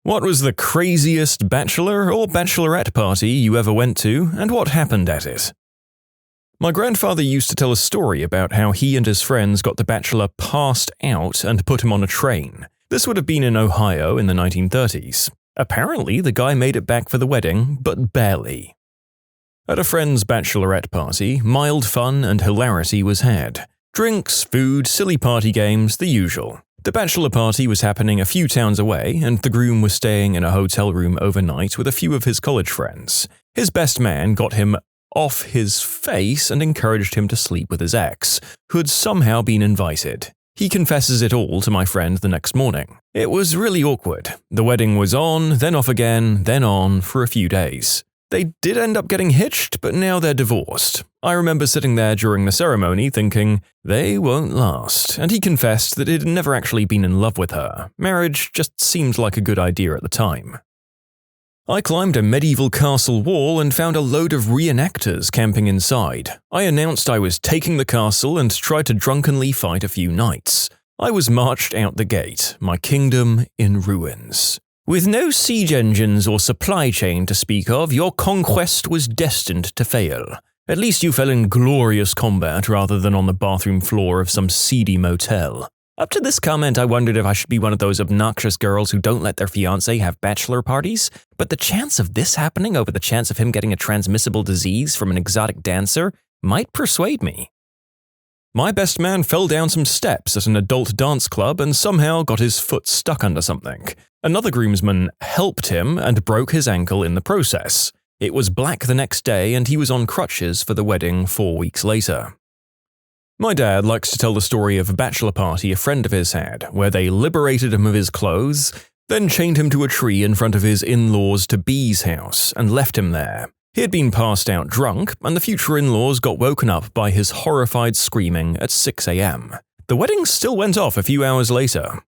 What was the craziest bachelor or bachelorette party you ever went to, and what happened at it? My grandfather used to tell a story about how he and his friends got the bachelor passed out and put him on a train. This would have been in Ohio in the 1930s. Apparently, the guy made it back for the wedding, but barely. At a friend's bachelorette party, mild fun and hilarity was had. Drinks, food, silly party games, the usual. The bachelor party was happening a few towns away, and the groom was staying in a hotel room overnight with a few of his college friends. His best man got him off his face and encouraged him to sleep with his ex, who had somehow been invited. He confesses it all to my friend the next morning. It was really awkward. The wedding was on, then off again, then on for a few days. They did end up getting hitched, but now they're divorced. I remember sitting there during the ceremony thinking, they won't last, and he confessed that he'd never actually been in love with her. Marriage just seemed like a good idea at the time. I climbed a medieval castle wall and found a load of reenactors camping inside. I announced I was taking the castle and tried to drunkenly fight a few knights. I was marched out the gate, my kingdom in ruins. With no siege engines or supply chain to speak of, your conquest was destined to fail. At least you fell in glorious combat rather than on the bathroom floor of some seedy motel. Up to this comment, I wondered if I should be one of those obnoxious girls who don't let their fiancé have bachelor parties, but the chance of this happening over the chance of him getting a transmissible disease from an exotic dancer might persuade me. My best man fell down some steps at an adult dance club and somehow got his foot stuck under something. Another groomsman helped him and broke his ankle in the process. It was black the next day and he was on crutches for the wedding 4 weeks later. My dad likes to tell the story of a bachelor party a friend of his had, where they liberated him of his clothes, then chained him to a tree in front of his in-laws to B's house and left him there. He had been passed out drunk, and the future in-laws got woken up by his horrified screaming at 6 a.m. The wedding still went off a few hours later.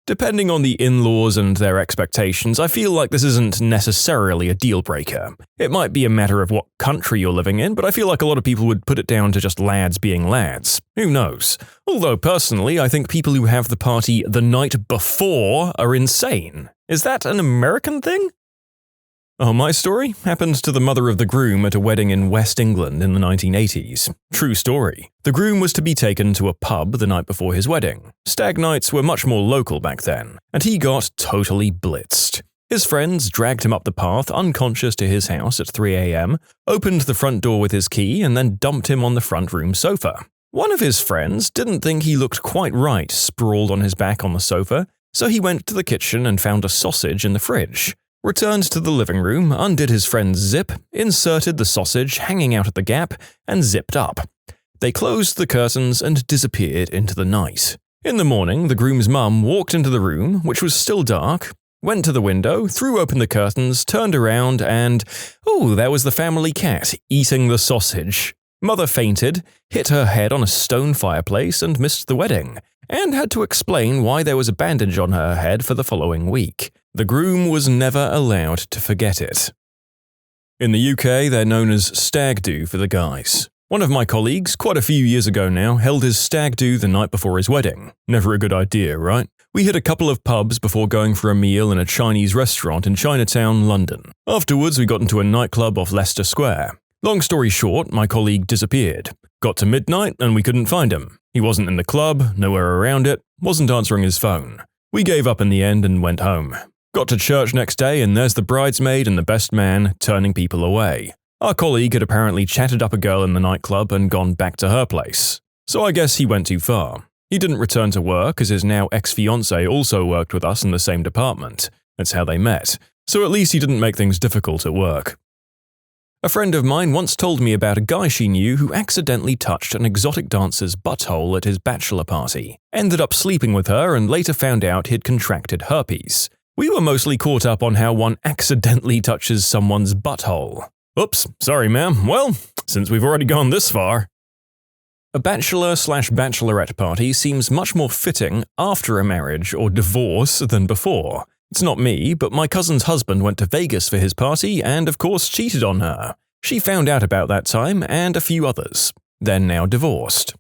Depending on the in-laws and their expectations, I feel like this isn't necessarily a deal-breaker. It might be a matter of what country you're living in, but I feel like a lot of people would put it down to just lads being lads. Who knows? Although personally, I think people who have the party the night before are insane. Is that an American thing? Oh, my story happened to the mother of the groom at a wedding in West England in the 1980s. True story. The groom was to be taken to a pub the night before his wedding. Stag nights were much more local back then, and he got totally blitzed. His friends dragged him up the path unconscious to his house at 3 a.m., opened the front door with his key, and then dumped him on the front room sofa. One of his friends didn't think he looked quite right sprawled on his back on the sofa, so he went to the kitchen and found a sausage in the fridge. Returned to the living room, undid his friend's zip, inserted the sausage hanging out at the gap, and zipped up. They closed the curtains and disappeared into the night. In the morning, the groom's mum walked into the room, which was still dark, went to the window, threw open the curtains, turned around, and there was the family cat eating the sausage. Mother fainted, hit her head on a stone fireplace, and missed the wedding, and had to explain why there was a bandage on her head for the following week. The groom was never allowed to forget it. In the UK, they're known as stag do for the guys. One of my colleagues, quite a few years ago now, held his stag do the night before his wedding. Never a good idea, right? We hit a couple of pubs before going for a meal in a Chinese restaurant in Chinatown, London. Afterwards, we got into a nightclub off Leicester Square. Long story short, my colleague disappeared. Got to midnight and we couldn't find him. He wasn't in the club, nowhere around it, wasn't answering his phone. We gave up in the end and went home. Got to church next day and there's the bridesmaid and the best man turning people away. Our colleague had apparently chatted up a girl in the nightclub and gone back to her place. So I guess he went too far. He didn't return to work as his now ex-fiancée also worked with us in the same department. That's how they met. So at least he didn't make things difficult at work. A friend of mine once told me about a guy she knew who accidentally touched an exotic dancer's butthole at his bachelor party, ended up sleeping with her and later found out he'd contracted herpes. We were mostly caught up on how one accidentally touches someone's butthole. Oops, sorry ma'am. Well, since we've already gone this far. A bachelor/bachelorette party seems much more fitting after a marriage or divorce than before. It's not me, but my cousin's husband went to Vegas for his party and of course cheated on her. She found out about that time and a few others. They're now divorced.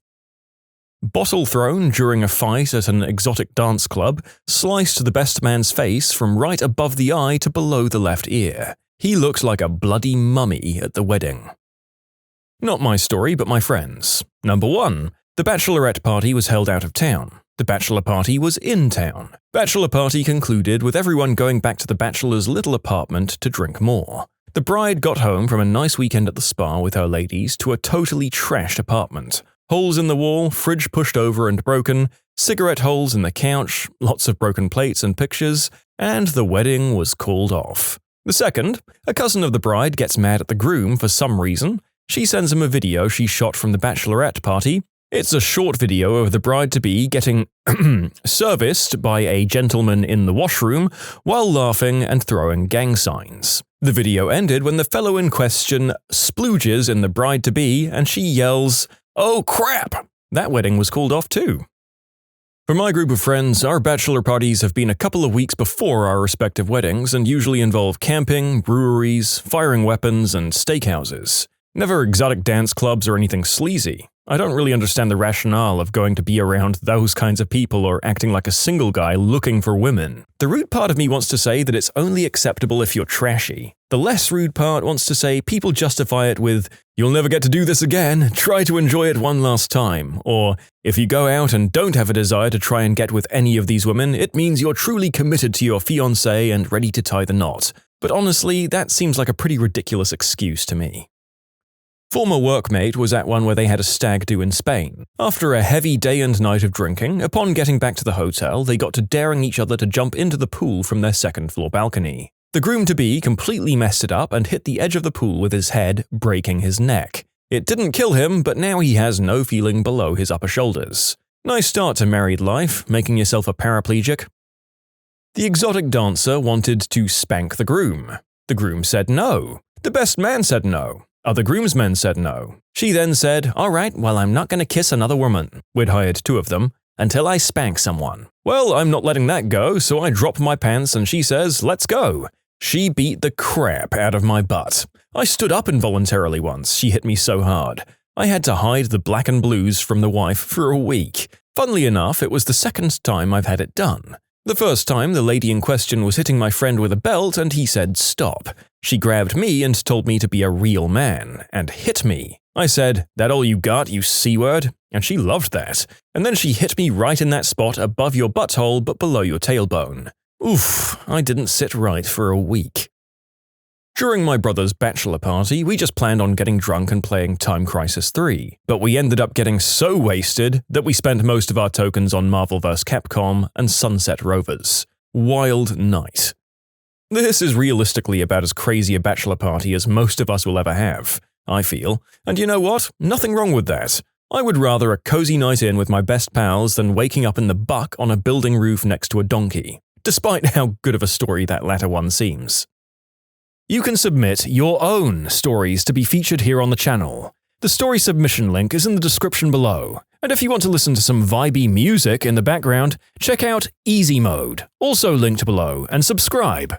Bottle thrown during a fight at an exotic dance club sliced the best man's face from right above the eye to below the left ear. He looked like a bloody mummy at the wedding. Not my story, but my friends. Number 1. The bachelorette party was held out of town. The bachelor party was in town. Bachelor party concluded with everyone going back to the bachelor's little apartment to drink more. The bride got home from a nice weekend at the spa with her ladies to a totally trashed apartment. Holes in the wall, fridge pushed over and broken, cigarette holes in the couch, lots of broken plates and pictures, and the wedding was called off. The second, a cousin of the bride gets mad at the groom for some reason. She sends him a video she shot from the bachelorette party. It's a short video of the bride-to-be getting serviced by a gentleman in the washroom while laughing and throwing gang signs. The video ended when the fellow in question splooges in the bride-to-be and she yells, "Oh crap!" That wedding was called off too. For my group of friends, our bachelor parties have been a couple of weeks before our respective weddings and usually involve camping, breweries, firing weapons, and steakhouses. Never exotic dance clubs or anything sleazy. I don't really understand the rationale of going to be around those kinds of people or acting like a single guy looking for women. The rude part of me wants to say that it's only acceptable if you're trashy. The less rude part wants to say people justify it with, "You'll never get to do this again, try to enjoy it one last time," or, "If you go out and don't have a desire to try and get with any of these women, it means you're truly committed to your fiancé and ready to tie the knot." But honestly, that seems like a pretty ridiculous excuse to me. Former workmate was at one where they had a stag do in Spain. After a heavy day and night of drinking, upon getting back to the hotel, they got to daring each other to jump into the pool from their second-floor balcony. The groom-to-be completely messed it up and hit the edge of the pool with his head, breaking his neck. It didn't kill him, but now he has no feeling below his upper shoulders. Nice start to married life, making yourself a paraplegic. The exotic dancer wanted to spank the groom. The groom said no. The best man said no. Other groomsmen said no. She then said, "All right, well, I'm not going to kiss another woman." We'd hired 2 of them. "Until I spank someone." Well, I'm not letting that go, so I drop my pants and she says, "Let's go." She beat the crap out of my butt. I stood up involuntarily once, she hit me so hard. I had to hide the black and blues from the wife for a week. Funnily enough, it was the second time I've had it done. The first time, the lady in question was hitting my friend with a belt and he said stop. She grabbed me and told me to be a real man, and hit me. I said, "That all you got, you C-word?" And she loved that. And then she hit me right in that spot above your butthole but below your tailbone. Oof, I didn't sit right for a week. During my brother's bachelor party, we just planned on getting drunk and playing Time Crisis 3, but we ended up getting so wasted that we spent most of our tokens on Marvel vs. Capcom and Sunset Rovers. Wild night. This is realistically about as crazy a bachelor party as most of us will ever have, I feel, and you know what? Nothing wrong with that. I would rather a cozy night in with my best pals than waking up in the buck on a building roof next to a donkey, despite how good of a story that latter one seems. You can submit your own stories to be featured here on the channel. The story submission link is in the description below, and if you want to listen to some vibey music in the background, check out easymode, also linked below, and subscribe.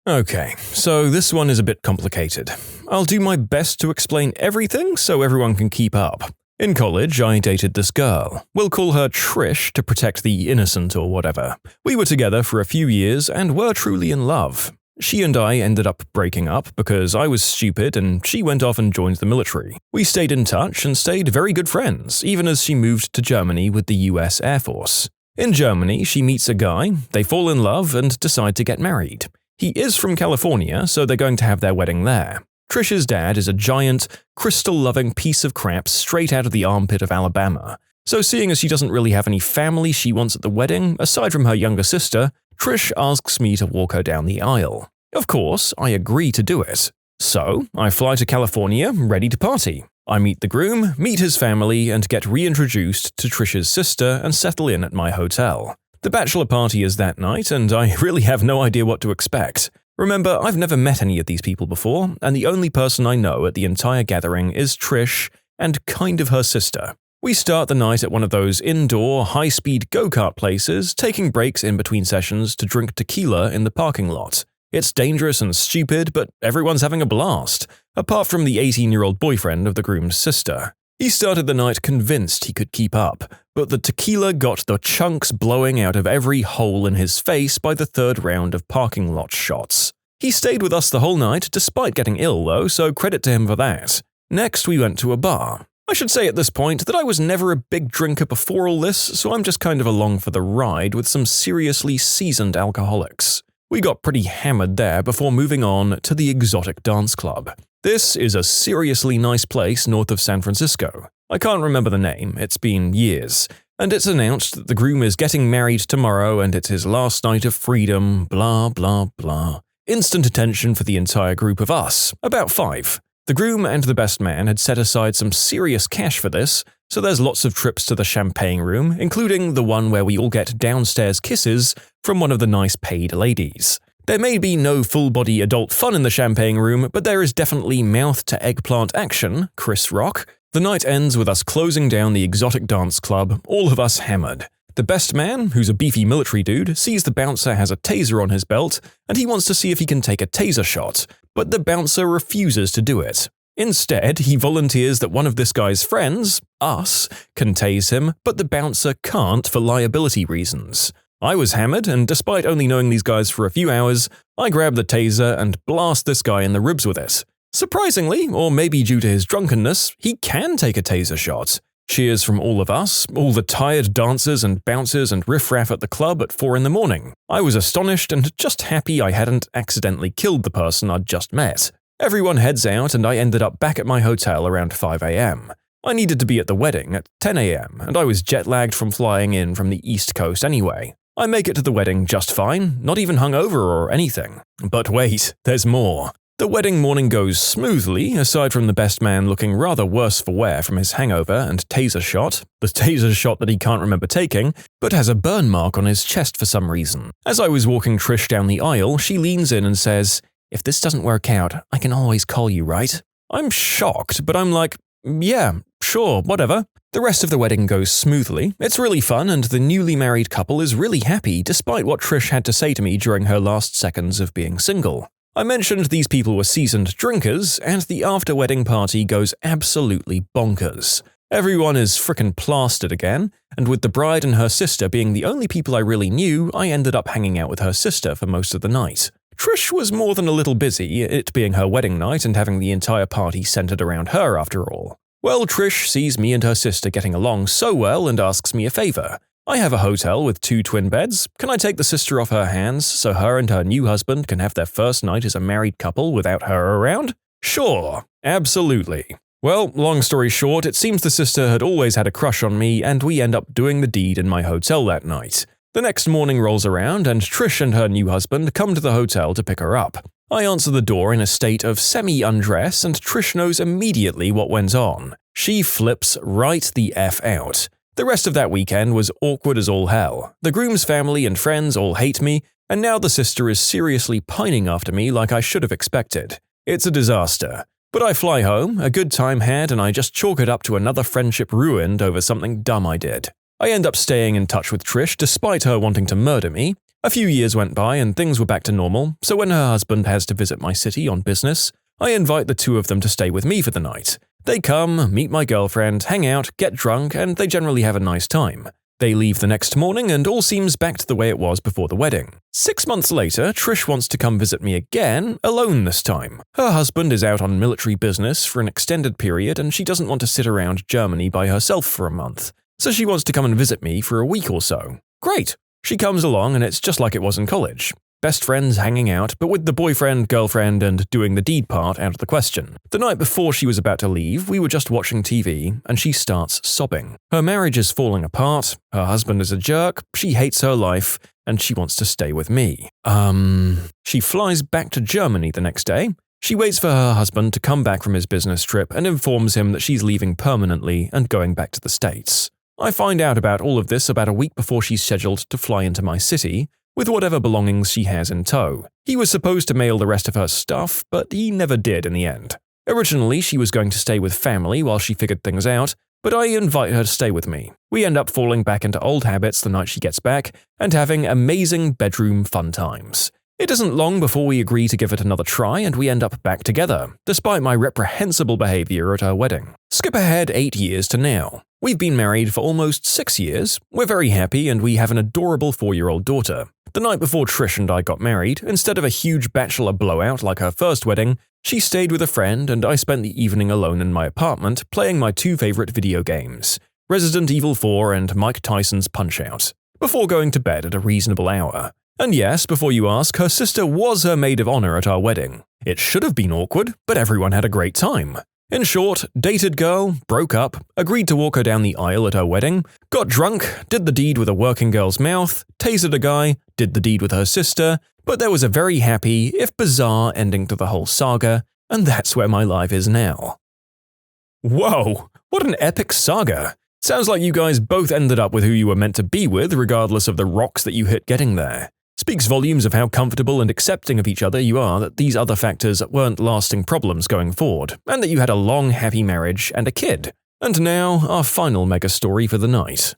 Okay, so this one is a bit complicated. I'll do my best to explain everything so everyone can keep up. In college, I dated this girl. We'll call her Trish to protect the innocent or whatever. We were together for a few years and were truly in love. She and I ended up breaking up because I was stupid and she went off and joined the military. We stayed in touch and stayed very good friends, even as she moved to Germany with the US Air Force. In Germany, she meets a guy, they fall in love and decide to get married. He is from California, so they're going to have their wedding there. Trish's dad is a giant, crystal-loving piece of crap straight out of the armpit of Alabama. So seeing as she doesn't really have any family she wants at the wedding, aside from her younger sister, Trish asks me to walk her down the aisle. Of course, I agree to do it. So, I fly to California, ready to party. I meet the groom, meet his family, and get reintroduced to Trish's sister and settle in at my hotel. The bachelor party is that night, and I really have no idea what to expect. Remember, I've never met any of these people before, and the only person I know at the entire gathering is Trish and kind of her sister. We start the night at one of those indoor, high-speed go-kart places, taking breaks in between sessions to drink tequila in the parking lot. It's dangerous and stupid, but everyone's having a blast, apart from the 18-year-old boyfriend of the groom's sister. He started the night convinced he could keep up, but the tequila got the chunks blowing out of every hole in his face by the third round of parking lot shots. He stayed with us the whole night despite getting ill though, so credit to him for that. Next we went to a bar. I should say at this point that I was never a big drinker before all this, so I'm just kind of along for the ride with some seriously seasoned alcoholics. We got pretty hammered there before moving on to the Exotic Dance Club. This is a seriously nice place north of San Francisco. I can't remember the name, it's been years. And it's announced that the groom is getting married tomorrow and it's his last night of freedom, blah blah blah. Instant attention for the entire group of us, about 5. The groom and the best man had set aside some serious cash for this, so there's lots of trips to the champagne room, including the one where we all get downstairs kisses from one of the nice paid ladies. There may be no full-body adult fun in the champagne room, but there is definitely mouth-to-eggplant action, Chris Rock. The night ends with us closing down the Exotic Dance Club, all of us hammered. The best man, who's a beefy military dude, sees the bouncer has a taser on his belt, and he wants to see if he can take a taser shot, but the bouncer refuses to do it. Instead, he volunteers that one of this guy's friends, us, can tase him, but the bouncer can't for liability reasons. I was hammered, and despite only knowing these guys for a few hours, I grab the taser and blast this guy in the ribs with it. Surprisingly, or maybe due to his drunkenness, he can take a taser shot. Cheers from all of us, all the tired dancers and bouncers and riffraff at the club at 4 in the morning. I was astonished and just happy I hadn't accidentally killed the person I'd just met. Everyone heads out and I ended up back at my hotel around 5 a.m. I needed to be at the wedding at 10 a.m. and I was jet-lagged from flying in from the East Coast anyway. I make it to the wedding just fine, not even hungover or anything. But wait, there's more. The wedding morning goes smoothly, aside from the best man looking rather worse for wear from his hangover and taser shot, the taser shot that he can't remember taking, but has a burn mark on his chest for some reason. As I was walking Trish down the aisle, she leans in and says, "If this doesn't work out, I can always call you, right?" I'm shocked, but I'm like, yeah, sure, whatever. The rest of the wedding goes smoothly, it's really fun, and the newly married couple is really happy despite what Trish had to say to me during her last seconds of being single. I mentioned these people were seasoned drinkers, and the after-wedding party goes absolutely bonkers. Everyone is frickin' plastered again, and with the bride and her sister being the only people I really knew, I ended up hanging out with her sister for most of the night. Trish was more than a little busy, it being her wedding night and having the entire party centered around her after all. Well, Trish sees me and her sister getting along so well and asks me a favor. I have a hotel with 2 twin beds. Can I take the sister off her hands so her and her new husband can have their first night as a married couple without her around? Sure, absolutely. Well, long story short, it seems the sister had always had a crush on me and we end up doing the deed in my hotel that night. The next morning rolls around and Trish and her new husband come to the hotel to pick her up. I answer the door in a state of semi-undress and Trish knows immediately what went on. She flips right the F out. The rest of that weekend was awkward as all hell. The groom's family and friends all hate me, and now the sister is seriously pining after me like I should have expected. It's a disaster. But I fly home, a good time had, and I just chalk it up to another friendship ruined over something dumb I did. I end up staying in touch with Trish despite her wanting to murder me. A few years went by and things were back to normal, so when her husband has to visit my city on business, I invite the 2 of them to stay with me for the night. They come, meet my girlfriend, hang out, get drunk, and they generally have a nice time. They leave the next morning and all seems back to the way it was before the wedding. 6 months later, Trish wants to come visit me again, alone this time. Her husband is out on military business for an extended period and she doesn't want to sit around Germany by herself for a month. So she wants to come and visit me for a week or so. Great! She comes along and it's just like it was in college. Best friends hanging out, but with the boyfriend, girlfriend, and doing the deed part out of the question. The night before she was about to leave, we were just watching TV, and she starts sobbing. Her marriage is falling apart, her husband is a jerk, she hates her life, and she wants to stay with me. She flies back to Germany the next day. She waits for her husband to come back from his business trip and informs him that she's leaving permanently and going back to the States. I find out about all of this about a week before she's scheduled to fly into my city, with whatever belongings she has in tow. He was supposed to mail the rest of her stuff, but he never did in the end. Originally, she was going to stay with family while she figured things out, but I invite her to stay with me. We end up falling back into old habits the night she gets back, and having amazing bedroom fun times. It isn't long before we agree to give it another try and we end up back together, despite my reprehensible behavior at our wedding. Skip ahead 8 years to now. We've been married for almost 6 years, we're very happy, and we have an adorable 4-year-old daughter. The night before Trish and I got married, instead of a huge bachelor blowout like her first wedding, she stayed with a friend and I spent the evening alone in my apartment playing my 2 favorite video games, Resident Evil 4 and Mike Tyson's Punch-Out, before going to bed at a reasonable hour. And yes, before you ask, her sister was her maid of honor at our wedding. It should have been awkward, but everyone had a great time. In short, dated girl, broke up, agreed to walk her down the aisle at her wedding, got drunk, did the deed with a working girl's mouth, tasered a guy, did the deed with her sister, but there was a very happy, if bizarre, ending to the whole saga, and that's where my life is now. Whoa, what an epic saga! Sounds like you guys both ended up with who you were meant to be with, regardless of the rocks that you hit getting there. Speaks volumes of how comfortable and accepting of each other you are that these other factors weren't lasting problems going forward, and that you had a long, happy marriage and a kid. And now, our final mega story for the night.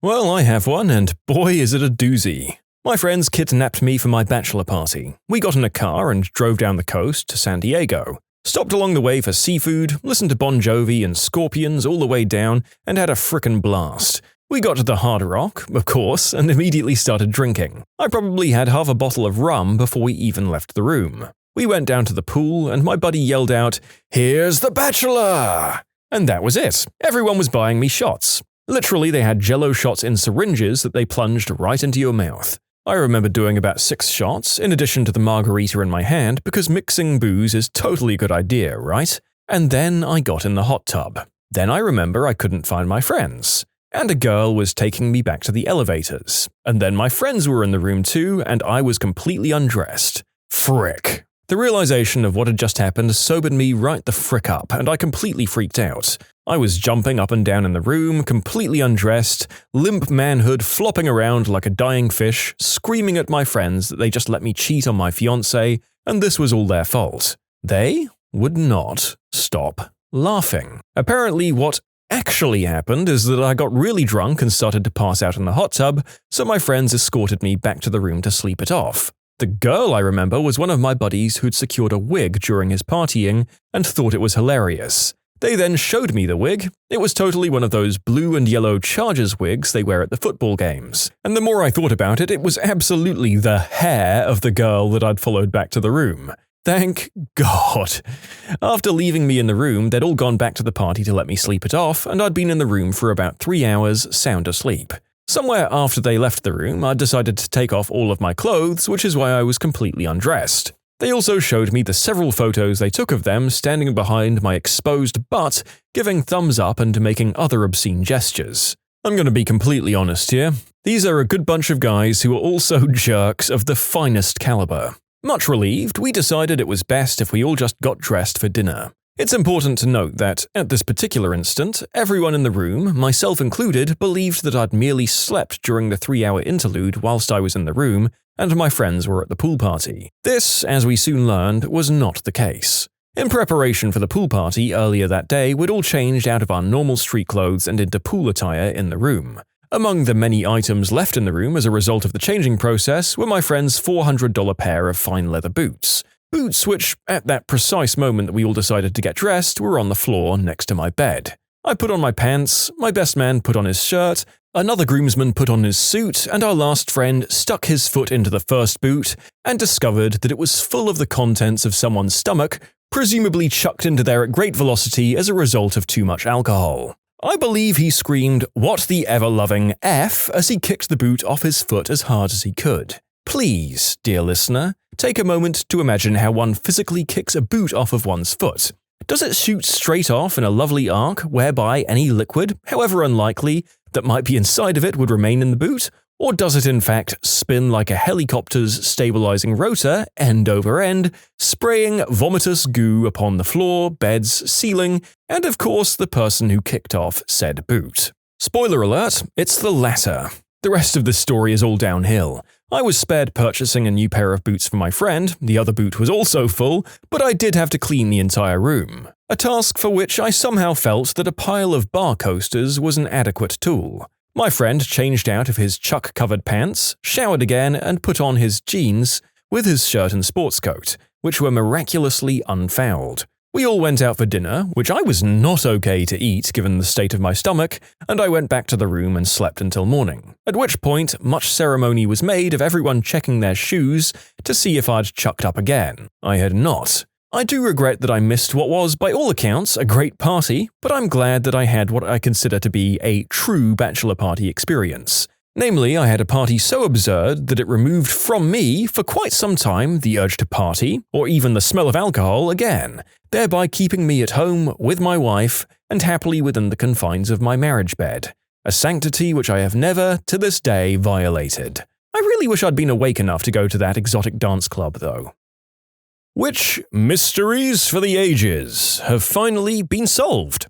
Well, I have one, and boy is it a doozy. My friends kidnapped me for my bachelor party. We got in a car and drove down the coast to San Diego. Stopped along the way for seafood, listened to Bon Jovi and Scorpions all the way down, and had a frickin' blast. We got to the Hard Rock, of course, and immediately started drinking. I probably had half a bottle of rum before we even left the room. We went down to the pool, and my buddy yelled out, "Here's the Bachelor!" And that was it. Everyone was buying me shots. Literally, they had Jell-O shots in syringes that they plunged right into your mouth. I remember doing about 6 shots, in addition to the margarita in my hand, because mixing booze is totally a good idea, right? And then I got in the hot tub. Then I remember I couldn't find my friends. And a girl was taking me back to the elevators. And then my friends were in the room too, and I was completely undressed. Frick. The realization of what had just happened sobered me right the frick up, and I completely freaked out. I was jumping up and down in the room, completely undressed, limp manhood flopping around like a dying fish, screaming at my friends that they just let me cheat on my fiancé, and this was all their fault. They would not stop laughing. Apparently, what actually happened is that I got really drunk and started to pass out in the hot tub, so my friends escorted me back to the room to sleep it off. The girl I remember was one of my buddies who'd secured a wig during his partying and thought it was hilarious. They then showed me the wig. It was totally one of those blue and yellow Chargers wigs they wear at the football games. And the more I thought about it, it was absolutely the hair of the girl that I'd followed back to the room. Thank God. After leaving me in the room, they'd all gone back to the party to let me sleep it off, and I'd been in the room for about 3 hours, sound asleep. Somewhere after they left the room, I decided to take off all of my clothes, which is why I was completely undressed. They also showed me the several photos they took of them standing behind my exposed butt, giving thumbs up and making other obscene gestures. I'm going to be completely honest here. These are a good bunch of guys who are also jerks of the finest caliber. Much relieved, we decided it was best if we all just got dressed for dinner. It's important to note that, at this particular instant, everyone in the room, myself included, believed that I'd merely slept during the 3-hour interlude whilst I was in the room, and my friends were at the pool party. This, as we soon learned, was not the case. In preparation for the pool party earlier that day, we'd all changed out of our normal street clothes and into pool attire in the room. Among the many items left in the room as a result of the changing process were my friend's $400 pair of fine leather boots. Boots which, at that precise moment that we all decided to get dressed, were on the floor next to my bed. I put on my pants, my best man put on his shirt, another groomsman put on his suit, and our last friend stuck his foot into the first boot and discovered that it was full of the contents of someone's stomach, presumably chucked into there at great velocity as a result of too much alcohol. I believe he screamed, "What the ever-loving F," as he kicked the boot off his foot as hard as he could. Please, dear listener, take a moment to imagine how one physically kicks a boot off of one's foot. Does it shoot straight off in a lovely arc whereby any liquid, however unlikely, that might be inside of it would remain in the boot? Or does it in fact spin like a helicopter's stabilizing rotor, end over end, spraying vomitous goo upon the floor, beds, ceiling, and of course the person who kicked off said boot? Spoiler alert, it's the latter. The rest of the story is all downhill. I was spared purchasing a new pair of boots for my friend, the other boot was also full, but I did have to clean the entire room. A task for which I somehow felt that a pile of bar coasters was an adequate tool. My friend changed out of his chuck-covered pants, showered again, and put on his jeans, with his shirt and sports coat, which were miraculously unfouled. We all went out for dinner, which I was not okay to eat given the state of my stomach, and I went back to the room and slept until morning, at which point much ceremony was made of everyone checking their shoes to see if I'd chucked up again. I had not. I do regret that I missed what was, by all accounts, a great party, but I'm glad that I had what I consider to be a true bachelor party experience. Namely, I had a party so absurd that it removed from me, for quite some time, the urge to party, or even the smell of alcohol again, thereby keeping me at home with my wife and happily within the confines of my marriage bed, a sanctity which I have never, to this day, violated. I really wish I'd been awake enough to go to that exotic dance club, though. Which mysteries for the ages have finally been solved?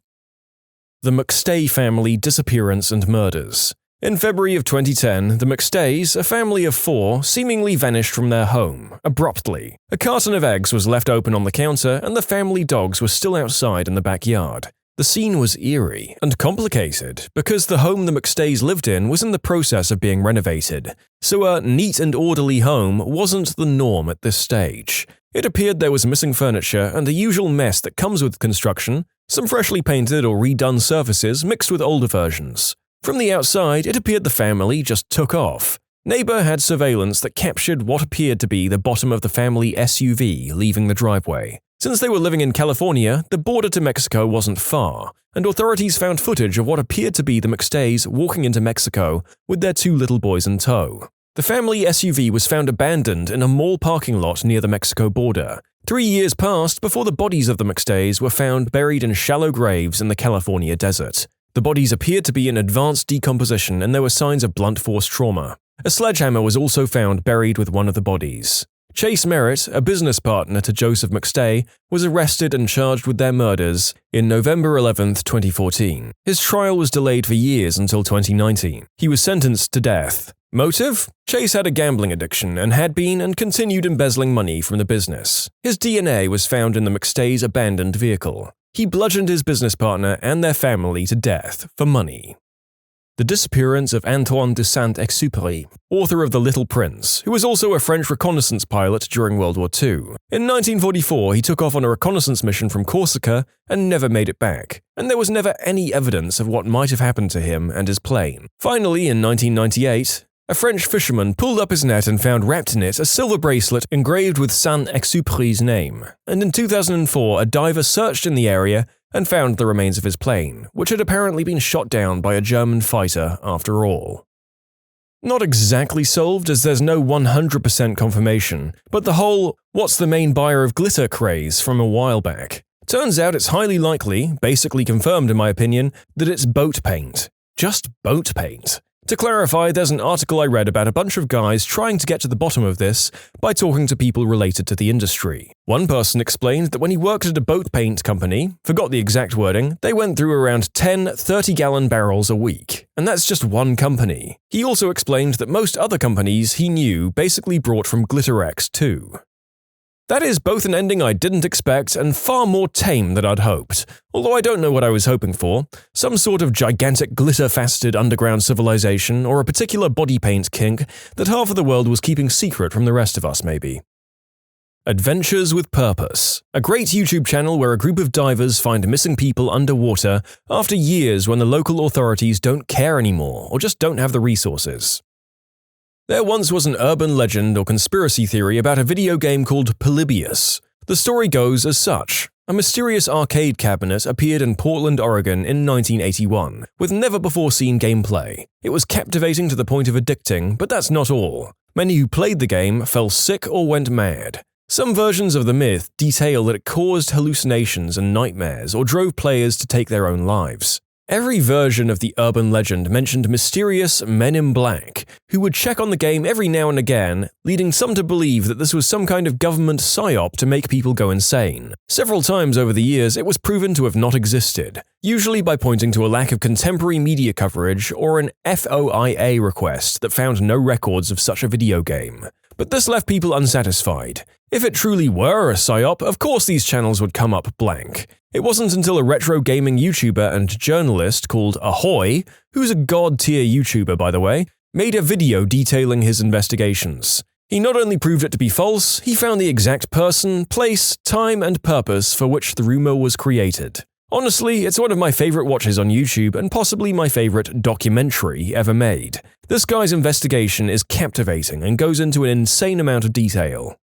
The McStay family disappearance and murders. In February of 2010, the McStays, a family of 4, seemingly vanished from their home, abruptly. A carton of eggs was left open on the counter and the family dogs were still outside in the backyard. The scene was eerie and complicated because the home the McStays lived in was in the process of being renovated, so a neat and orderly home wasn't the norm at this stage. It appeared there was missing furniture and the usual mess that comes with construction, some freshly painted or redone surfaces mixed with older versions. From the outside, it appeared the family just took off. Neighbor had surveillance that captured what appeared to be the bottom of the family SUV leaving the driveway. Since they were living in California, the border to Mexico wasn't far, and authorities found footage of what appeared to be the McStays walking into Mexico with their 2 little boys in tow. The family SUV was found abandoned in a mall parking lot near the Mexico border. 3 years passed before the bodies of the McStays were found buried in shallow graves in the California desert. The bodies appeared to be in advanced decomposition and there were signs of blunt force trauma. A sledgehammer was also found buried with one of the bodies. Chase Merritt, a business partner to Joseph McStay, was arrested and charged with their murders in November 11, 2014. His trial was delayed for years until 2019. He was sentenced to death. Motive? Chase had a gambling addiction and had been and continued embezzling money from the business. His DNA was found in the McStays' abandoned vehicle. He bludgeoned his business partner and their family to death for money. The disappearance of Antoine de Saint-Exupéry, author of The Little Prince, who was also a French reconnaissance pilot during World War II. In 1944, he took off on a reconnaissance mission from Corsica and never made it back, and there was never any evidence of what might have happened to him and his plane. Finally, in 1998, a French fisherman pulled up his net and found wrapped in it a silver bracelet engraved with Saint-Exupéry's name, and in 2004 a diver searched in the area and found the remains of his plane, which had apparently been shot down by a German fighter after all. Not exactly solved as there's no 100% confirmation, but the whole "what's the main buyer of glitter" craze from a while back. Turns out it's highly likely, basically confirmed in my opinion, that it's boat paint. Just boat paint. To clarify, there's an article I read about a bunch of guys trying to get to the bottom of this by talking to people related to the industry. One person explained that when he worked at a boat paint company, forgot the exact wording, they went through around 10 30-gallon barrels a week. And that's just one company. He also explained that most other companies he knew basically brought from Glitterex too. That is both an ending I didn't expect and far more tame than I'd hoped, although I don't know what I was hoping for. Some sort of gigantic glitter-faceted underground civilization or a particular body paint kink that half of the world was keeping secret from the rest of us maybe. Adventures with Purpose, a great YouTube channel where a group of divers find missing people underwater after years when the local authorities don't care anymore or just don't have the resources. There once was an urban legend or conspiracy theory about a video game called Polybius. The story goes as such. A mysterious arcade cabinet appeared in Portland, Oregon in 1981, with never-before-seen gameplay. It was captivating to the point of addicting, but that's not all. Many who played the game fell sick or went mad. Some versions of the myth detail that it caused hallucinations and nightmares or drove players to take their own lives. Every version of the urban legend mentioned mysterious men in black, who would check on the game every now and again, leading some to believe that this was some kind of government psyop to make people go insane. Several times over the years, it was proven to have not existed, usually by pointing to a lack of contemporary media coverage or an FOIA request that found no records of such a video game. But this left people unsatisfied. If it truly were a psyop, of course these channels would come up blank. It wasn't until a retro gaming YouTuber and journalist called Ahoy, who's a god-tier YouTuber by the way, made a video detailing his investigations. He not only proved it to be false, he found the exact person, place, time, and purpose for which the rumor was created. Honestly, it's one of my favorite watches on YouTube and possibly my favorite documentary ever made. This guy's investigation is captivating and goes into an insane amount of detail.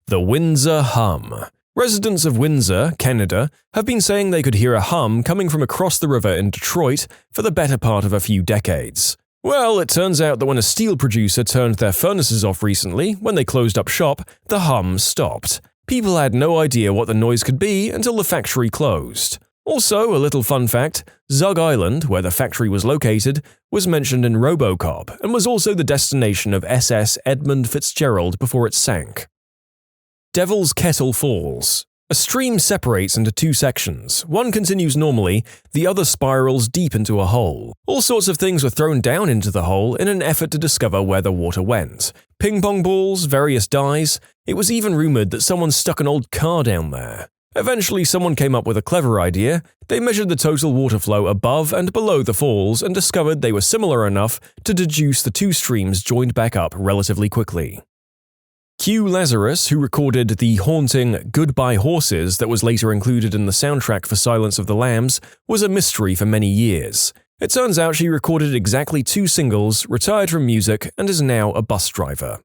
The Windsor Hum. Residents of Windsor, Canada, have been saying they could hear a hum coming from across the river in Detroit for the better part of a few decades. Well, it turns out that when a steel producer turned their furnaces off recently, when they closed up shop, the hum stopped. People had no idea what the noise could be until the factory closed. Also, a little fun fact, Zug Island, where the factory was located, was mentioned in RoboCop and was also the destination of SS Edmund Fitzgerald before it sank. Devil's Kettle Falls. A stream separates into two sections. One continues normally, the other spirals deep into a hole. All sorts of things were thrown down into the hole in an effort to discover where the water went. Ping pong balls, various dyes. It was even rumored that someone stuck an old car down there. Eventually, someone came up with a clever idea. They measured the total water flow above and below the falls and discovered they were similar enough to deduce the two streams joined back up relatively quickly. Q Lazarus, who recorded the haunting Goodbye Horses that was later included in the soundtrack for Silence of the Lambs, was a mystery for many years. It turns out she recorded exactly 2 singles, retired from music, and is now a bus driver.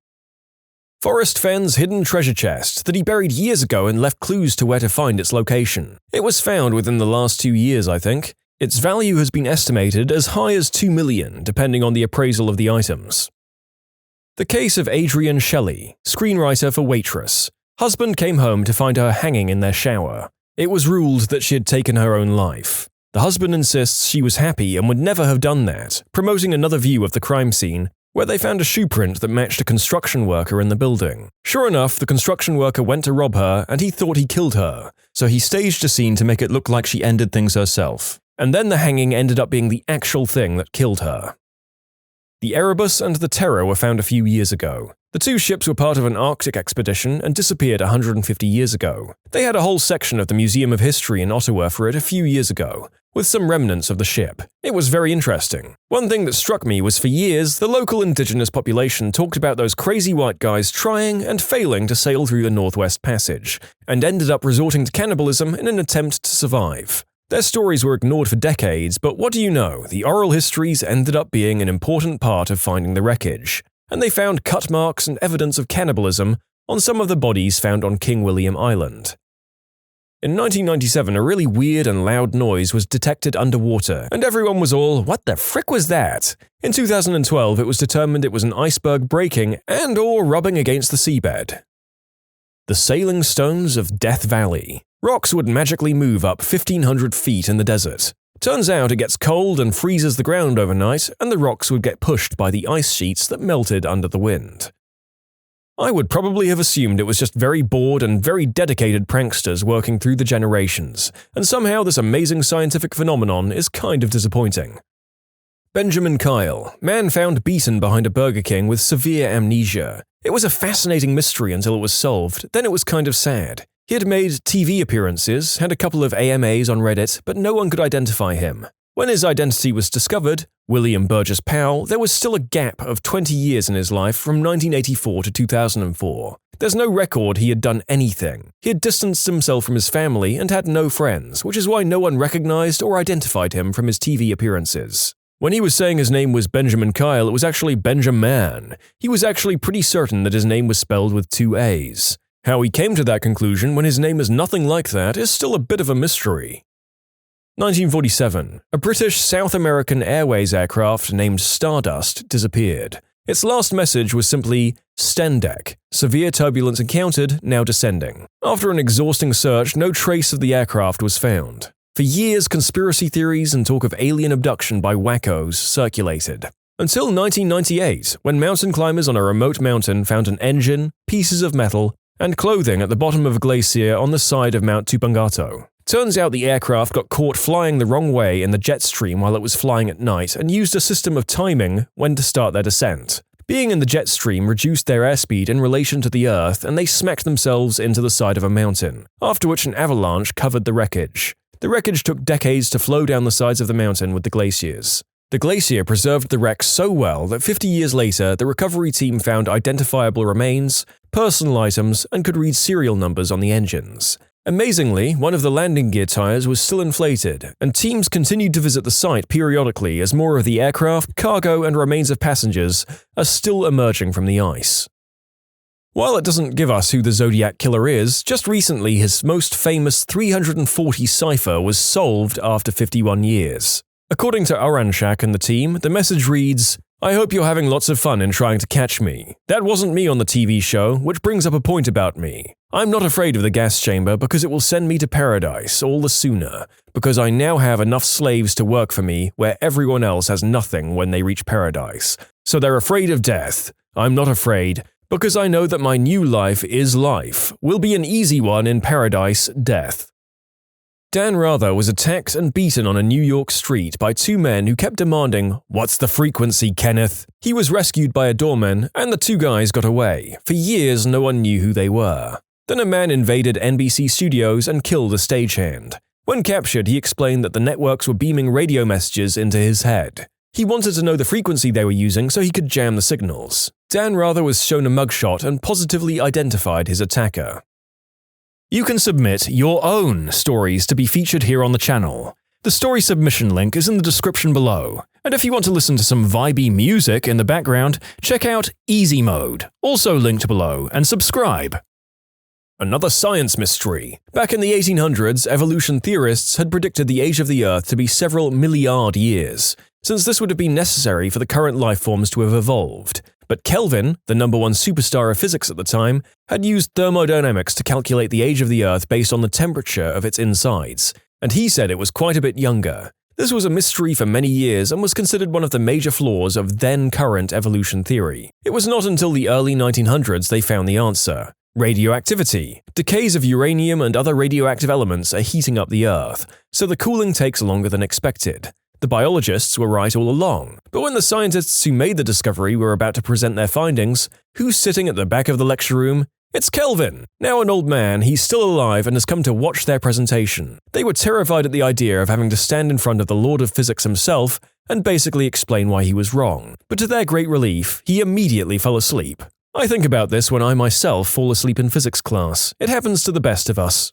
Forrest Fenn's hidden treasure chest that he buried years ago and left clues to where to find its location. It was found within the last 2 years, I think. Its value has been estimated as high as $2 million, depending on the appraisal of the items. The case of Adrienne Shelley, screenwriter for Waitress. Husband came home to find her hanging in their shower. It was ruled that she had taken her own life. The husband insists she was happy and would never have done that, promoting another view of the crime scene, where they found a shoe print that matched a construction worker in the building. Sure enough, the construction worker went to rob her and he thought he killed her, so he staged a scene to make it look like she ended things herself. And then the hanging ended up being the actual thing that killed her. The Erebus and the Terror were found a few years ago. The 2 ships were part of an Arctic expedition and disappeared 150 years ago. They had a whole section of the Museum of History in Ottawa for it a few years ago, with some remnants of the ship. It was very interesting. One thing that struck me was for years, the local indigenous population talked about those crazy white guys trying and failing to sail through the Northwest Passage, and ended up resorting to cannibalism in an attempt to survive. Their stories were ignored for decades, but what do you know, the oral histories ended up being an important part of finding the wreckage, and they found cut marks and evidence of cannibalism on some of the bodies found on King William Island. In 1997, a really weird and loud noise was detected underwater, and everyone was all, "What the frick was that?" In 2012, it was determined it was an iceberg breaking and/or rubbing against the seabed. The Sailing Stones of Death Valley. Rocks would magically move up 1,500 feet in the desert. Turns out it gets cold and freezes the ground overnight, and the rocks would get pushed by the ice sheets that melted under the wind. I would probably have assumed it was just very bored and very dedicated pranksters working through the generations, and somehow this amazing scientific phenomenon is kind of disappointing. Benjamin Kyle, man found beaten behind a Burger King with severe amnesia. It was a fascinating mystery until it was solved, then it was kind of sad. He had made TV appearances, had a couple of AMAs on Reddit, but no one could identify him. When his identity was discovered, William Burgess Powell, there was still a gap of 20 years in his life from 1984 to 2004. There's no record he had done anything. He had distanced himself from his family and had no friends, which is why no one recognized or identified him from his TV appearances. When he was saying his name was Benjamin Kyle, it was actually Benjamin. He was actually pretty certain that his name was spelled with 2 A's. How he came to that conclusion when his name is nothing like that is still a bit of a mystery. 1947. A British South American Airways aircraft named Stardust disappeared. Its last message was simply, "Stendeck. Severe turbulence encountered, now descending." After an exhausting search, no trace of the aircraft was found. For years, conspiracy theories and talk of alien abduction by wackos circulated. Until 1998, when mountain climbers on a remote mountain found an engine, pieces of metal, and clothing at the bottom of a glacier on the side of Mount Tupungato. Turns out the aircraft got caught flying the wrong way in the jet stream while it was flying at night and used a system of timing when to start their descent. Being in the jet stream reduced their airspeed in relation to the Earth and they smacked themselves into the side of a mountain, after which an avalanche covered the wreckage. The wreckage took decades to flow down the sides of the mountain with the glaciers. The glacier preserved the wreck so well that 50 years later, the recovery team found identifiable remains, personal items, and could read serial numbers on the engines. Amazingly, one of the landing gear tires was still inflated, and teams continued to visit the site periodically as more of the aircraft, cargo, and remains of passengers are still emerging from the ice. While it doesn't give us who the Zodiac Killer is, just recently his most famous 340 cipher was solved after 51 years. According to Oranshak and the team, the message reads, "I hope you're having lots of fun in trying to catch me. That wasn't me on the TV show, which brings up a point about me. I'm not afraid of the gas chamber because it will send me to paradise all the sooner, because I now have enough slaves to work for me where everyone else has nothing when they reach paradise. So they're afraid of death. I'm not afraid, because I know that my new life is life, will be an easy one in paradise, death." Dan Rather was attacked and beaten on a New York street by two men who kept demanding, "What's the frequency, Kenneth?" He was rescued by a doorman, and the two guys got away. For years, no one knew who they were. Then a man invaded NBC studios and killed a stagehand. When captured, he explained that the networks were beaming radio messages into his head. He wanted to know the frequency they were using so he could jam the signals. Dan Rather was shown a mugshot and positively identified his attacker. You can submit your own stories to be featured here on the channel. The story submission link is in the description below. And if you want to listen to some vibey music in the background, check out easymode, also linked below, and subscribe. Another science mystery. Back in the 1800s, evolution theorists had predicted the age of the Earth to be several milliard years, since this would have been necessary for the current life forms to have evolved. But Kelvin, the #1 superstar of physics at the time, had used thermodynamics to calculate the age of the Earth based on the temperature of its insides, and he said it was quite a bit younger. This was a mystery for many years and was considered one of the major flaws of then-current evolution theory. It was not until the early 1900s they found the answer. Radioactivity. Decays of uranium and other radioactive elements are heating up the Earth, so the cooling takes longer than expected. The biologists were right all along, but when the scientists who made the discovery were about to present their findings, who's sitting at the back of the lecture room? It's Kelvin! Now an old man, he's still alive and has come to watch their presentation. They were terrified at the idea of having to stand in front of the Lord of Physics himself and basically explain why he was wrong, but to their great relief, he immediately fell asleep. I think about this when I myself fall asleep in physics class. It happens to the best of us.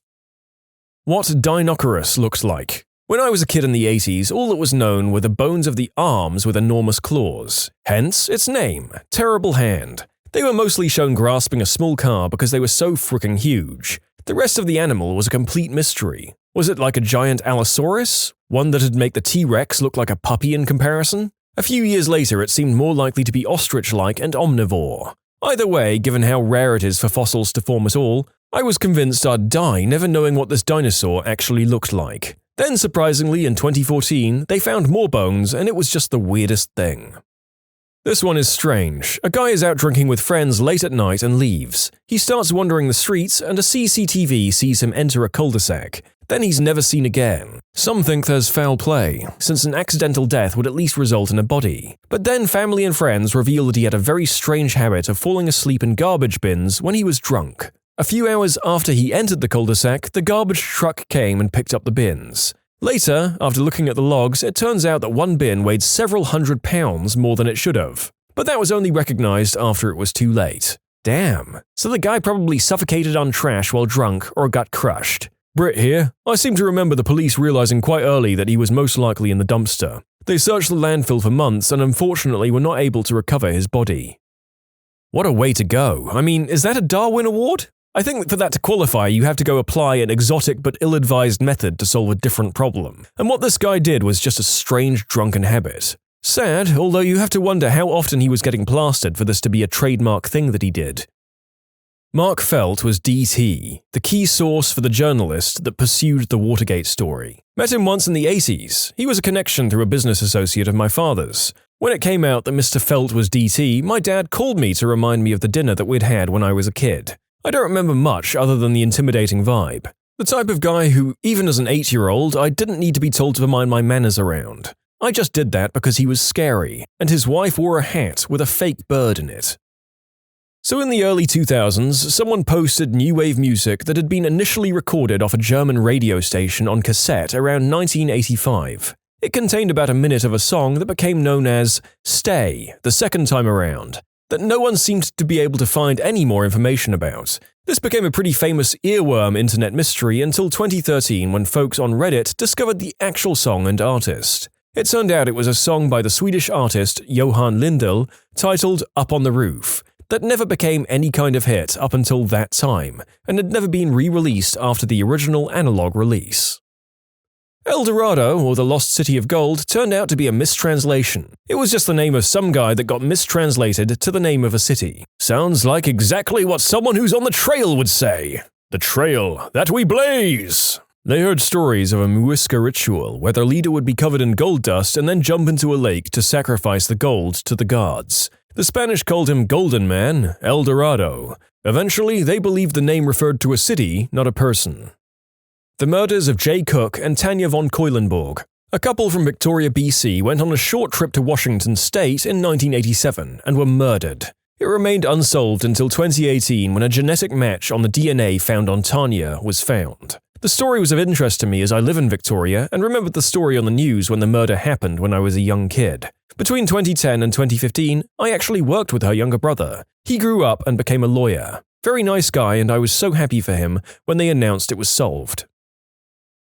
What Dinoceras looks like. When I was a kid in the 80s, all that was known were the bones of the arms with enormous claws. Hence, its name, Terrible Hand. They were mostly shown grasping a small car because they were so fricking huge. The rest of the animal was a complete mystery. Was it like a giant Allosaurus? One that'd make the T-Rex look like a puppy in comparison? A few years later, it seemed more likely to be ostrich-like and omnivore. Either way, given how rare it is for fossils to form at all, I was convinced I'd die never knowing what this dinosaur actually looked like. Then, surprisingly, in 2014, they found more bones, and it was just the weirdest thing. This one is strange. A guy is out drinking with friends late at night and leaves. He starts wandering the streets, and a CCTV sees him enter a cul-de-sac. Then he's never seen again. Some think there's foul play, since an accidental death would at least result in a body. But then family and friends reveal that he had a very strange habit of falling asleep in garbage bins when he was drunk. A few hours after he entered the cul-de-sac, the garbage truck came and picked up the bins. Later, after looking at the logs, it turns out that one bin weighed several hundred pounds more than it should have. But that was only recognized after it was too late. Damn. So the guy probably suffocated on trash while drunk or got crushed. Britt here. I seem to remember the police realizing quite early that he was most likely in the dumpster. They searched the landfill for months and unfortunately were not able to recover his body. What a way to go. I mean, is that a Darwin Award? I think for that to qualify, you have to go apply an exotic but ill-advised method to solve a different problem. And what this guy did was just a strange drunken habit. Sad, although you have to wonder how often he was getting plastered for this to be a trademark thing that he did. Mark Felt was DT, the key source for the journalist that pursued the Watergate story. Met him once in the 80s. He was a connection through a business associate of my father's. When it came out that Mr. Felt was DT, my dad called me to remind me of the dinner that we'd had when I was a kid. I don't remember much other than the intimidating vibe. The type of guy who, even as an 8-year-old, I didn't need to be told to mind my manners around. I just did that because he was scary, and his wife wore a hat with a fake bird in it. So in the early 2000s, someone posted new wave music that had been initially recorded off a German radio station on cassette around 1985. It contained about a minute of a song that became known as Stay the second time around, that no one seemed to be able to find any more information about. This became a pretty famous earworm internet mystery until 2013 when folks on Reddit discovered the actual song and artist. It turned out it was a song by the Swedish artist Johan Lindell titled Up on the Roof, that never became any kind of hit up until that time, and had never been re-released after the original analog release. El Dorado, or the Lost City of Gold, turned out to be a mistranslation. It was just the name of some guy that got mistranslated to the name of a city. Sounds like exactly what someone who's on the trail would say. The trail that we blaze! They heard stories of a Muisca ritual where their leader would be covered in gold dust and then jump into a lake to sacrifice the gold to the gods. The Spanish called him Golden Man, El Dorado. Eventually, they believed the name referred to a city, not a person. The murders of Jay Cook and Tanya von Keulenborg. A couple from Victoria, BC went on a short trip to Washington state in 1987 and were murdered. It remained unsolved until 2018 when a genetic match on the DNA found on Tanya was found. The story was of interest to me as I live in Victoria and remembered the story on the news when the murder happened when I was a young kid. Between 2010 and 2015, I actually worked with her younger brother. He grew up and became a lawyer. Very nice guy, and I was so happy for him when they announced it was solved.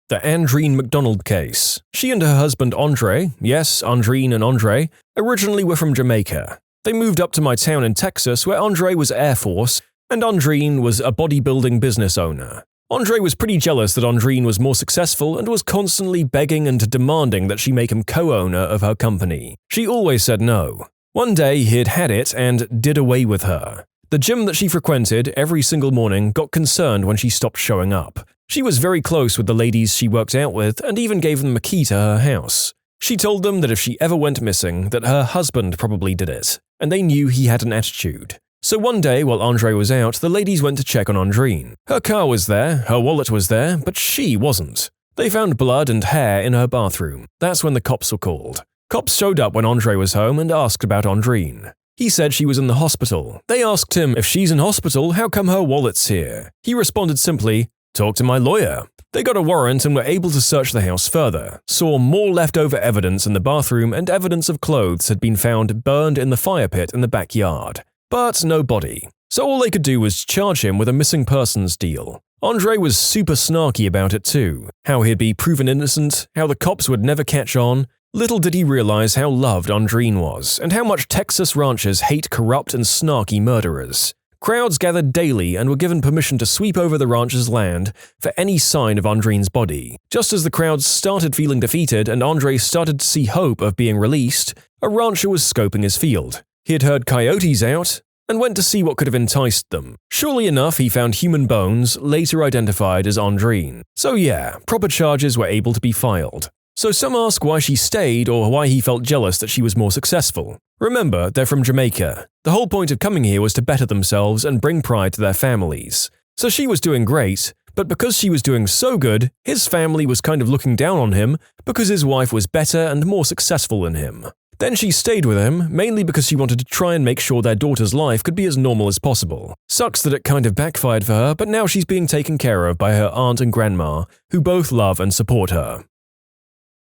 The Andreen McDonald case. She and her husband Andre, yes, Andreen and Andre, originally were from Jamaica. They moved up to my town in Texas where Andre was Air Force and Andreen was a bodybuilding business owner. Andre was pretty jealous that Andreen was more successful and was constantly begging and demanding that she make him co-owner of her company. She always said no. One day he'd had it and did away with her. The gym that she frequented every single morning got concerned when she stopped showing up. She was very close with the ladies she worked out with and even gave them a key to her house. She told them that if she ever went missing, that her husband probably did it, and they knew he had an attitude. So one day, while Andre was out, the ladies went to check on Andreen. Her car was there, her wallet was there, but she wasn't. They found blood and hair in her bathroom. That's when the cops were called. Cops showed up when Andre was home and asked about Andreen. He said she was in the hospital. They asked him, if she's in hospital, how come her wallet's here? He responded simply, talk to my lawyer. They got a warrant and were able to search the house further, saw more leftover evidence in the bathroom and evidence of clothes had been found burned in the fire pit in the backyard. But no body. So all they could do was charge him with a missing persons deal. Andre was super snarky about it too. How he'd be proven innocent, how the cops would never catch on. Little did he realize how loved Andreen was, and how much Texas ranchers hate corrupt and snarky murderers. Crowds gathered daily and were given permission to sweep over the rancher's land for any sign of Andreen's body. Just as the crowds started feeling defeated and Andre started to see hope of being released, a rancher was scoping his field. He had heard coyotes out and went to see what could have enticed them. Surely enough, he found human bones, later identified as Andreen. So yeah, proper charges were able to be filed. So some ask why she stayed or why he felt jealous that she was more successful. Remember, they're from Jamaica. The whole point of coming here was to better themselves and bring pride to their families. So she was doing great, but because she was doing so good, his family was kind of looking down on him because his wife was better and more successful than him. Then she stayed with him, mainly because she wanted to try and make sure their daughter's life could be as normal as possible. Sucks that it kind of backfired for her, but now she's being taken care of by her aunt and grandma, who both love and support her.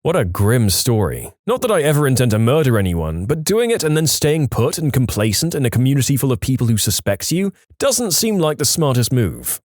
What a grim story. Not that I ever intend to murder anyone, but doing it and then staying put and complacent in a community full of people who suspect you doesn't seem like the smartest move.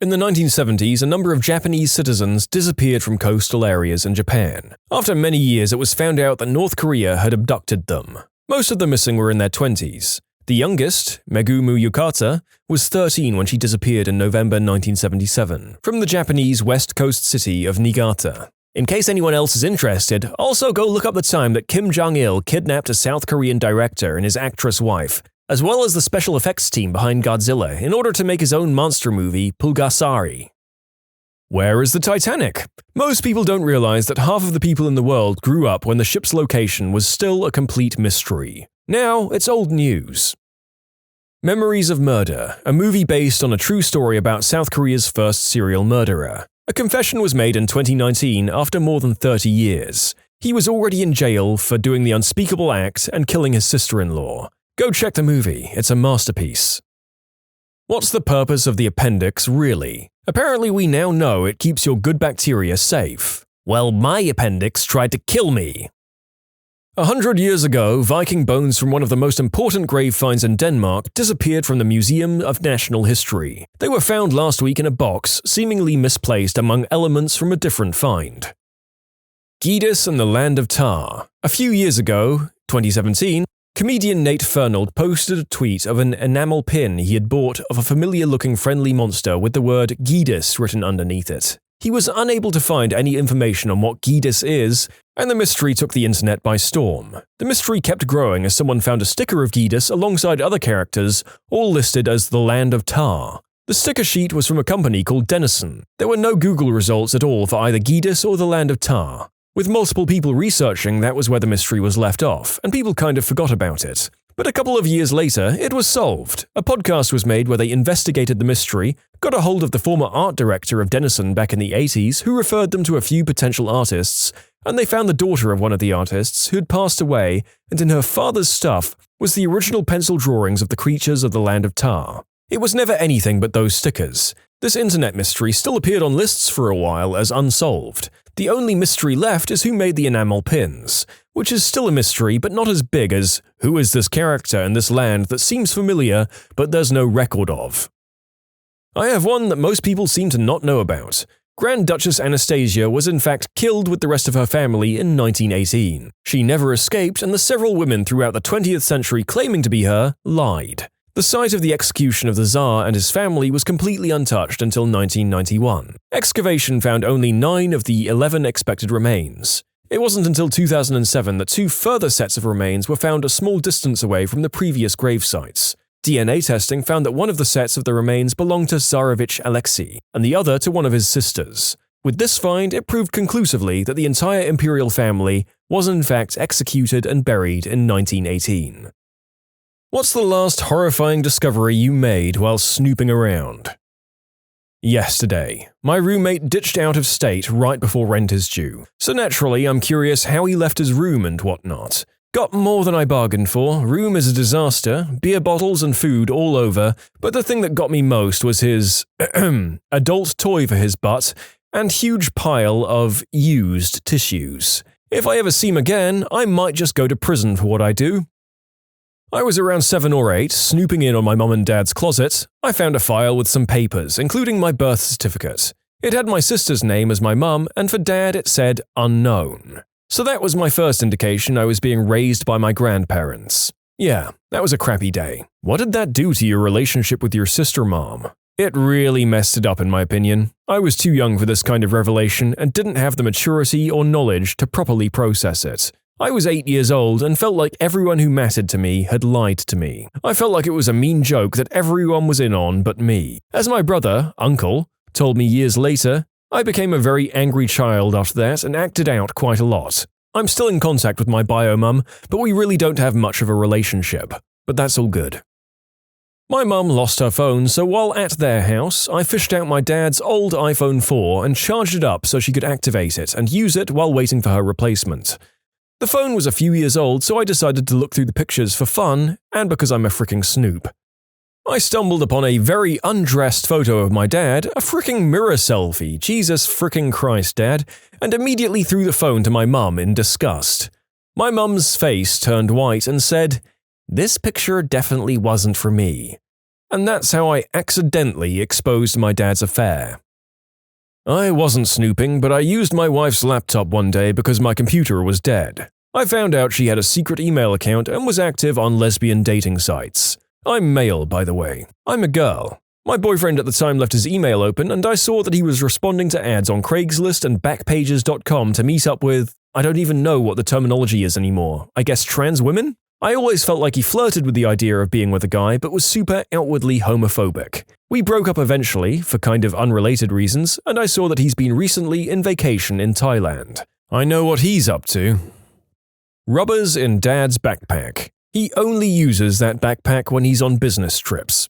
In the 1970s, a number of Japanese citizens disappeared from coastal areas in Japan. After many years, it was found out that North Korea had abducted them. Most of the missing were in their 20s. The youngest, Megumu Yukata, was 13 when she disappeared in November 1977 from the Japanese west coast city of Niigata. In case anyone else is interested, also go look up the time that Kim Jong-il kidnapped a South Korean director and his actress wife, as well as the special effects team behind Godzilla in order to make his own monster movie, Pulgasari. Where is the Titanic? Most people don't realize that half of the people in the world grew up when the ship's location was still a complete mystery. Now, it's old news. Memories of Murder, a movie based on a true story about South Korea's first serial murderer. A confession was made in 2019 after more than 30 years. He was already in jail for doing the unspeakable act and killing his sister-in-law. Go check the movie, it's a masterpiece. What's the purpose of the appendix, really? Apparently we now know it keeps your good bacteria safe. Well, my appendix tried to kill me. 100 years ago, Viking bones from one of the most important grave finds in Denmark disappeared from the Museum of National History. They were found last week in a box, seemingly misplaced among elements from a different find. Gides and the Land of Tar. A few years ago, 2017, comedian Nate Fernald posted a tweet of an enamel pin he had bought of a familiar-looking friendly monster with the word Gides written underneath it. He was unable to find any information on what Gides is, and the mystery took the internet by storm. The mystery kept growing as someone found a sticker of Gides alongside other characters, all listed as the Land of Tar. The sticker sheet was from a company called Denison. There were no Google results at all for either Gides or the Land of Tar. With multiple people researching, that was where the mystery was left off, and people kind of forgot about it. But a couple of years later, it was solved. A podcast was made where they investigated the mystery, got a hold of the former art director of Denison back in the 80s, who referred them to a few potential artists, and they found the daughter of one of the artists who had passed away, and in her father's stuff was the original pencil drawings of the creatures of the Land of Tar. It was never anything but those stickers. This internet mystery still appeared on lists for a while as unsolved. The only mystery left is who made the enamel pins, which is still a mystery but not as big as who is this character in this land that seems familiar but there's no record of. I have one that most people seem to not know about. Grand Duchess Anastasia was in fact killed with the rest of her family in 1918. She never escaped, and the several women throughout the 20th century claiming to be her lied. The site of the execution of the Tsar and his family was completely untouched until 1991. Excavation found only 9 of the 11 expected remains. It wasn't until 2007 that 2 further sets of remains were found a small distance away from the previous grave sites. DNA testing found that one of the sets of the remains belonged to Tsarevich Alexei, and the other to one of his sisters. With this find, it proved conclusively that the entire imperial family was in fact executed and buried in 1918. What's the last horrifying discovery you made while snooping around? Yesterday, my roommate ditched out of state right before rent is due, so naturally I'm curious how he left his room and whatnot. Got more than I bargained for, room is a disaster, beer bottles and food all over, but the thing that got me most was his adult toy for his butt and huge pile of used tissues. If I ever see him again, I might just go to prison for what I do. I was around 7 or 8, snooping in on my mum and dad's closet. I found a file with some papers, including my birth certificate. It had my sister's name as my mum, and for dad it said unknown. So that was my first indication I was being raised by my grandparents. Yeah, that was a crappy day. What did that do to your relationship with your sister mom? It really messed it up in my opinion. I was too young for this kind of revelation and didn't have the maturity or knowledge to properly process it. I was 8 years old and felt like everyone who mattered to me had lied to me. I felt like it was a mean joke that everyone was in on but me. As my brother, uncle, told me years later, I became a very angry child after that and acted out quite a lot. I'm still in contact with my bio mum, but we really don't have much of a relationship. But that's all good. My mum lost her phone, so while at their house, I fished out my dad's old iPhone 4 and charged it up so she could activate it and use it while waiting for her replacement. The phone was a few years old, so I decided to look through the pictures for fun and because I'm a fricking snoop. I stumbled upon a very undressed photo of my dad, a fricking mirror selfie, Jesus fricking Christ, Dad, and immediately threw the phone to my mum in disgust. My mum's face turned white and said, "This picture definitely wasn't for me." And that's how I accidentally exposed my dad's affair. I wasn't snooping, but I used my wife's laptop one day because my computer was dead. I found out she had a secret email account and was active on lesbian dating sites. I'm male, by the way. I'm a girl. My boyfriend at the time left his email open and I saw that he was responding to ads on Craigslist and Backpages.com to meet up with, I don't even know what the terminology is anymore, I guess trans women? I always felt like he flirted with the idea of being with a guy but was super outwardly homophobic. We broke up eventually, for kind of unrelated reasons, and I saw that he's been recently in vacation in Thailand. I know what he's up to. Rubbers in Dad's backpack. He only uses that backpack when he's on business trips.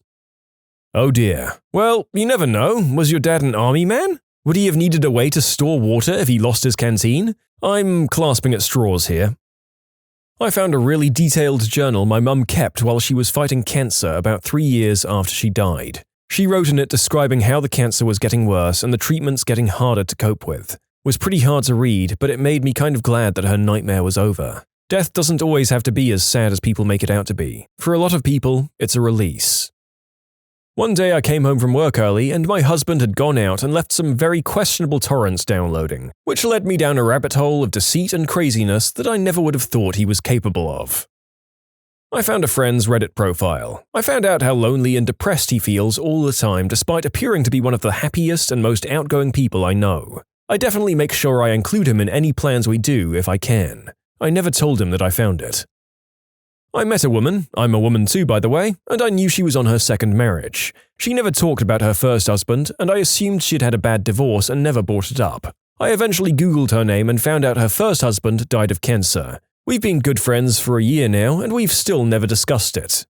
Oh dear. Well, you never know. Was your dad an army man? Would he have needed a way to store water if he lost his canteen? I'm clasping at straws here. I found a really detailed journal my mum kept while she was fighting cancer about 3 years after she died. She wrote in it describing how the cancer was getting worse and the treatments getting harder to cope with. was pretty hard to read, but it made me kind of glad that her nightmare was over. Death doesn't always have to be as sad as people make it out to be. For a lot of people, it's a release. One day I came home from work early and my husband had gone out and left some very questionable torrents downloading, which led me down a rabbit hole of deceit and craziness that I never would have thought he was capable of. I found a friend's Reddit profile. I found out how lonely and depressed he feels all the time despite appearing to be one of the happiest and most outgoing people I know. I definitely make sure I include him in any plans we do if I can. I never told him that I found it. I met a woman, I'm a woman too by the way, and I knew she was on her second marriage. She never talked about her first husband, and I assumed she'd had a bad divorce and never brought it up. I eventually Googled her name and found out her first husband died of cancer. We've been good friends for a year now, and we've still never discussed it.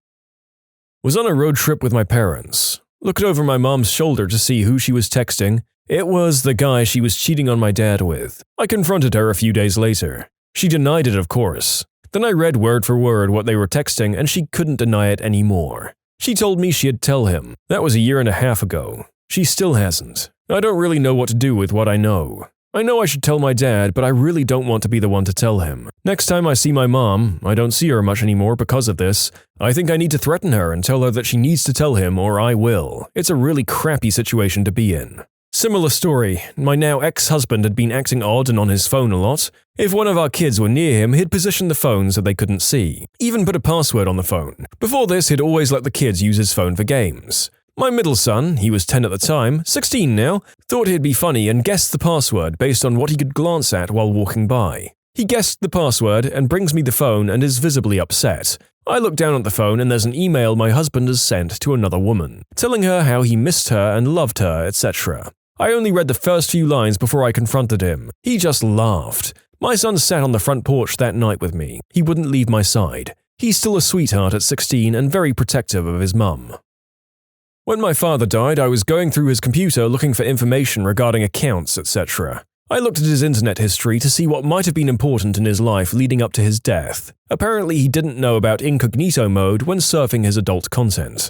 Was on a road trip with my parents. Looked over my mom's shoulder to see who she was texting. It was the guy she was cheating on my dad with. I confronted her a few days later. She denied it, of course. Then I read word for word what they were texting and she couldn't deny it anymore. She told me she'd tell him. That was a year and a half ago. She still hasn't. I don't really know what to do with what I know. I know I should tell my dad, but I really don't want to be the one to tell him. Next time I see my mom, I don't see her much anymore because of this, I think I need to threaten her and tell her that she needs to tell him or I will. It's a really crappy situation to be in. Similar story, my now ex-husband had been acting odd and on his phone a lot. If one of our kids were near him, he'd position the phone so they couldn't see. Even put a password on the phone. Before this, he'd always let the kids use his phone for games. My middle son, he was 10 at the time, 16 now, thought he'd be funny and guessed the password based on what he could glance at while walking by. He guessed the password and brings me the phone and is visibly upset. I look down at the phone and there's an email my husband has sent to another woman, telling her how he missed her and loved her, etc. I only read the first few lines before I confronted him. He just laughed. My son sat on the front porch that night with me. He wouldn't leave my side. He's still a sweetheart at 16 and very protective of his mum. When my father died, I was going through his computer looking for information regarding accounts, etc. I looked at his internet history to see what might have been important in his life leading up to his death. Apparently, he didn't know about incognito mode when surfing his adult content.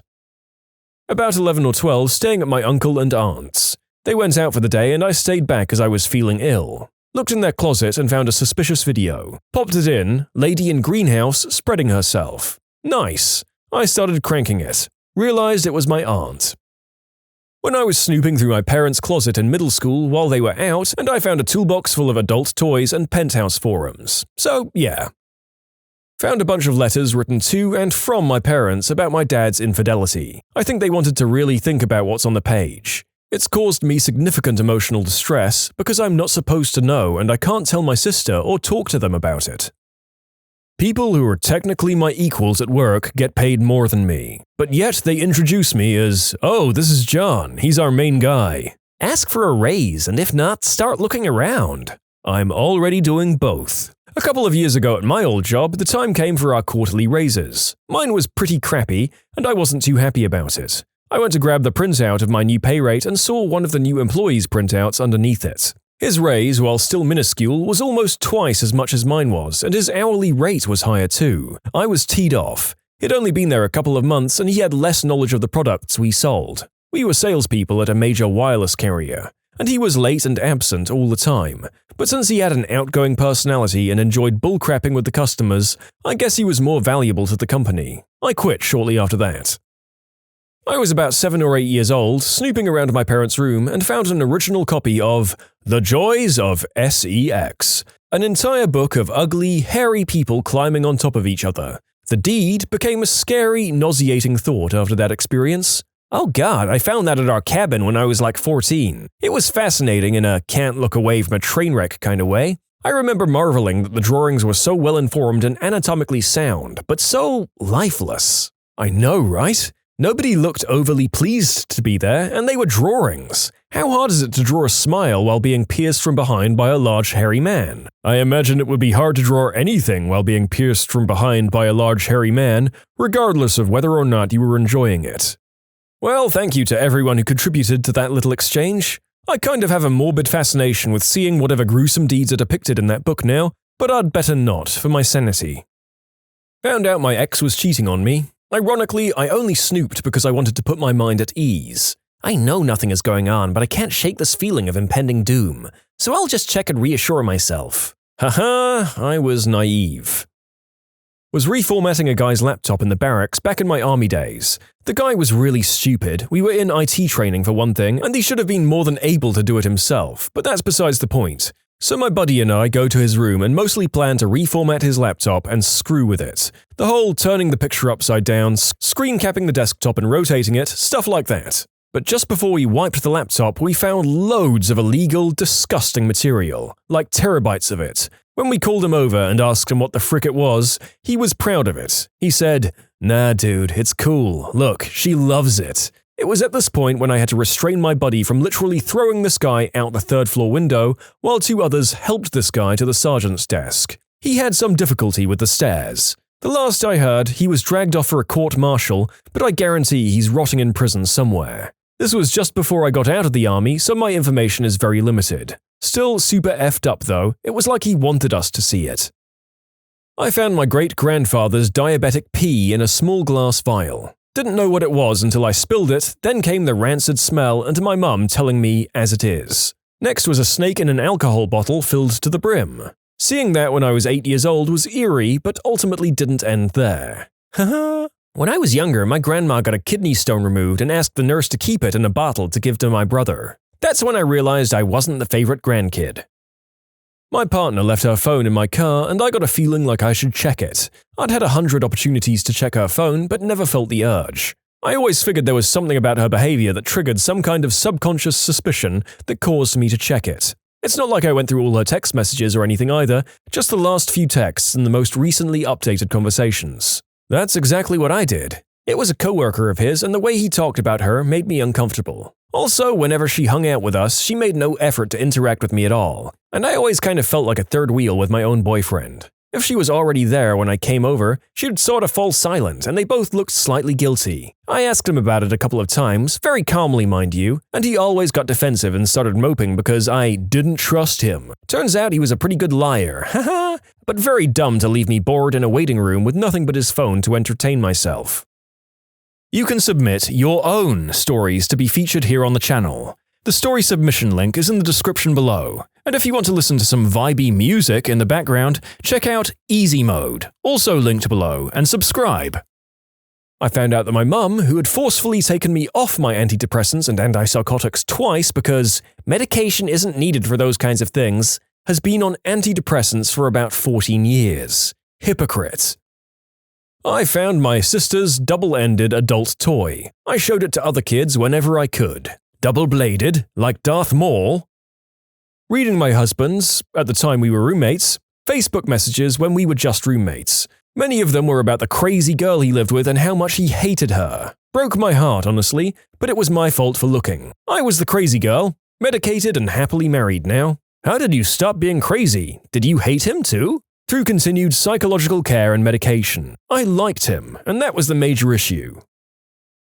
About 11 or 12, staying at my uncle and aunt's. They went out for the day and I stayed back as I was feeling ill. Looked in their closet and found a suspicious video. Popped it in, lady in greenhouse spreading herself. Nice. I started cranking it. Realized it was my aunt. When I was snooping through my parents' closet in middle school while they were out, and I found a toolbox full of adult toys and penthouse forums. So, yeah. Found a bunch of letters written to and from my parents about my dad's infidelity. I think they wanted to really think about what's on the page. It's caused me significant emotional distress because I'm not supposed to know and I can't tell my sister or talk to them about it. People who are technically my equals at work get paid more than me, but yet they introduce me as, "Oh, this is John, he's our main guy. Ask for a raise, and if not, start looking around." I'm already doing both. A couple of years ago at my old job, the time came for our quarterly raises. Mine was pretty crappy, and I wasn't too happy about it. I went to grab the printout of my new pay rate and saw one of the new employees' printouts underneath it. His raise, while still minuscule, was almost twice as much as mine was, and his hourly rate was higher too. I was teed off. He'd only been there a couple of months and he had less knowledge of the products we sold. We were salespeople at a major wireless carrier, and he was late and absent all the time. But since he had an outgoing personality and enjoyed bullcrapping with the customers, I guess he was more valuable to the company. I quit shortly after that. I was about 7 or 8 years old, snooping around my parents' room and found an original copy of The Joys of SEX, an entire book of ugly, hairy people climbing on top of each other. The deed became a scary, nauseating thought after that experience. Oh god, I found that at our cabin when I was like 14. It was fascinating in a can't look away from a train wreck kind of way. I remember marveling that the drawings were so well informed and anatomically sound, but so lifeless. I know, right? Nobody looked overly pleased to be there, and they were drawings. How hard is it to draw a smile while being pierced from behind by a large hairy man? I imagine it would be hard to draw anything while being pierced from behind by a large hairy man, regardless of whether or not you were enjoying it. Well, thank you to everyone who contributed to that little exchange. I kind of have a morbid fascination with seeing whatever gruesome deeds are depicted in that book now, but I'd better not for my sanity. Found out my ex was cheating on me. Ironically, I only snooped because I wanted to put my mind at ease. I know nothing is going on, but I can't shake this feeling of impending doom. so I'll just check and reassure myself. Haha, I was naive. Was reformatting a guy's laptop in the barracks back in my army days. The guy was really stupid. We were in IT training for one thing, and he should have been more than able to do it himself, but that's besides the point. So my buddy and I go to his room and mostly plan to reformat his laptop and screw with it. The whole turning the picture upside down, screen capping the desktop and rotating it, stuff like that. But just before we wiped the laptop, we found loads of illegal, disgusting material, like terabytes of it. When we called him over and asked him what the frick it was, he was proud of it. He said, "Nah, dude, it's cool. Look, she loves it." It was at this point when I had to restrain my buddy from literally throwing this guy out the third-floor window, while two others helped this guy to the sergeant's desk. He had some difficulty with the stairs. The last I heard, he was dragged off for a court-martial, but I guarantee he's rotting in prison somewhere. This was just before I got out of the army, so my information is very limited. Still super effed up though, it was like he wanted us to see it. I found my great-grandfather's diabetic pee in a small glass vial. Didn't know what it was until I spilled it, then came the rancid smell and my mum telling me as it is. Next was a snake in an alcohol bottle filled to the brim. Seeing that when I was 8 years old was eerie, but ultimately didn't end there. Haha. When I was younger, my grandma got a kidney stone removed and asked the nurse to keep it in a bottle to give to my brother. That's when I realized I wasn't the favorite grandkid. My partner left her phone in my car and I got a feeling like I should check it. I'd had 100 opportunities to check her phone but never felt the urge. I always figured there was something about her behavior that triggered some kind of subconscious suspicion that caused me to check it. It's not like I went through all her text messages or anything either, just the last few texts and the most recently updated conversations. That's exactly what I did. It was a coworker of his and the way he talked about her made me uncomfortable. Also, whenever she hung out with us, she made no effort to interact with me at all, and I always kind of felt like a third wheel with my own boyfriend. If she was already there when I came over, she'd sort of fall silent and they both looked slightly guilty. I asked him about it a couple of times, very calmly mind you, and he always got defensive and started moping because I didn't trust him. Turns out he was a pretty good liar, haha, but very dumb to leave me bored in a waiting room with nothing but his phone to entertain myself. You can submit your own stories to be featured here on the channel. The story submission link is in the description below. And if you want to listen to some vibey music in the background, check out easymode, also linked below, and subscribe. I found out that my mum, who had forcefully taken me off my antidepressants and antipsychotics twice because medication isn't needed for those kinds of things, has been on antidepressants for about 14 years. Hypocrite. I found my sister's double-ended adult toy. I showed it to other kids whenever I could. Double-bladed, like Darth Maul. Reading my husband's, at the time we were roommates, Facebook messages when we were just roommates. Many of them were about the crazy girl he lived with and how much he hated her. Broke my heart, honestly, but it was my fault for looking. I was the crazy girl, medicated and happily married now. How did you stop being crazy? Did you hate him too? Through continued psychological care and medication. I liked him, and that was the major issue.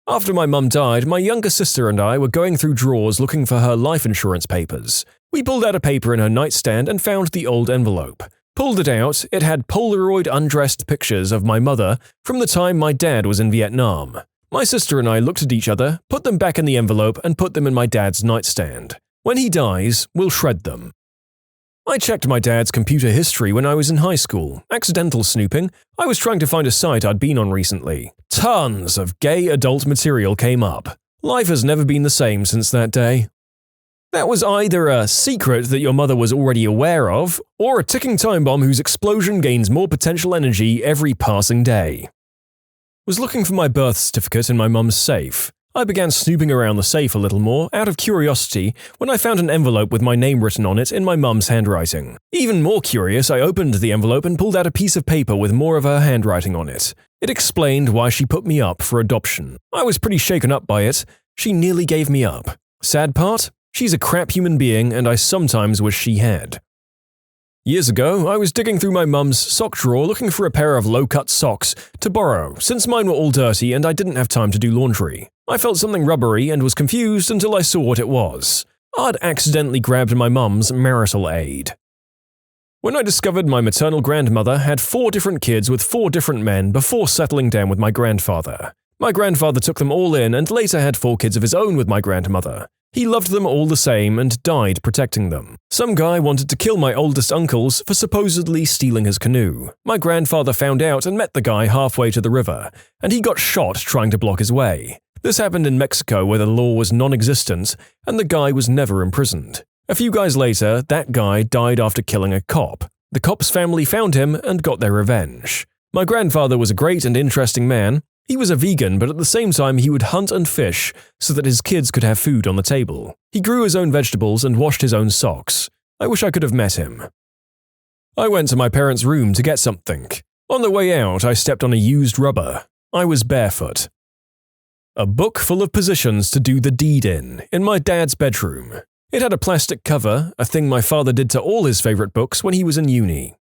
After my mum died, my younger sister and I were going through drawers looking for her life insurance papers. We pulled out a paper in her nightstand and found the old envelope. Pulled it out, it had Polaroid undressed pictures of my mother from the time my dad was in Vietnam. My sister and I looked at each other, put them back in the envelope and put them in my dad's nightstand. When he dies, we'll shred them. I checked my dad's computer history when I was in high school. Accidental snooping. I was trying to find a site I'd been on recently. Tons of gay adult material came up. Life has never been the same since that day. That was either a secret that your mother was already aware of, or a ticking time bomb whose explosion gains more potential energy every passing day. Was looking for my birth certificate in my mum's safe. I began snooping around the safe a little more, out of curiosity, when I found an envelope with my name written on it in my mum's handwriting. Even more curious, I opened the envelope and pulled out a piece of paper with more of her handwriting on it. It explained why she put me up for adoption. I was pretty shaken up by it. She nearly gave me up. Sad part? She's a crap human being, and I sometimes wish she had. Years ago, I was digging through my mum's sock drawer looking for a pair of low-cut socks to borrow, since mine were all dirty and I didn't have time to do laundry. I felt something rubbery and was confused until I saw what it was. I'd accidentally grabbed my mum's marital aid. When I discovered my maternal grandmother had 4 different kids with 4 different men before settling down with my grandfather. My grandfather took them all in and later had 4 kids of his own with my grandmother. He loved them all the same and died protecting them. Some guy wanted to kill my oldest uncles for supposedly stealing his canoe. My grandfather found out and met the guy halfway to the river, and he got shot trying to block his way. This happened in Mexico where the law was non-existent and the guy was never imprisoned. A few guys later, that guy died after killing a cop. The cop's family found him and got their revenge. My grandfather was a great and interesting man. He was a vegan, but at the same time he would hunt and fish so that his kids could have food on the table. He grew his own vegetables and washed his own socks. I wish I could have met him. I went to my parents' room to get something. On the way out, I stepped on a used rubber. I was barefoot. A book full of positions to do the deed in my dad's bedroom. It had a plastic cover, a thing my father did to all his favorite books when he was in uni.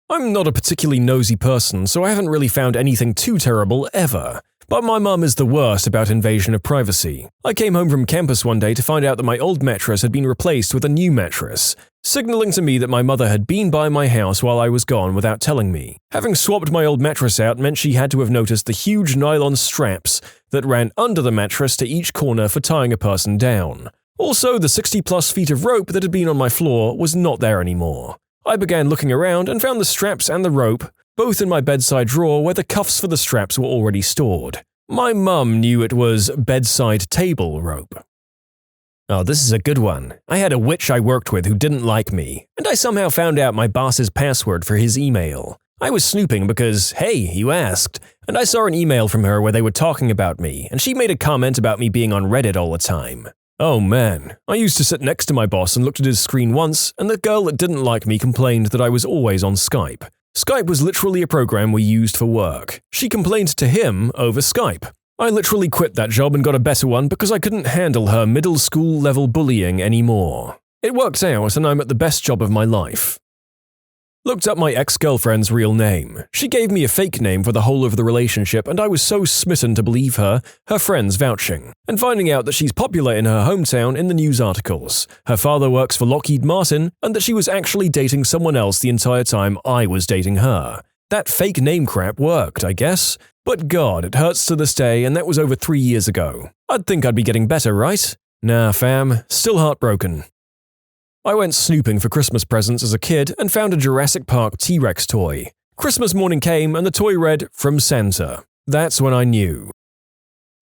I'm not a particularly nosy person, so I haven't really found anything too terrible ever. But my mum is the worst about invasion of privacy. I came home from campus one day to find out that my old mattress had been replaced with a new mattress, signaling to me that my mother had been by my house while I was gone without telling me. Having swapped my old mattress out meant she had to have noticed the huge nylon straps that ran under the mattress to each corner for tying a person down. Also, the 60+ feet of rope that had been on my floor was not there anymore. I began looking around and found the straps and the rope, both in my bedside drawer where the cuffs for the straps were already stored. My mum knew it was bedside table rope. Oh, this is a good one. I had a witch I worked with who didn't like me, and I somehow found out my boss's password for his email. I was snooping because, hey, you asked, and I saw an email from her where they were talking about me, and she made a comment about me being on Reddit all the time. Oh man, I used to sit next to my boss and looked at his screen once, and the girl that didn't like me complained that I was always on Skype. Skype was literally a program we used for work. She complained to him over Skype. I literally quit that job and got a better one because I couldn't handle her middle school level bullying anymore. It worked out and I'm at the best job of my life. Looked up my ex-girlfriend's real name. She gave me a fake name for the whole of the relationship and I was so smitten to believe her friends vouching, and finding out that she's popular in her hometown in the news articles. Her father works for Lockheed Martin and that she was actually dating someone else the entire time I was dating her. That fake name crap worked, I guess. But God, it hurts to this day and that was over 3 years ago. I'd think I'd be getting better, right? Nah, fam, still heartbroken. I went snooping for Christmas presents as a kid and found a Jurassic Park T-Rex toy. Christmas morning came and the toy read, "From Santa." That's when I knew.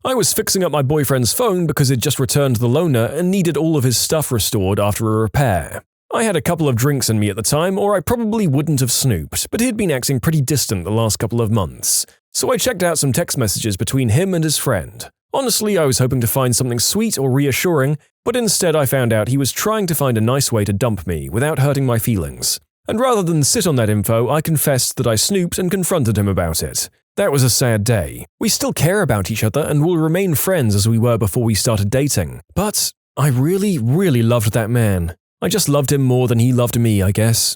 I was fixing up my boyfriend's phone because he'd just returned the loaner and needed all of his stuff restored after a repair. I had a couple of drinks in me at the time or I probably wouldn't have snooped, but he'd been acting pretty distant the last couple of months. So I checked out some text messages between him and his friend. Honestly, I was hoping to find something sweet or reassuring, but instead I found out he was trying to find a nice way to dump me without hurting my feelings. And rather than sit on that info, I confessed that I snooped and confronted him about it. That was a sad day. We still care about each other and will remain friends as we were before we started dating. But I really, really loved that man. I just loved him more than he loved me, I guess.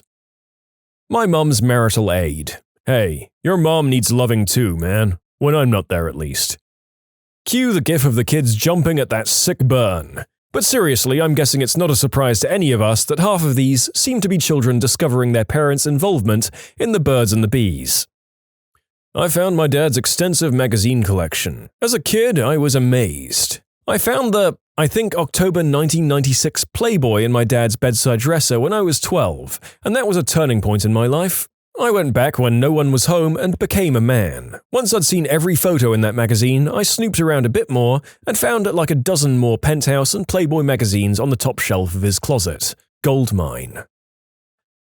My mum's marital aid. Hey, your mom needs loving too, man. When I'm not there at least. Cue the gif of the kids jumping at that sick burn. But seriously, I'm guessing it's not a surprise to any of us that half of these seem to be children discovering their parents' involvement in the birds and the bees. I found my dad's extensive magazine collection. As a kid, I was amazed. I found the, I think, October 1996 Playboy in my dad's bedside dresser when I was 12, and that was a turning point in my life. I went back when no one was home and became a man. Once I'd seen every photo in that magazine, I snooped around a bit more and found like a dozen more Penthouse and Playboy magazines on the top shelf of his closet. Goldmine.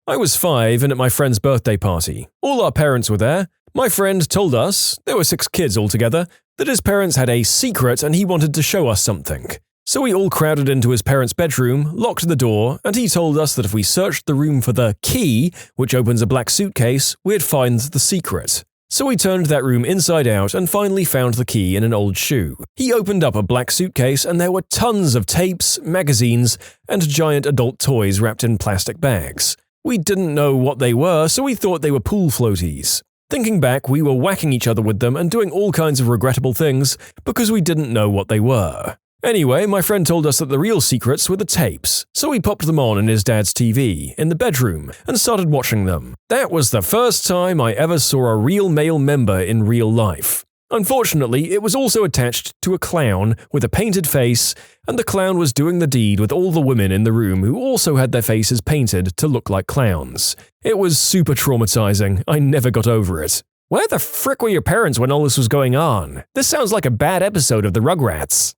I was 5 and at my friend's birthday party. All our parents were there. My friend told us, there were 6 kids altogether, that his parents had a secret and he wanted to show us something. So we all crowded into his parents' bedroom, locked the door, and he told us that if we searched the room for the key, which opens a black suitcase, we'd find the secret. So we turned that room inside out and finally found the key in an old shoe. He opened up a black suitcase and there were tons of tapes, magazines, and giant adult toys wrapped in plastic bags. We didn't know what they were, so we thought they were pool floaties. Thinking back, we were whacking each other with them and doing all kinds of regrettable things because we didn't know what they were. Anyway, my friend told us that the real secrets were the tapes, so we popped them on in his dad's TV, in the bedroom, and started watching them. That was the first time I ever saw a real male member in real life. Unfortunately, it was also attached to a clown with a painted face, and the clown was doing the deed with all the women in the room who also had their faces painted to look like clowns. It was super traumatizing. I never got over it. Where the frick were your parents when all this was going on? This sounds like a bad episode of the Rugrats.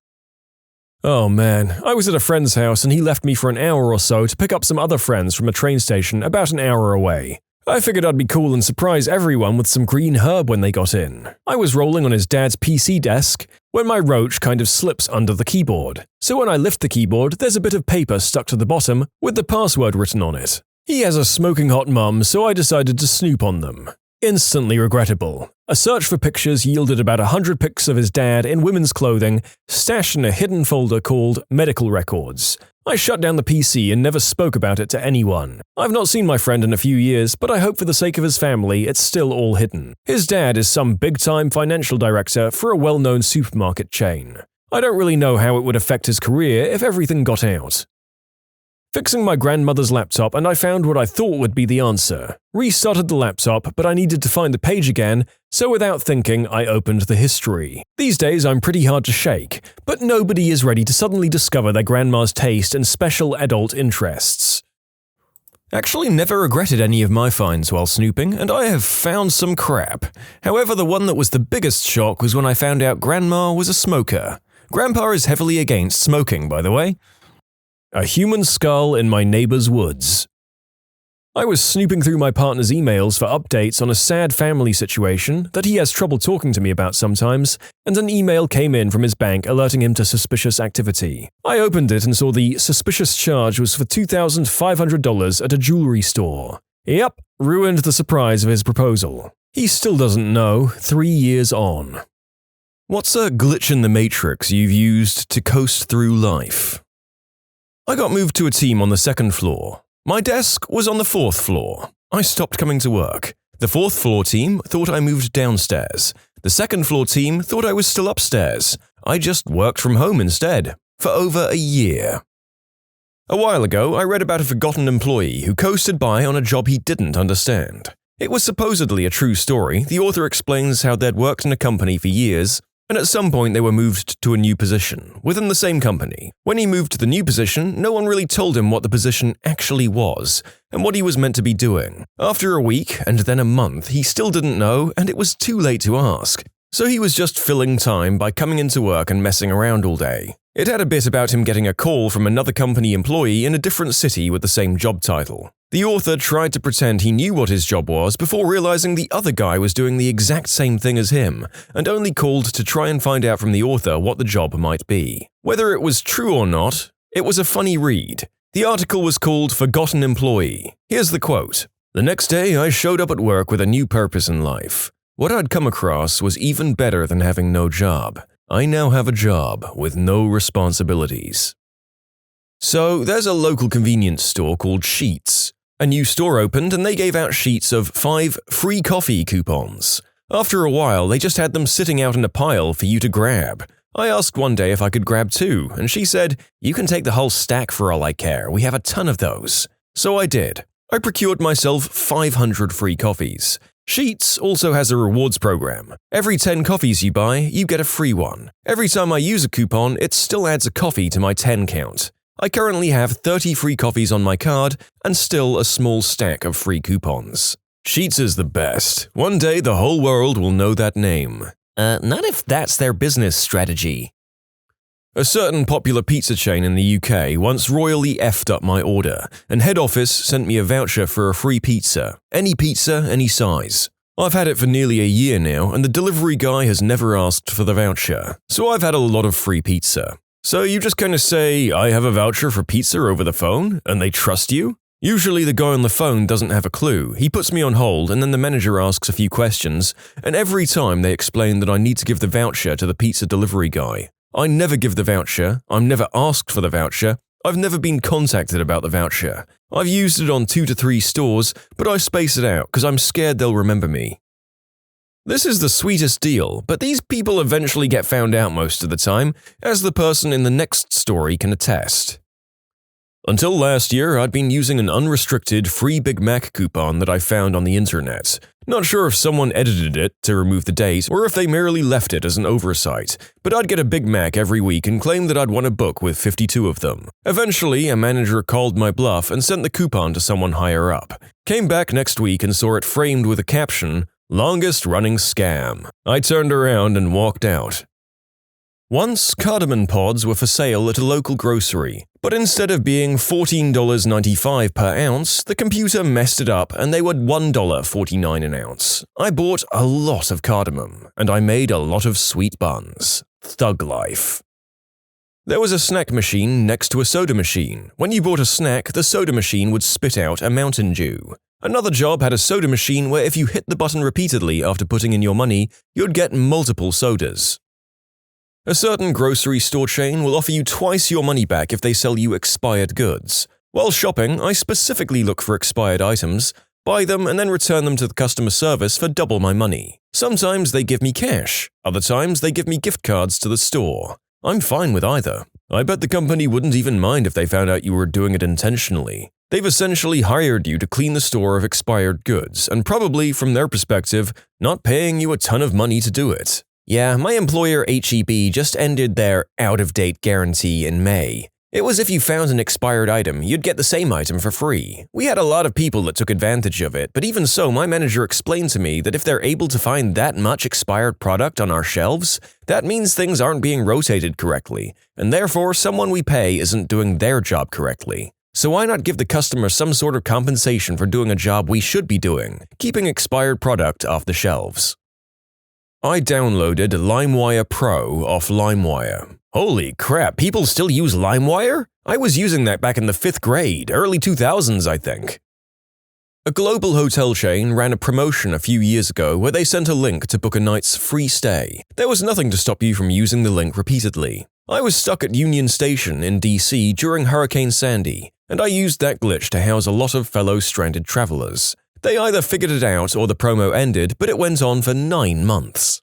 Oh man, I was at a friend's house and he left me for an hour or so to pick up some other friends from a train station about an hour away. I figured I'd be cool and surprise everyone with some green herb when they got in. I was rolling on his dad's PC desk when my roach kind of slips under the keyboard. So when I lift the keyboard, there's a bit of paper stuck to the bottom with the password written on it. He has a smoking hot mum, so I decided to snoop on them. Instantly regrettable. A search for pictures yielded about 100 pics of his dad in women's clothing, stashed in a hidden folder called Medical Records. I shut down the PC and never spoke about it to anyone. I've not seen my friend in a few years, but I hope for the sake of his family it's still all hidden. His dad is some big-time financial director for a well-known supermarket chain. I don't really know how it would affect his career if everything got out. Fixing my grandmother's laptop, and I found what I thought would be the answer. Restarted the laptop, but I needed to find the page again, so without thinking, I opened the history. These days, I'm pretty hard to shake, but nobody is ready to suddenly discover their grandma's taste and special adult interests. Actually never regretted any of my finds while snooping, and I have found some crap. However, the one that was the biggest shock was when I found out Grandma was a smoker. Grandpa is heavily against smoking, by the way. A human skull in my neighbor's woods. I was snooping through my partner's emails for updates on a sad family situation that he has trouble talking to me about sometimes, and an email came in from his bank alerting him to suspicious activity. I opened it and saw the suspicious charge was for $2,500 at a jewelry store. Yep, ruined the surprise of his proposal. He still doesn't know, 3 years on. What's a glitch in the matrix you've used to coast through life? I got moved to a team on the 2nd floor. My desk was on the 4th floor. I stopped coming to work. The 4th floor team thought I moved downstairs. The 2nd floor team thought I was still upstairs. I just worked from home instead, for over a year. A while ago, I read about a forgotten employee who coasted by on a job he didn't understand. It was supposedly a true story. The author explains how they'd worked in a company for years, and at some point they were moved to a new position, within the same company. When he moved to the new position, no one really told him what the position actually was, and what he was meant to be doing. After a week, and then a month, he still didn't know, and it was too late to ask. So he was just filling time by coming into work and messing around all day. It had a bit about him getting a call from another company employee in a different city with the same job title. The author tried to pretend he knew what his job was before realizing the other guy was doing the exact same thing as him, and only called to try and find out from the author what the job might be. Whether it was true or not, it was a funny read. The article was called Forgotten Employee. Here's the quote. "The next day, I showed up at work with a new purpose in life. What I'd come across was even better than having no job. I now have a job with no responsibilities." So, there's a local convenience store called Sheets. A new store opened and they gave out sheets of 5 free coffee coupons. After a while, they just had them sitting out in a pile for you to grab. I asked one day if I could grab 2, and she said, "You can take the whole stack for all I care, we have a ton of those." So I did. I procured myself 500 free coffees. Sheets also has a rewards program. Every 10 coffees you buy, you get a free one. Every time I use a coupon, it still adds a coffee to my 10 count. I currently have 30 free coffees on my card and still a small stack of free coupons. Sheets is the best. One day the whole world will know that name. Not if that's their business strategy. A certain popular pizza chain in the UK once royally effed up my order, and head office sent me a voucher for a free pizza. Any size. I've had it for nearly a year now, and the delivery guy has never asked for the voucher, so I've had a lot of free pizza. So you just kind of say, "I have a voucher for pizza" over the phone, and they trust you? Usually the guy on the phone doesn't have a clue. He puts me on hold, and then the manager asks a few questions, and every time they explain that I need to give the voucher to the pizza delivery guy. I never give the voucher, I'm never asked for the voucher, I've never been contacted about the voucher. I've used it on 2 to 3 stores, but I space it out because I'm scared they'll remember me. This is the sweetest deal, but these people eventually get found out most of the time, as the person in the next story can attest. Until last year, I'd been using an unrestricted free Big Mac coupon that I found on the internet. Not sure if someone edited it to remove the date or if they merely left it as an oversight, but I'd get a Big Mac every week and claim that I'd won a book with 52 of them. Eventually, a manager called my bluff and sent the coupon to someone higher up. Came back next week and saw it framed with a caption, "Longest running scam." I turned around and walked out. Once, cardamom pods were for sale at a local grocery, but instead of being $14.95 per ounce, the computer messed it up and they were $1.49 an ounce. I bought a lot of cardamom, and I made a lot of sweet buns. Thug life. There was a snack machine next to a soda machine. When you bought a snack, the soda machine would spit out a Mountain Dew. Another job had a soda machine where if you hit the button repeatedly after putting in your money, you'd get multiple sodas. A certain grocery store chain will offer you twice your money back if they sell you expired goods. While shopping, I specifically look for expired items, buy them and then return them to the customer service for double my money. Sometimes they give me cash, other times they give me gift cards to the store. I'm fine with either. I bet the company wouldn't even mind if they found out you were doing it intentionally. They've essentially hired you to clean the store of expired goods, and probably, from their perspective, not paying you a ton of money to do it. Yeah, my employer HEB just ended their out-of-date guarantee in May. It was if you found an expired item, you'd get the same item for free. We had a lot of people that took advantage of it, but even so, my manager explained to me that if they're able to find that much expired product on our shelves, that means things aren't being rotated correctly, and therefore someone we pay isn't doing their job correctly. So why not give the customer some sort of compensation for doing a job we should be doing, keeping expired product off the shelves? I downloaded LimeWire Pro off LimeWire. Holy crap, people still use LimeWire? I was using that back in the 5th grade, early 2000s, I think. A global hotel chain ran a promotion a few years ago where they sent a link to book a night's free stay. There was nothing to stop you from using the link repeatedly. I was stuck at Union Station in DC during Hurricane Sandy, and I used that glitch to house a lot of fellow stranded travelers. They either figured it out or the promo ended, but it went on for 9 months.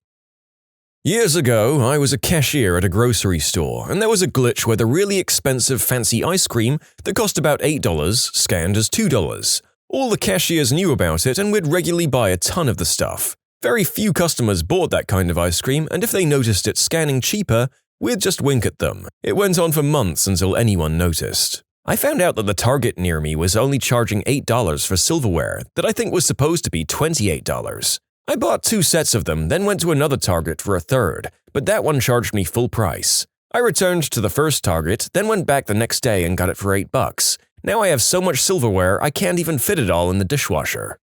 Years ago, I was a cashier at a grocery store, and there was a glitch where the really expensive fancy ice cream that cost about $8 scanned as $2. All the cashiers knew about it, and we'd regularly buy a ton of the stuff. Very few customers bought that kind of ice cream, and if they noticed it scanning cheaper, we'd just wink at them. It went on for months until anyone noticed. I found out that the Target near me was only charging $8 for silverware that I think was supposed to be $28. I bought 2 sets of them, then went to another Target for a third, but that one charged me full price. I returned to the first Target, then went back the next day and got it for $8. Now I have so much silverware I can't even fit it all in the dishwasher.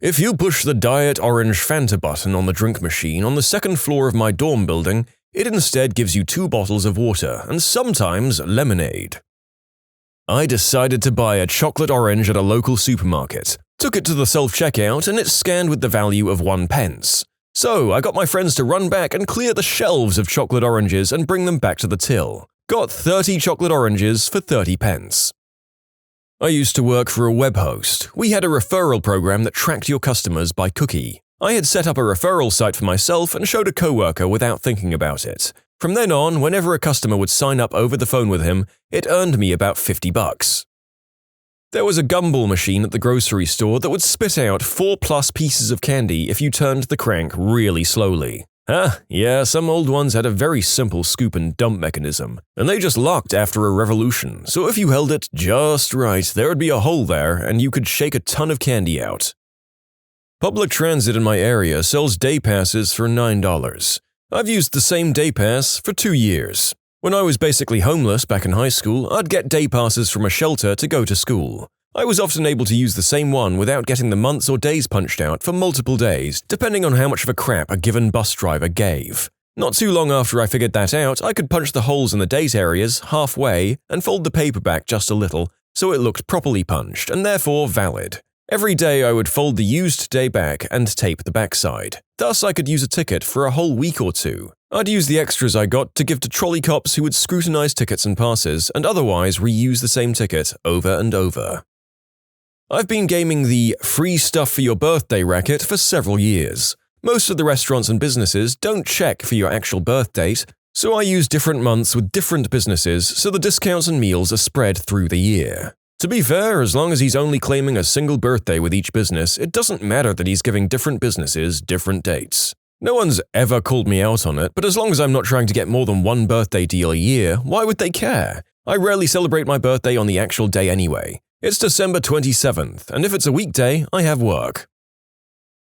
If you push the Diet Orange Fanta button on the drink machine on the 2nd floor of my dorm building, it instead gives you 2 bottles of water and sometimes lemonade. I decided to buy a chocolate orange at a local supermarket. Took it to the self-checkout and it scanned with the value of 1 pence. So I got my friends to run back and clear the shelves of chocolate oranges and bring them back to the till. Got 30 chocolate oranges for 30 pence. I used to work for a web host. We had a referral program that tracked your customers by cookie. I had set up a referral site for myself and showed a coworker without thinking about it. From then on, whenever a customer would sign up over the phone with him, it earned me about $50. There was a gumball machine at the grocery store that would spit out 4+ pieces of candy if you turned the crank really slowly. Yeah, some old ones had a very simple scoop and dump mechanism, and they just locked after a revolution, so if you held it just right, there would be a hole there and you could shake a ton of candy out. Public transit in my area sells day passes for $9. I've used the same day pass for 2 years. When I was basically homeless back in high school, I'd get day passes from a shelter to go to school. I was often able to use the same one without getting the months or days punched out for multiple days, depending on how much of a crap a given bus driver gave. Not too long after I figured that out, I could punch the holes in the date areas halfway and fold the paper back just a little so it looked properly punched and therefore valid. Every day I would fold the used day back and tape the backside. Thus I could use a ticket for a whole week or 2. I'd use the extras I got to give to trolley cops who would scrutinize tickets and passes and otherwise reuse the same ticket over and over. I've been gaming the free stuff for your birthday racket for several years. Most of the restaurants and businesses don't check for your actual birth date, So I use different months with different businesses so the discounts and meals are spread through the year. To be fair, as long as he's only claiming a single birthday with each business, it doesn't matter that he's giving different businesses different dates. No one's ever called me out on it, but as long as I'm not trying to get more than one birthday deal a year, why would they care? I rarely celebrate my birthday on the actual day anyway. It's December 27th, and if it's a weekday, I have work.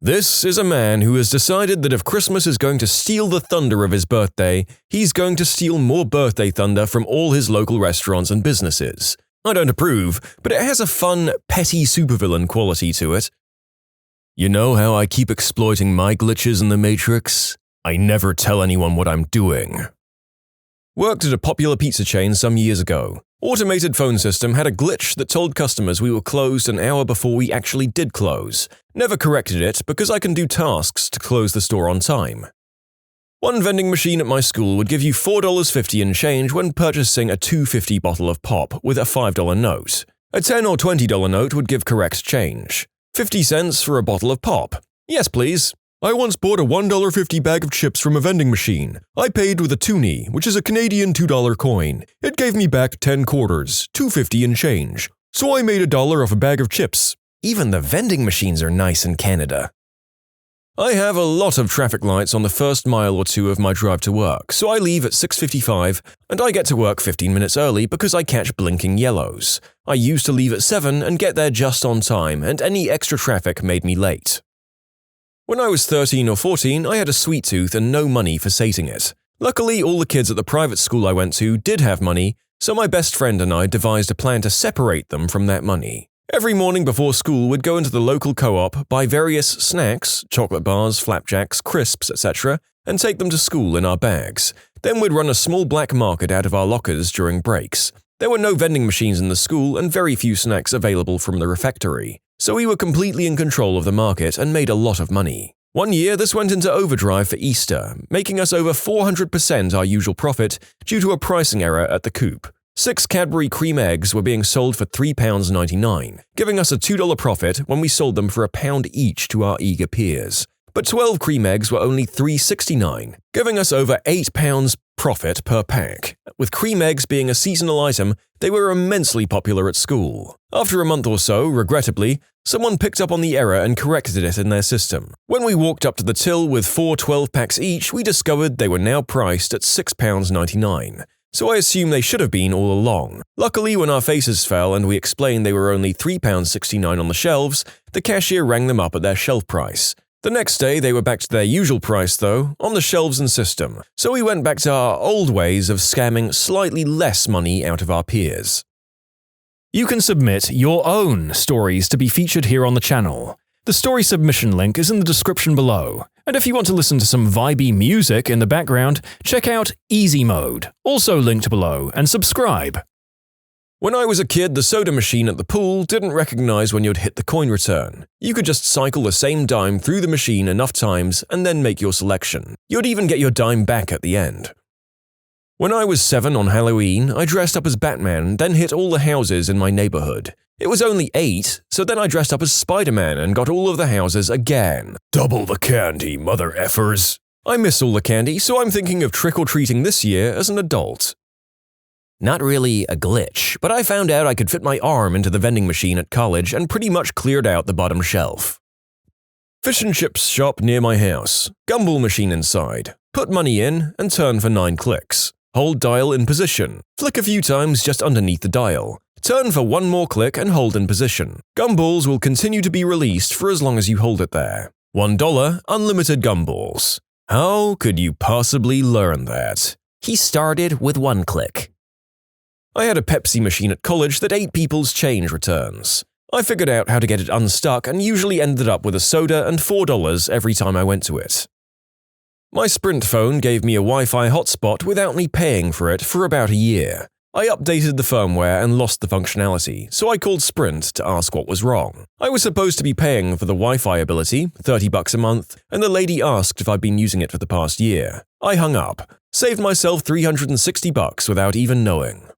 This is a man who has decided that if Christmas is going to steal the thunder of his birthday, he's going to steal more birthday thunder from all his local restaurants and businesses. I don't approve, but it has a fun, petty supervillain quality to it. You know how I keep exploiting my glitches in the Matrix? I never tell anyone what I'm doing. Worked at a popular pizza chain some years ago. Automated phone system had a glitch that told customers we were closed an hour before we actually did close. Never corrected it because I can do tasks to close the store on time. One vending machine at my school would give you $4.50 in change when purchasing a $2.50 bottle of pop with a $5 note. A $10 or $20 note would give correct change. 50 cents for a bottle of pop. Yes, please. I once bought a $1.50 bag of chips from a vending machine. I paid with a toonie, which is a Canadian $2 coin. It gave me back 10 quarters, $2.50 in change. So I made $1 off a bag of chips. Even the vending machines are nice in Canada. I have a lot of traffic lights on the first mile or two of my drive to work, so I leave at 6:55 and I get to work 15 minutes early because I catch blinking yellows. I used to leave at 7 and get there just on time, and any extra traffic made me late. When I was 13 or 14, I had a sweet tooth and no money for sating it. Luckily, all the kids at the private school I went to did have money, so my best friend and I devised a plan to separate them from that money. Every morning before school, we'd go into the local co-op, buy various snacks, chocolate bars, flapjacks, crisps, etc., and take them to school in our bags. Then we'd run a small black market out of our lockers during breaks. There were no vending machines in the school and very few snacks available from the refectory, so we were completely in control of the market and made a lot of money. One year, this went into overdrive for Easter, making us over 400% our usual profit due to a pricing error at the coop. 6 Cadbury cream eggs were being sold for £3.99, giving us a $2 profit when we sold them for £1 each to our eager peers. But 12 cream eggs were only £3.69, giving us over £8 profit per pack. With cream eggs being a seasonal item, they were immensely popular at school. After a month or so, regrettably, someone picked up on the error and corrected it in their system. When we walked up to the till with 4 12-packs each, we discovered they were now priced at £6.99. So I assume they should have been all along. Luckily, when our faces fell and we explained they were only £3.69 on the shelves, the cashier rang them up at their shelf price. The next day, they were back to their usual price though, on the shelves and system, so we went back to our old ways of scamming slightly less money out of our peers. You can submit your own stories to be featured here on the channel. The story submission link is in the description below. And if you want to listen to some vibey music in the background, check out easymode, also linked below, and subscribe. When I was a kid, the soda machine at the pool didn't recognize when you'd hit the coin return. You could just cycle the same dime through the machine enough times and then make your selection. You'd even get your dime back at the end. When I was 7 on Halloween, I dressed up as Batman, then hit all the houses in my neighborhood. It was only 8, so then I dressed up as Spider-Man and got all of the houses again. Double the candy, mother effers. I miss all the candy, so I'm thinking of trick-or-treating this year as an adult. Not really a glitch, but I found out I could fit my arm into the vending machine at college and pretty much cleared out the bottom shelf. Fish and chips shop near my house. Gumball machine inside. Put money in and turn for 9 clicks. Hold dial in position. Flick a few times just underneath the dial. Turn for 1 more click and hold in position. Gumballs will continue to be released for as long as you hold it there. $1, unlimited gumballs. How could you possibly learn that? He started with 1 click. I had a Pepsi machine at college that ate people's change returns. I figured out how to get it unstuck and usually ended up with a soda and $4 every time I went to it. My Sprint phone gave me a Wi-Fi hotspot without me paying for it for about a year. I updated the firmware and lost the functionality, so I called Sprint to ask what was wrong. I was supposed to be paying for the Wi-Fi ability, $30 a month, and the lady asked if I'd been using it for the past year. I hung up, saved myself $360 without even knowing.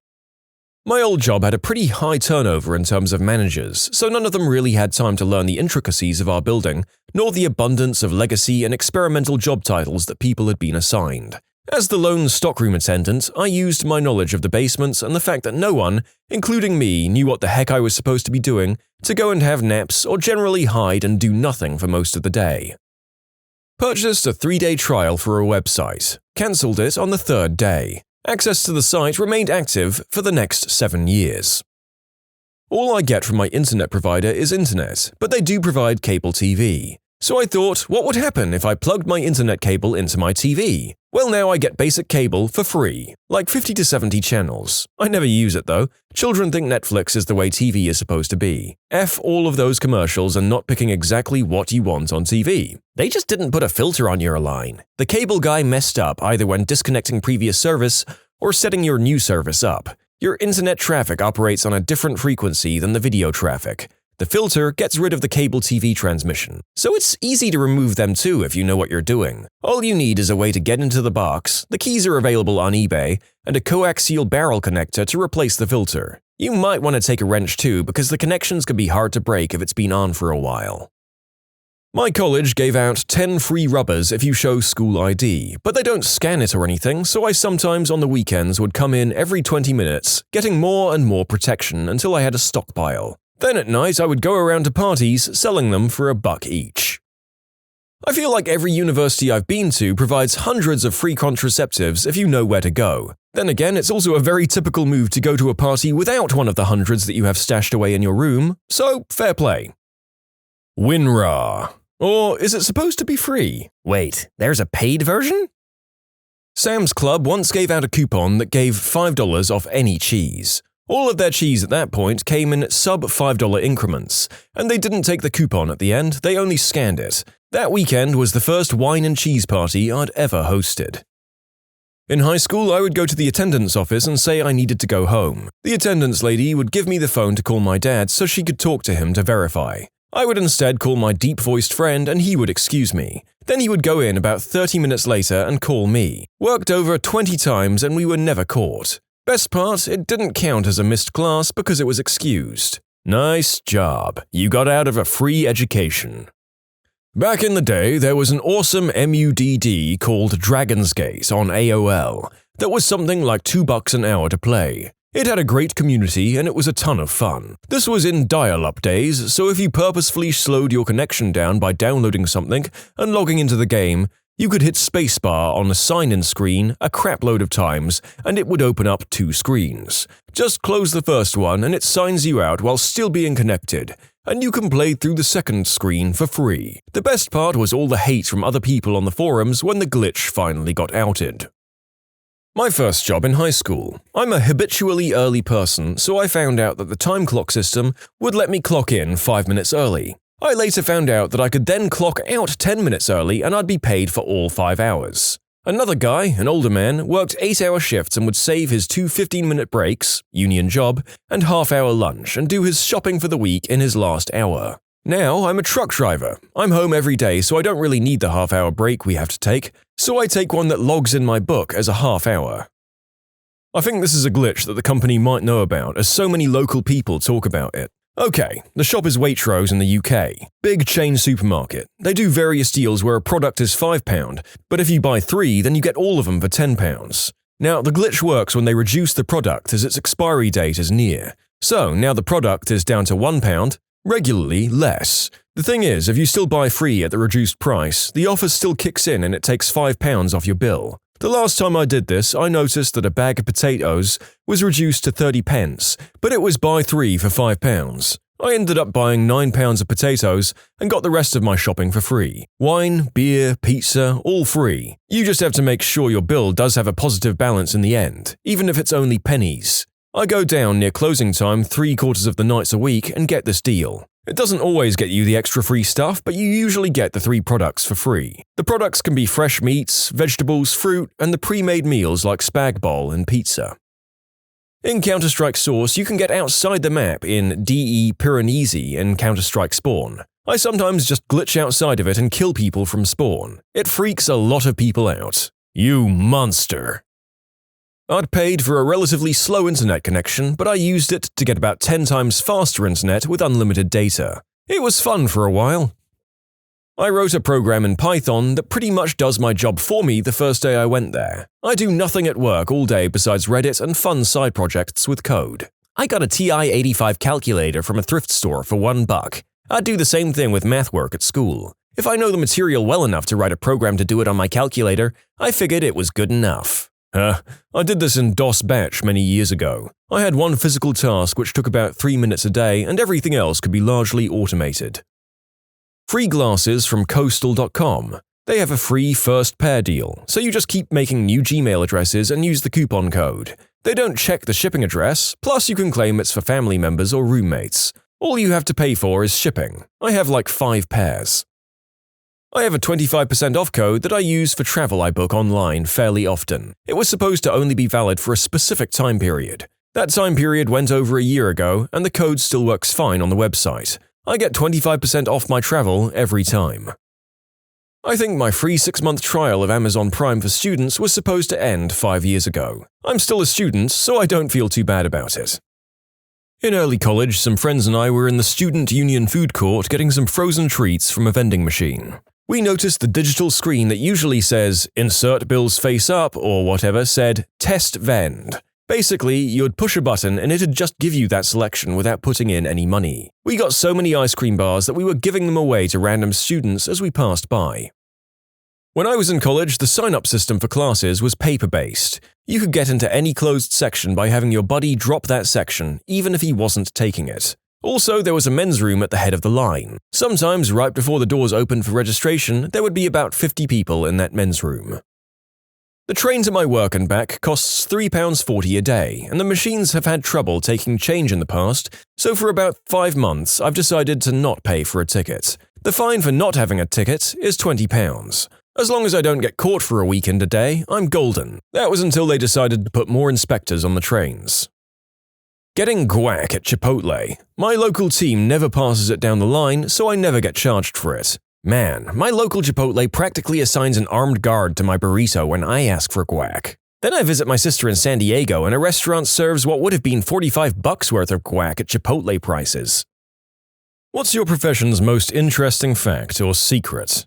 My old job had a pretty high turnover in terms of managers, so none of them really had time to learn the intricacies of our building, nor the abundance of legacy and experimental job titles that people had been assigned. As the lone stockroom attendant, I used my knowledge of the basements and the fact that no one, including me, knew what the heck I was supposed to be doing, to go and have naps or generally hide and do nothing for most of the day. Purchased a 3-day trial for a website. Cancelled it on the 3rd day. Access to the site remained active for the next 7 years. All I get from my internet provider is internet, but they do provide cable TV. So I thought, what would happen if I plugged my internet cable into my TV? Well, now I get basic cable for free, like 50 to 70 channels. I never use it though. Children think Netflix is the way TV is supposed to be. F all of those commercials and not picking exactly what you want on TV. They just didn't put a filter on your line. The cable guy messed up either when disconnecting previous service or setting your new service up. Your internet traffic operates on a different frequency than the video traffic. The filter gets rid of the cable TV transmission, so it's easy to remove them too if you know what you're doing. All you need is a way to get into the box, the keys are available on eBay, and a coaxial barrel connector to replace the filter. You might want to take a wrench too because the connections can be hard to break if it's been on for a while. My college gave out 10 free rubbers if you show school ID, but they don't scan it or anything, so I sometimes on the weekends would come in every 20 minutes, getting more and more protection until I had a stockpile. Then at night I would go around to parties selling them for $1 each. I feel like every university I've been to provides hundreds of free contraceptives if you know where to go. Then again, it's also a very typical move to go to a party without one of the hundreds that you have stashed away in your room, so fair play. WinRAR. Or is it supposed to be free? Wait, there's a paid version? Sam's Club once gave out a coupon that gave $5 off any cheese. All of their cheese at that point came in sub-$5 increments, and they didn't take the coupon at the end, they only scanned it. That weekend was the first wine and cheese party I'd ever hosted. In high school, I would go to the attendance office and say I needed to go home. The attendance lady would give me the phone to call my dad so she could talk to him to verify. I would instead call my deep-voiced friend and he would excuse me. Then he would go in about 30 minutes later and call me. Worked over 20 times and we were never caught. Best part, it didn't count as a missed class because it was excused. Nice job. You got out of a free education. Back in the day, there was an awesome MUDD called Dragon's Gate on AOL that was something like $2 an hour to play. It had a great community and it was a ton of fun. This was in dial-up days, so if you purposefully slowed your connection down by downloading something and logging into the game, you could hit spacebar on the sign-in screen a crapload of times and it would open up 2 screens. Just close the first one and it signs you out while still being connected, and you can play through the second screen for free. The best part was all the hate from other people on the forums when the glitch finally got outed. My first job in high school. I'm a habitually early person, so I found out that the time clock system would let me clock in 5 minutes early. I later found out that I could then clock out 10 minutes early and I'd be paid for all 5 hours. Another guy, an older man, worked 8-hour shifts and would save his 2 15-minute breaks, union job, and half-hour lunch and do his shopping for the week in his last hour. Now I'm a truck driver. I'm home every day, so I don't really need the half-hour break we have to take, so I take one that logs in my book as a half-hour. I think this is a glitch that the company might know about, as so many local people talk about it. Okay, the shop is Waitrose in the UK. Big chain supermarket. They do various deals where a product is £5, but if you buy 3, then you get all of them for £10. Now, the glitch works when they reduce the product as its expiry date is near. So, now the product is down to £1, regularly less. The thing is, if you still buy 3 at the reduced price, the offer still kicks in and it takes £5 off your bill. The last time I did this, I noticed that a bag of potatoes was reduced to 30p, but it was buy 3 for £5. I ended up buying £9 of potatoes and got the rest of my shopping for free. Wine, beer, pizza, all free. You just have to make sure your bill does have a positive balance in the end, even if it's only pennies. I go down near closing time 3/4 of the nights a week and get this deal. It doesn't always get you the extra free stuff, but you usually get the 3 products for free. The products can be fresh meats, vegetables, fruit, and the pre-made meals like spag bol and pizza. In Counter-Strike Source, you can get outside the map in DE Piranesi in Counter-Strike Spawn. I sometimes just glitch outside of it and kill people from spawn. It freaks a lot of people out. You monster. I'd paid for a relatively slow internet connection, but I used it to get about 10 times faster internet with unlimited data. It was fun for a while. I wrote a program in Python that pretty much does my job for me the first day I went there. I do nothing at work all day besides Reddit and fun side projects with code. I got a TI-85 calculator from a thrift store for $1. I'd do the same thing with math work at school. If I know the material well enough to write a program to do it on my calculator, I figured it was good enough. I did this in DOS Batch many years ago. I had one physical task which took about 3 minutes a day, and everything else could be largely automated. Free glasses from Coastal.com. They have a free first pair deal, so you just keep making new Gmail addresses and use the coupon code. They don't check the shipping address, plus you can claim it's for family members or roommates. All you have to pay for is shipping. I have like 5 pairs. I have a 25% off code that I use for travel I book online fairly often. It was supposed to only be valid for a specific time period. That time period went over a year ago, and the code still works fine on the website. I get 25% off my travel every time. I think my free 6-month trial of Amazon Prime for students was supposed to end 5 years ago. I'm still a student, so I don't feel too bad about it. In early college, some friends and I were in the student union food court getting some frozen treats from a vending machine. We noticed the digital screen that usually says, "Insert bills face up," or whatever said, "Test Vend." Basically, you'd push a button and it'd just give you that selection without putting in any money. We got so many ice cream bars that we were giving them away to random students as we passed by. When I was in college, the sign-up system for classes was paper-based. You could get into any closed section by having your buddy drop that section, even if he wasn't taking it. Also, there was a men's room at the head of the line. Sometimes, right before the doors opened for registration, there would be about 50 people in that men's room. The train to my work and back costs £3.40 a day, and the machines have had trouble taking change in the past, so for about 5 months I've decided to not pay for a ticket. The fine for not having a ticket is £20. As long as I don't get caught for a weekend a day, I'm golden. That was until they decided to put more inspectors on the trains. Getting guac at Chipotle. My local team never passes it down the line, so I never get charged for it. Man, my local Chipotle practically assigns an armed guard to my burrito when I ask for guac. Then I visit my sister in San Diego, and a restaurant serves what would have been $45 worth of guac at Chipotle prices. What's your profession's most interesting fact or secret?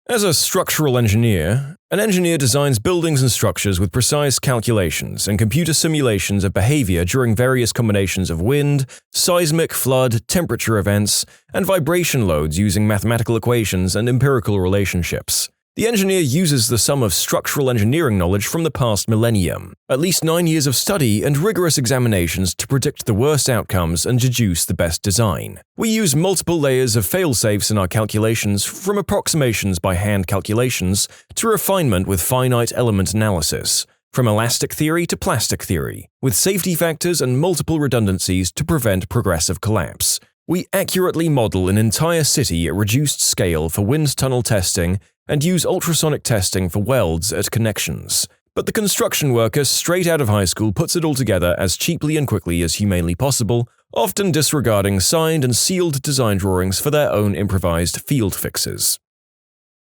As a structural engineer, an engineer designs buildings and structures with precise calculations and computer simulations of behavior during various combinations of wind, seismic, flood, temperature events, and vibration loads using mathematical equations and empirical relationships. The engineer uses the sum of structural engineering knowledge from the past millennium, at least 9 years of study and rigorous examinations to predict the worst outcomes and deduce the best design. We use multiple layers of fail-safes in our calculations, from approximations by hand calculations to refinement with finite element analysis, from elastic theory to plastic theory, with safety factors and multiple redundancies to prevent progressive collapse. We accurately model an entire city at reduced scale for wind tunnel testing and use ultrasonic testing for welds at connections. But the construction worker straight out of high school puts it all together as cheaply and quickly as humanly possible, often disregarding signed and sealed design drawings for their own improvised field fixes.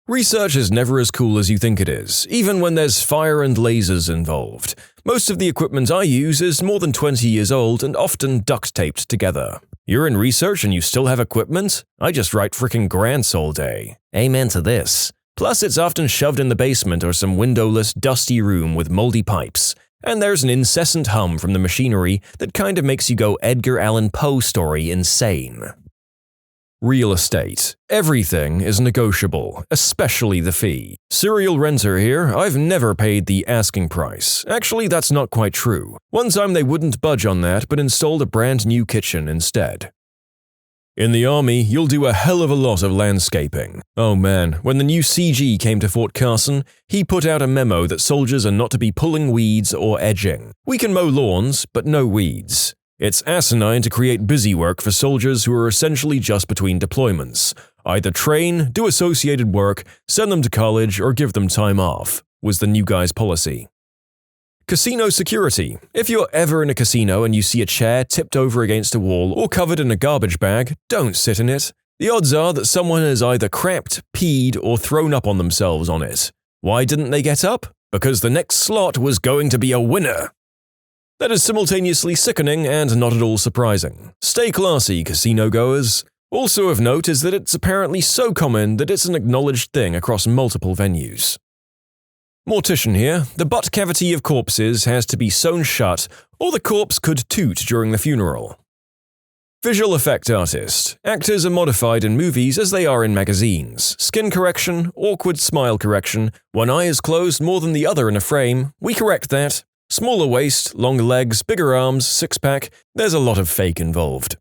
Research is never as cool as you think it is, even when there's fire and lasers involved. Most of the equipment I use is more than 20 years old and often duct-taped together. You're in research and you still have equipment? I just write frickin' grants all day. Amen to this. Plus, it's often shoved in the basement or some windowless, dusty room with moldy pipes. And there's an incessant hum from the machinery that kind of makes you go Edgar Allan Poe story insane. Real estate. Everything is negotiable, especially the fee. Serial renter here, I've never paid the asking price. Actually, that's not quite true. One time they wouldn't budge on that but installed a brand new kitchen instead. In the army, you'll do a hell of a lot of landscaping. Oh man, when the new CG came to Fort Carson, he put out a memo that soldiers are not to be pulling weeds or edging. We can mow lawns, but no weeds. It's asinine to create busy work for soldiers who are essentially just between deployments. Either train, do associated work, send them to college, or give them time off, was the new guy's policy. Casino security. If you're ever in a casino and you see a chair tipped over against a wall or covered in a garbage bag, don't sit in it. The odds are that someone has either crapped, peed, or thrown up on themselves on it. Why didn't they get up? Because the next slot was going to be a winner. That is simultaneously sickening and not at all surprising. Stay classy, casino goers. Also of note is that it's apparently so common that it's an acknowledged thing across multiple venues. Mortician here. The butt cavity of corpses has to be sewn shut, or the corpse could toot during the funeral. Visual effect artist. Actors are modified in movies as they are in magazines. Skin correction, awkward smile correction, one eye is closed more than the other in a frame. We correct that. Smaller waist, longer legs, bigger arms, six-pack. There's a lot of fake involved.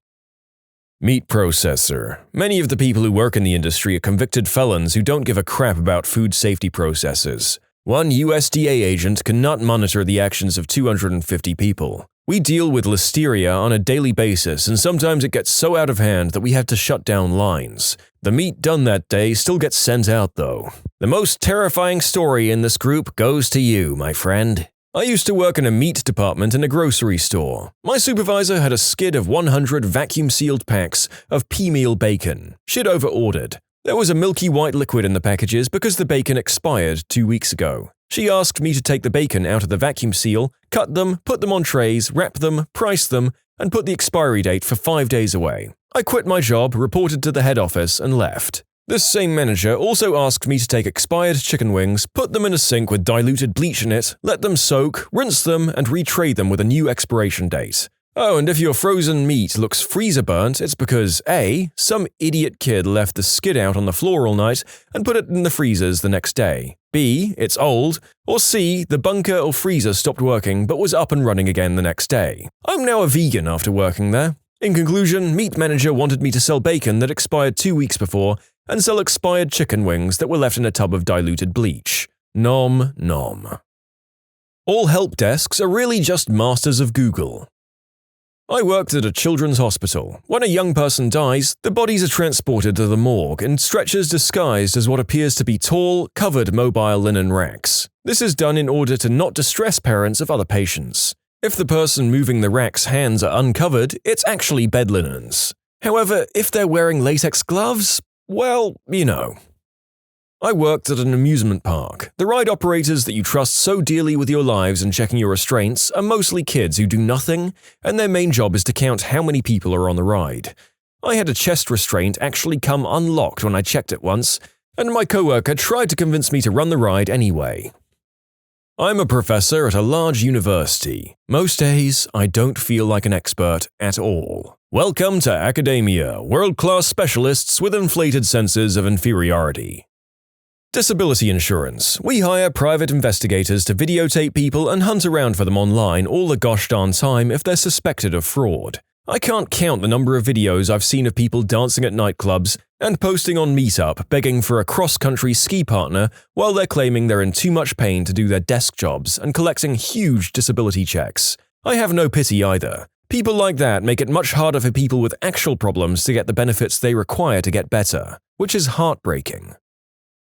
Meat processor. Many of the people who work in the industry are convicted felons who don't give a crap about food safety processes. One USDA agent cannot monitor the actions of 250 people. We deal with listeria on a daily basis, and sometimes it gets so out of hand that we have to shut down lines. The meat done that day still gets sent out, though. The most terrifying story in this group goes to you, my friend. I used to work in a meat department in a grocery store. My supervisor had a skid of 100 vacuum-sealed packs of pea-meal bacon. She'd over-ordered. There was a milky white liquid in the packages because the bacon expired 2 weeks ago. She asked me to take the bacon out of the vacuum seal, cut them, put them on trays, wrap them, price them, and put the expiry date for 5 days away. I quit my job, reported to the head office, and left. This same manager also asked me to take expired chicken wings, put them in a sink with diluted bleach in it, let them soak, rinse them, and retrade them with a new expiration date. Oh, and if your frozen meat looks freezer-burnt, it's because A. Some idiot kid left the skid out on the floor all night and put it in the freezers the next day. B. It's old. Or C. The bunker or freezer stopped working but was up and running again the next day. I'm now a vegan after working there. In conclusion, meat manager wanted me to sell bacon that expired 2 weeks before and sell expired chicken wings that were left in a tub of diluted bleach. Nom nom. All help desks are really just masters of Google. I worked at a children's hospital. When a young person dies, the bodies are transported to the morgue in stretchers disguised as what appears to be tall, covered mobile linen racks. This is done in order to not distress parents of other patients. If the person moving the rack's hands are uncovered, it's actually bed linens. However, if they're wearing latex gloves, well, you know. I worked at an amusement park. The ride operators that you trust so dearly with your lives and checking your restraints are mostly kids who do nothing, and their main job is to count how many people are on the ride. I had a chest restraint actually come unlocked when I checked it once, and my coworker tried to convince me to run the ride anyway. I'm a professor at a large university. Most days, I don't feel like an expert at all. Welcome to academia, world-class specialists with inflated senses of inferiority. Disability insurance. We hire private investigators to videotape people and hunt around for them online all the gosh darn time if they're suspected of fraud. I can't count the number of videos I've seen of people dancing at nightclubs and posting on Meetup begging for a cross-country ski partner while they're claiming they're in too much pain to do their desk jobs and collecting huge disability checks. I have no pity either. People like that make it much harder for people with actual problems to get the benefits they require to get better, which is heartbreaking.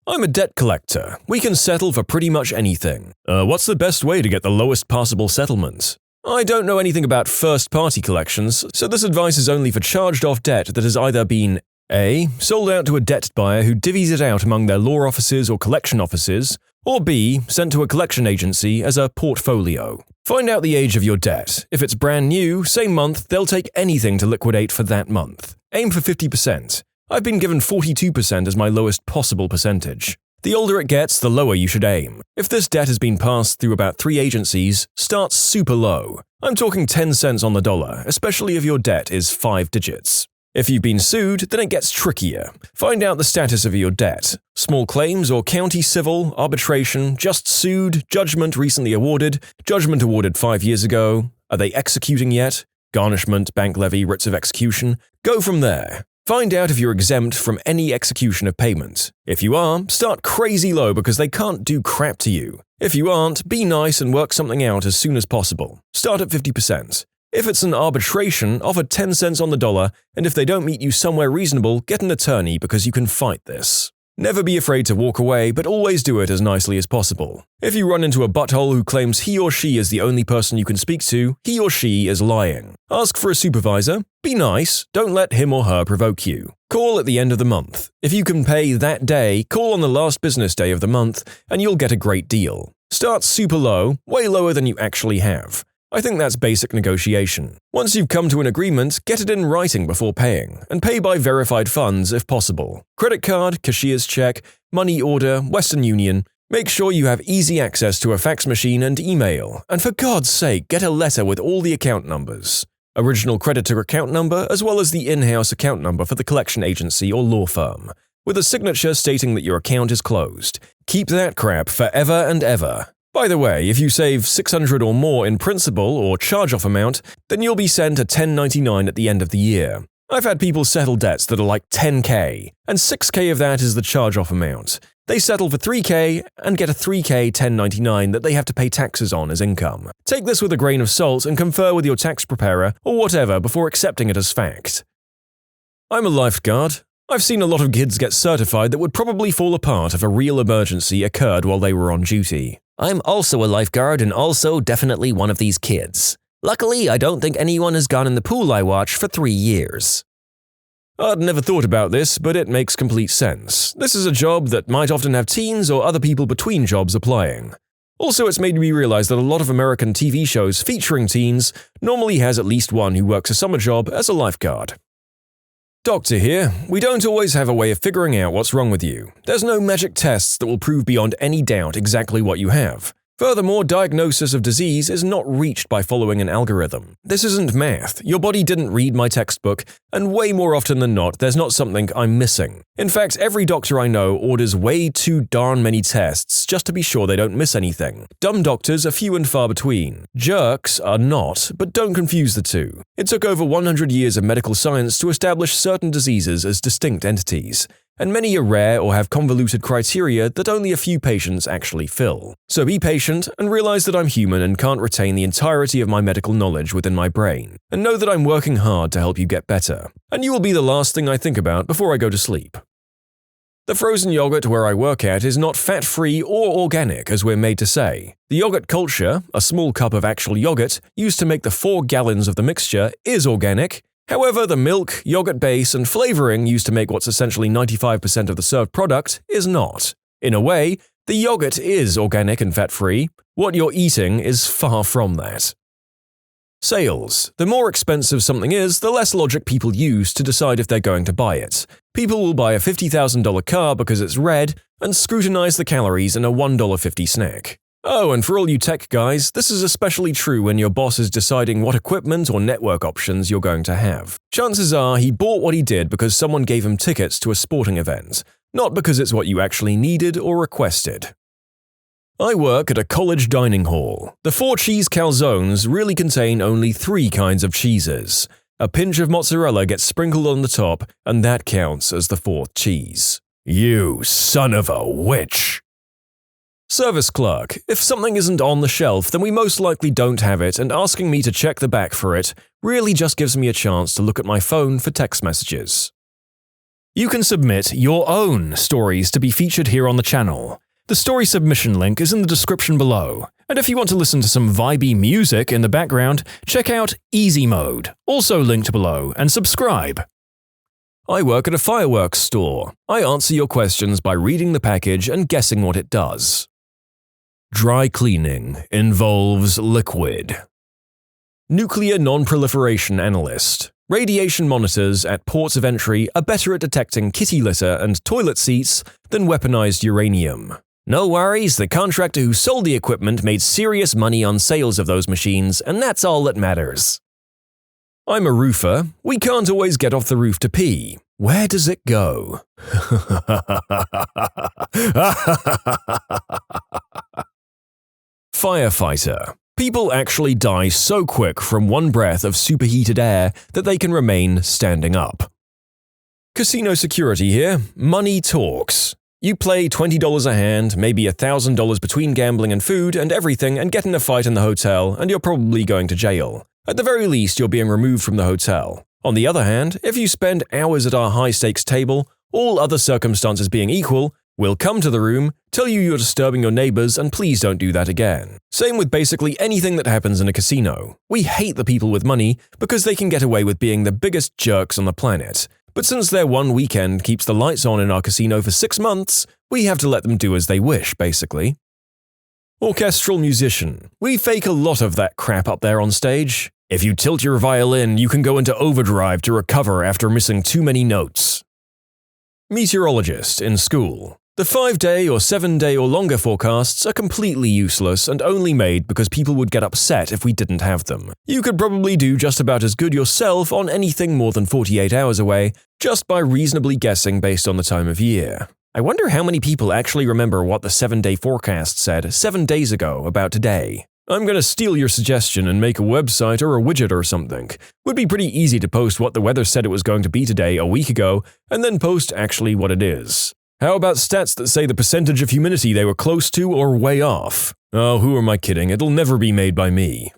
I'm a debt collector. We can settle for pretty much anything. What's the best way to get the lowest possible settlement? I don't know anything about first-party collections, so this advice is only for charged-off debt that has either been A. Sold out to a debt buyer who divvies it out among their law offices or collection offices, or B. Sent to a collection agency as a portfolio. Find out the age of your debt. If it's brand new, same month, they'll take anything to liquidate for that month. Aim for 50%. I've been given 42% as my lowest possible percentage. The older it gets, the lower you should aim. If this debt has been passed through about 3 agencies, start super low. I'm talking 10 cents on the dollar, especially if your debt is 5 digits. If you've been sued, then it gets trickier. Find out the status of your debt. Small claims or county civil, arbitration, just sued, judgment recently awarded, judgment awarded 5 years ago. Are they executing yet? Garnishment, bank levy, writs of execution. Go from there. Find out if you're exempt from any execution of payment. If you are, start crazy low because they can't do crap to you. If you aren't, be nice and work something out as soon as possible. Start at 50%. If it's an arbitration, offer 10 cents on the dollar, and if they don't meet you somewhere reasonable, get an attorney because you can fight this. Never be afraid to walk away, but always do it as nicely as possible. If you run into a butthole who claims he or she is the only person you can speak to, he or she is lying. Ask for a supervisor. Be nice. Don't let him or her provoke you. Call at the end of the month. If you can pay that day, call on the last business day of the month, and you'll get a great deal. Start super low, way lower than you actually have. I think that's basic negotiation. Once you've come to an agreement, get it in writing before paying, and pay by verified funds if possible. Credit card, cashier's check, money order, Western Union. Make sure you have easy access to a fax machine and email, and for God's sake, get a letter with all the account numbers. Original creditor account number as well as the in-house account number for the collection agency or law firm, with a signature stating that your account is closed. Keep that crap forever and ever. By the way, if you save $600 or more in principal or charge-off amount, then you'll be sent a 1099 at the end of the year. I've had people settle debts that are like $10K, and $6K of that is the charge-off amount. They settle for $3K and get a $3K 1099 that they have to pay taxes on as income. Take this with a grain of salt and confer with your tax preparer or whatever before accepting it as fact. I'm a lifeguard. I've seen a lot of kids get certified that would probably fall apart if a real emergency occurred while they were on duty. I'm also a lifeguard and also definitely one of these kids. Luckily, I don't think anyone has gone in the pool I watch for 3 years. I'd never thought about this, but it makes complete sense. This is a job that might often have teens or other people between jobs applying. Also, it's made me realize that a lot of American TV shows featuring teens normally has at least one who works a summer job as a lifeguard. Doctor here. We don't always have a way of figuring out what's wrong with you. There's no magic tests that will prove beyond any doubt exactly what you have. Furthermore, diagnosis of disease is not reached by following an algorithm. This isn't math. Your body didn't read my textbook, and way more often than not, there's not something I'm missing. In fact, every doctor I know orders way too darn many tests just to be sure they don't miss anything. Dumb doctors are few and far between. Jerks are not, but don't confuse the two. It took over 100 years of medical science to establish certain diseases as distinct entities, and many are rare or have convoluted criteria that only a few patients actually fill. So be patient and realize that I'm human and can't retain the entirety of my medical knowledge within my brain, and know that I'm working hard to help you get better. And you will be the last thing I think about before I go to sleep. The frozen yogurt where I work at is not fat-free or organic as we're made to say. The yogurt culture, a small cup of actual yogurt used to make the 4 gallons of the mixture, is organic. However, the milk, yogurt base, and flavoring used to make what's essentially 95% of the served product is not. In a way, the yogurt is organic and fat-free. What you're eating is far from that. Sales. The more expensive something is, the less logic people use to decide if they're going to buy it. People will buy a $50,000 car because it's red and scrutinize the calories in a $1.50 snack. Oh, and for all you tech guys, this is especially true when your boss is deciding what equipment or network options you're going to have. Chances are he bought what he did because someone gave him tickets to a sporting event, not because it's what you actually needed or requested. I work at a college dining hall. The 4 cheese calzones really contain only 3 kinds of cheeses. A pinch of mozzarella gets sprinkled on the top, and that counts as the 4th cheese. You son of a witch! Service clerk. If something isn't on the shelf, then we most likely don't have it, and asking me to check the back for it really just gives me a chance to look at my phone for text messages. You can submit your own stories to be featured here on the channel. The story submission link is in the description below, and if you want to listen to some vibey music in the background, check out easymode, also linked below, and subscribe. I work at a fireworks store. I answer your questions by reading the package and guessing what it does. Dry cleaning involves liquid. Nuclear non-proliferation analyst. Radiation monitors at ports of entry are better at detecting kitty litter and toilet seats than weaponized uranium. No worries, the contractor who sold the equipment made serious money on sales of those machines, and that's all that matters. I'm a roofer. We can't always get off the roof to pee. Where does it go? Firefighter. People actually die so quick from one breath of superheated air that they can remain standing up. Casino security here. Money talks. You play $20 a hand, maybe $1,000 between gambling and food and everything, and get in a fight in the hotel, and you're probably going to jail. At the very least, you're being removed from the hotel. On the other hand, if you spend hours at our high-stakes table, all other circumstances being equal, we'll come to the room, tell you you're disturbing your neighbors, and please don't do that again. Same with basically anything that happens in a casino. We hate the people with money because they can get away with being the biggest jerks on the planet. But since their one weekend keeps the lights on in our casino for 6 months, we have to let them do as they wish, basically. Orchestral musician. We fake a lot of that crap up there on stage. If you tilt your violin, you can go into overdrive to recover after missing too many notes. Meteorologist in school. The 5-day or 7-day or longer forecasts are completely useless and only made because people would get upset if we didn't have them. You could probably do just about as good yourself on anything more than 48 hours away, just by reasonably guessing based on the time of year. I wonder how many people actually remember what the 7-day forecast said 7 days ago about today. I'm gonna steal your suggestion and make a website or a widget or something. Would be pretty easy to post what the weather said it was going to be today a week ago, and then post actually what it is. How about stats that say the percentage of humidity they were close to or way off? Oh, who am I kidding? It'll never be made by me.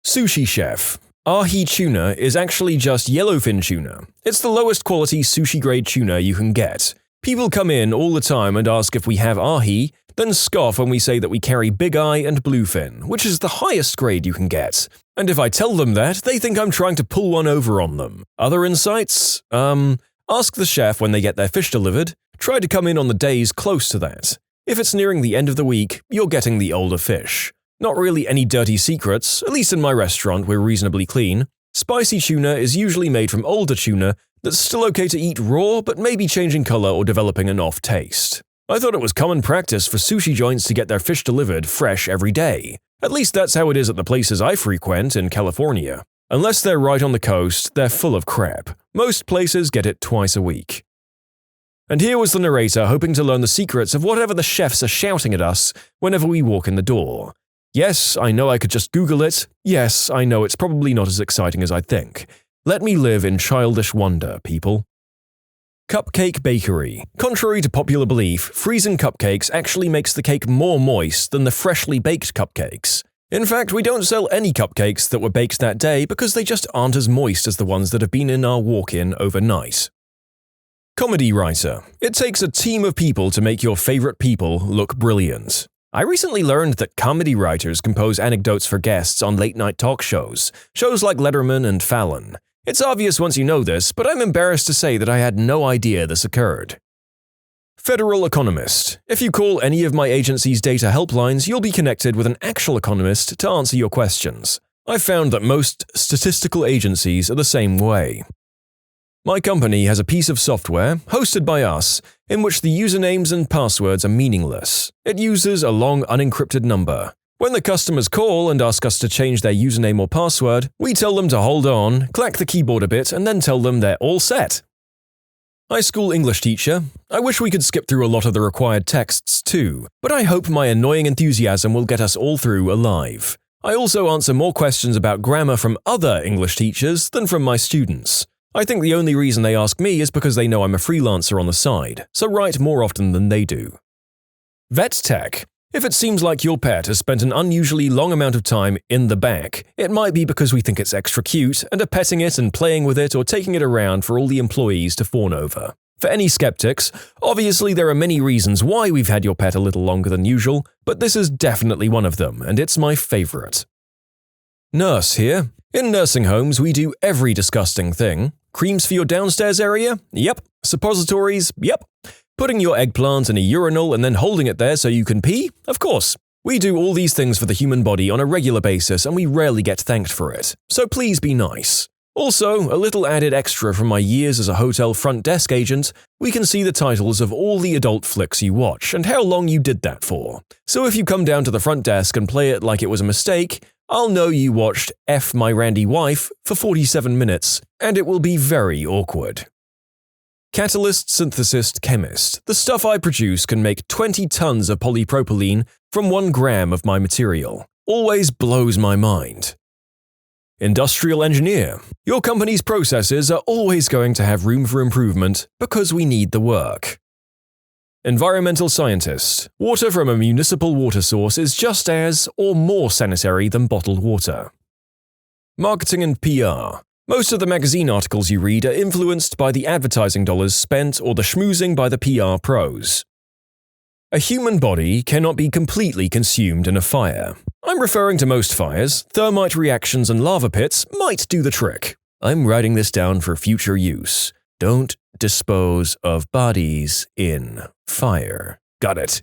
Sushi chef. Ahi tuna is actually just yellowfin tuna. It's the lowest quality sushi-grade tuna you can get. People come in all the time and ask if we have ahi, then scoff when we say that we carry big eye and bluefin, which is the highest grade you can get. And if I tell them that, they think I'm trying to pull one over on them. Other insights? Ask the chef when they get their fish delivered. Try to come in on the days close to that. If it's nearing the end of the week, you're getting the older fish. Not really any dirty secrets, at least in my restaurant we're reasonably clean. Spicy tuna is usually made from older tuna that's still okay to eat raw but maybe changing color or developing an off taste. I thought it was common practice for sushi joints to get their fish delivered fresh every day. At least that's how it is at the places I frequent in California. Unless they're right on the coast, they're full of crap. Most places get it twice a week. And here was the narrator hoping to learn the secrets of whatever the chefs are shouting at us whenever we walk in the door. Yes, I know I could just Google it. Yes, I know it's probably not as exciting as I think. Let me live in childish wonder, people. Cupcake bakery. Contrary to popular belief, freezing cupcakes actually makes the cake more moist than the freshly baked cupcakes. In fact, we don't sell any cupcakes that were baked that day because they just aren't as moist as the ones that have been in our walk-in overnight. Comedy writer. It takes a team of people to make your favorite people look brilliant. I recently learned that comedy writers compose anecdotes for guests on late-night talk shows like Letterman and Fallon. It's obvious once you know this, but I'm embarrassed to say that I had no idea this occurred. Federal economist. If you call any of my agency's data helplines, you'll be connected with an actual economist to answer your questions. I've found that most statistical agencies are the same way. My company has a piece of software, hosted by us, in which the usernames and passwords are meaningless. It uses a long unencrypted number. When the customers call and ask us to change their username or password, we tell them to hold on, clack the keyboard a bit, and then tell them they're all set. High school English teacher. I wish we could skip through a lot of the required texts too, but I hope my annoying enthusiasm will get us all through alive. I also answer more questions about grammar from other English teachers than from my students. I think the only reason they ask me is because they know I'm a freelancer on the side, so write more often than they do. Vet tech. If it seems like your pet has spent an unusually long amount of time in the back, it might be because we think it's extra cute and are petting it and playing with it or taking it around for all the employees to fawn over. For any skeptics, obviously there are many reasons why we've had your pet a little longer than usual, but this is definitely one of them, and it's my favorite. Nurse here. In nursing homes, we do every disgusting thing. Creams for your downstairs area? Yep. Suppositories? Yep. Putting your eggplant in a urinal and then holding it there so you can pee? Of course. We do all these things for the human body on a regular basis and we rarely get thanked for it. So please be nice. Also, a little added extra from my years as a hotel front desk agent, we can see the titles of all the adult flicks you watch and how long you did that for. So if you come down to the front desk and play it like it was a mistake, I'll know you watched F My Randy Wife for 47 minutes, and it will be very awkward. Catalyst synthesist chemist. The stuff I produce can make 20 tons of polypropylene from 1 gram of my material. Always blows my mind. Industrial engineer. Your company's processes are always going to have room for improvement because we need the work. Environmental scientist. Water from a municipal water source is just as or more sanitary than bottled water. Marketing and PR. Most of the magazine articles you read are influenced by the advertising dollars spent or the schmoozing by the PR pros. A human body cannot be completely consumed in a fire. I'm referring to most fires. Thermite reactions and lava pits might do the trick. I'm writing this down for future use. Don't dispose of bodies in fire. Got it.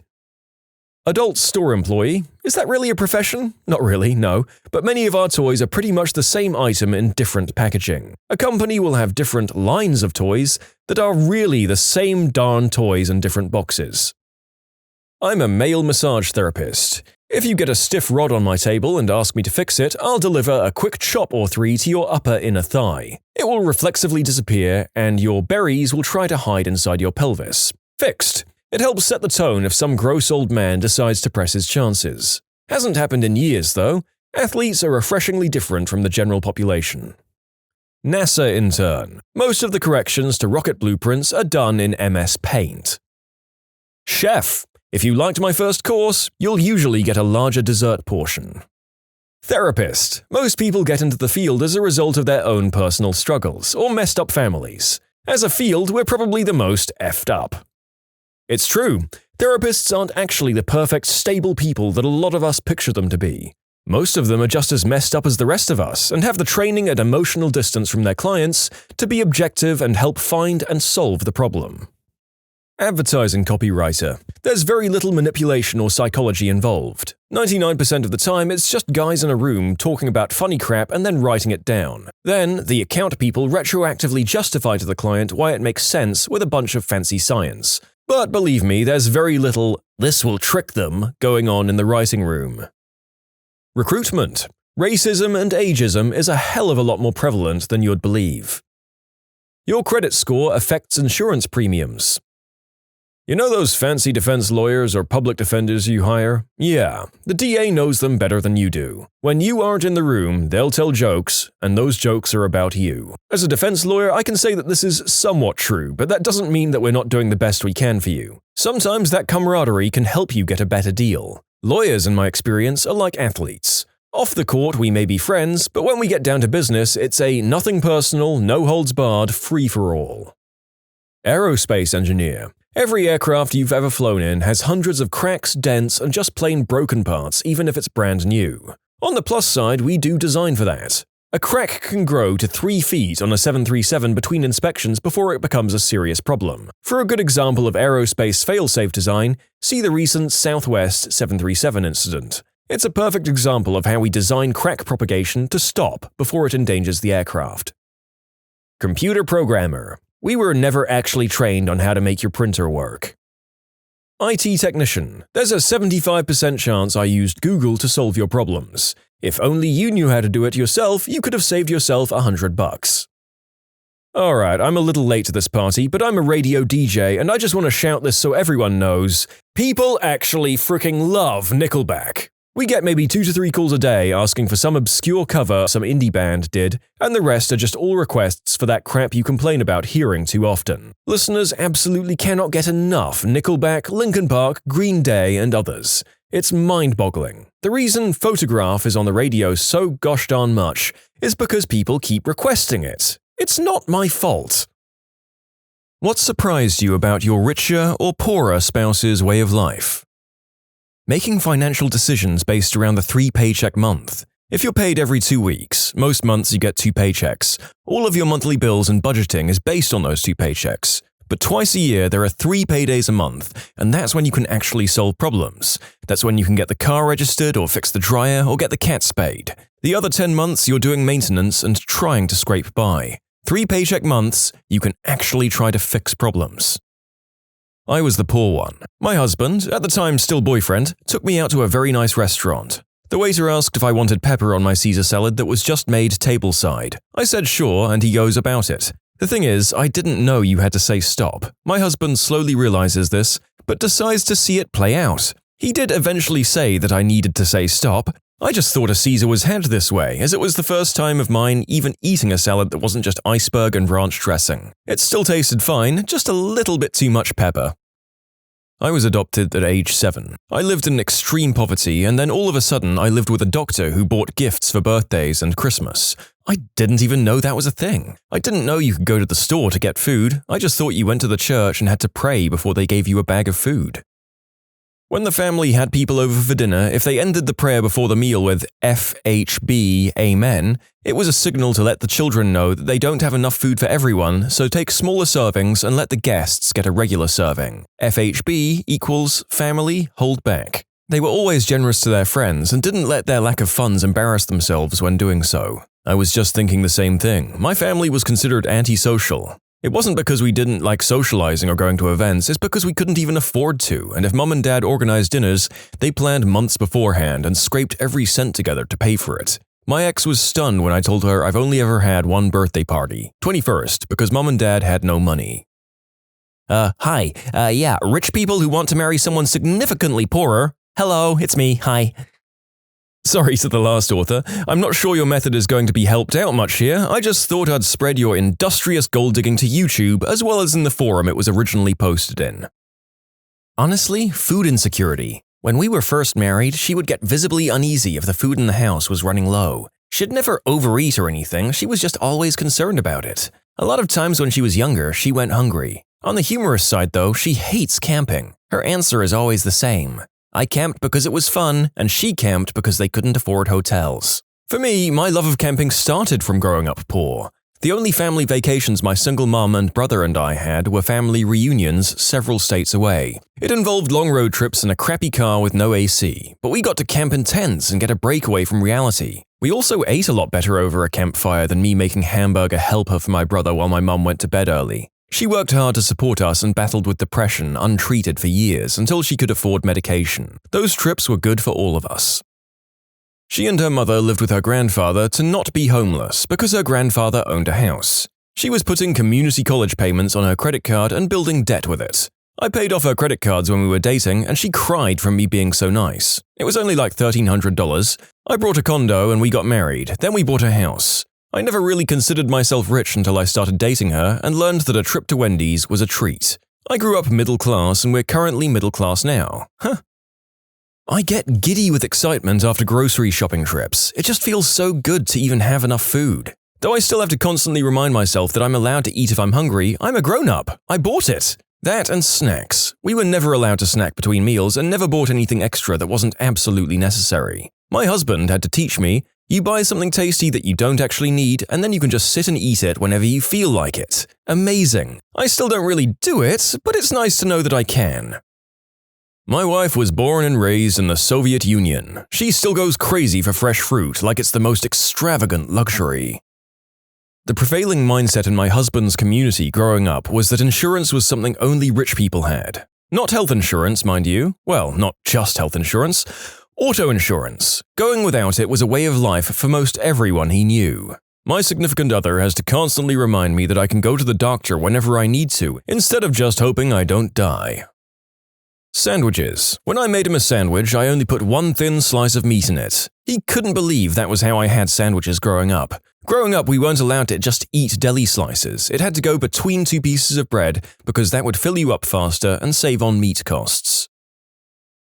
Adult store employee. Is that really a profession? Not really, no. But many of our toys are pretty much the same item in different packaging. A company will have different lines of toys that are really the same darn toys in different boxes. I'm a male massage therapist. If you get a stiff rod on my table and ask me to fix it, I'll deliver a quick chop or three to your upper inner thigh. It will reflexively disappear, and your berries will try to hide inside your pelvis. Fixed. It helps set the tone if some gross old man decides to press his chances. Hasn't happened in years, though. Athletes are refreshingly different from the general population. NASA intern. Most of the corrections to rocket blueprints are done in MS Paint. Chef. If you liked my first course, you'll usually get a larger dessert portion. Therapist. Most people get into the field as a result of their own personal struggles or messed up families. As a field, we're probably the most effed up. It's true, therapists aren't actually the perfect, stable people that a lot of us picture them to be. Most of them are just as messed up as the rest of us and have the training and emotional distance from their clients to be objective and help find and solve the problem. Advertising copywriter. There's very little manipulation or psychology involved. 99% of the time, it's just guys in a room talking about funny crap and then writing it down. Then, the account people retroactively justify to the client why it makes sense with a bunch of fancy science. But believe me, there's very little "this will trick them" going on in the writing room. Recruitment. Racism and ageism is a hell of a lot more prevalent than you'd believe. Your credit score affects insurance premiums. You know those fancy defense lawyers or public defenders you hire? Yeah, the DA knows them better than you do. When you aren't in the room, they'll tell jokes, and those jokes are about you. As a defense lawyer, I can say that this is somewhat true, but that doesn't mean that we're not doing the best we can for you. Sometimes that camaraderie can help you get a better deal. Lawyers, in my experience, are like athletes. Off the court, we may be friends, but when we get down to business, it's a nothing personal, no holds barred, free-for-all. Aerospace engineer. Every aircraft you've ever flown in has hundreds of cracks, dents, and just plain broken parts, even if it's brand new. On the plus side, we do design for that. A crack can grow to 3 feet on a 737 between inspections before it becomes a serious problem. For a good example of aerospace fail-safe design, see the recent Southwest 737 incident. It's a perfect example of how we design crack propagation to stop before it endangers the aircraft. Computer programmer. We were never actually trained on how to make your printer work. IT technician. There's a 75% chance I used Google to solve your problems. If only you knew how to do it yourself, you could have saved yourself $100. Alright, I'm a little late to this party, but I'm a radio DJ and I just want to shout this so everyone knows. People actually freaking love Nickelback. We get maybe 2 to 3 calls a day asking for some obscure cover some indie band did, and the rest are just all requests for that crap you complain about hearing too often. Listeners absolutely cannot get enough Nickelback, Linkin Park, Green Day, and others. It's mind-boggling. The reason Photograph is on the radio so gosh darn much is because people keep requesting it. It's not my fault. What surprised you about your richer or poorer spouse's way of life? Making financial decisions based around the 3-paycheck month. If you're paid every 2 weeks, most months you get 2 paychecks. All of your monthly bills and budgeting is based on those 2 paychecks. But twice a year there are 3 paydays a month, and that's when you can actually solve problems. That's when you can get the car registered or fix the dryer or get the cat spayed. The other 10 months you're doing maintenance and trying to scrape by. 3 paycheck months, you can actually try to fix problems. I was the poor one. My husband, at the time still boyfriend, took me out to a very nice restaurant. The waiter asked if I wanted pepper on my Caesar salad that was just made tableside. I said sure, and he goes about it. The thing is, I didn't know you had to say stop. My husband slowly realizes this, but decides to see it play out. He did eventually say that I needed to say stop. I just thought a Caesar was had this way, as it was the first time of mine even eating a salad that wasn't just iceberg and ranch dressing. It still tasted fine, just a little bit too much pepper. I was adopted at age 7. I lived in extreme poverty, and then all of a sudden I lived with a doctor who bought gifts for birthdays and Christmas. I didn't even know that was a thing. I didn't know you could go to the store to get food. I just thought you went to the church and had to pray before they gave you a bag of food. When the family had people over for dinner, if they ended the prayer before the meal with FHB Amen, it was a signal to let the children know that they don't have enough food for everyone, so take smaller servings and let the guests get a regular serving. FHB equals family hold back. They were always generous to their friends and didn't let their lack of funds embarrass themselves when doing so. I was just thinking the same thing. My family was considered antisocial. It wasn't because we didn't like socializing or going to events, it's because we couldn't even afford to, and if mom and dad organized dinners, they planned months beforehand and scraped every cent together to pay for it. My ex was stunned when I told her I've only ever had one birthday party, 21st, because mom and dad had no money. Hi. Yeah, rich people who want to marry someone significantly poorer. Hello, it's me. Hi. Sorry to the last author, I'm not sure your method is going to be helped out much here, I just thought I'd spread your industrious gold digging to YouTube as well as in the forum it was originally posted in. Honestly, food insecurity. When we were first married, she would get visibly uneasy if the food in the house was running low. She'd never overeat or anything, she was just always concerned about it. A lot of times when she was younger, she went hungry. On the humorous side though, she hates camping. Her answer is always the same. I camped because it was fun, and she camped because they couldn't afford hotels. For me, my love of camping started from growing up poor. The only family vacations my single mum and brother and I had were family reunions several states away. It involved long road trips in a crappy car with no AC, but we got to camp in tents and get a break away from reality. We also ate a lot better over a campfire than me making hamburger helper for my brother while my mum went to bed early. She worked hard to support us and battled with depression untreated for years until she could afford medication. Those trips were good for all of us. She and her mother lived with her grandfather to not be homeless because her grandfather owned a house. She was putting community college payments on her credit card and building debt with it. I paid off her credit cards when we were dating and she cried from me being so nice. It was only like $1,300. I bought a condo and we got married, then we bought a house. I never really considered myself rich until I started dating her and learned that a trip to Wendy's was a treat. I grew up middle class and we're currently middle class now. I get giddy with excitement after grocery shopping trips. It just feels so good to even have enough food. Though I still have to constantly remind myself that I'm allowed to eat if I'm hungry, I'm a grown-up. I bought it. That and snacks. We were never allowed to snack between meals and never bought anything extra that wasn't absolutely necessary. My husband had to teach me, you buy something tasty that you don't actually need, and then you can just sit and eat it whenever you feel like it. Amazing. I still don't really do it, but it's nice to know that I can. My wife was born and raised in the Soviet Union. She still goes crazy for fresh fruit like it's the most extravagant luxury. The prevailing mindset in my husband's community growing up was that insurance was something only rich people had. Not health insurance, mind you. Well, not just health insurance. Auto insurance. Going without it was a way of life for most everyone he knew. My significant other has to constantly remind me that I can go to the doctor whenever I need to, instead of just hoping I don't die. Sandwiches. When I made him a sandwich, I only put one thin slice of meat in it. He couldn't believe that was how I had sandwiches growing up. Growing up, we weren't allowed to just eat deli slices. It had to go between two pieces of bread because that would fill you up faster and save on meat costs.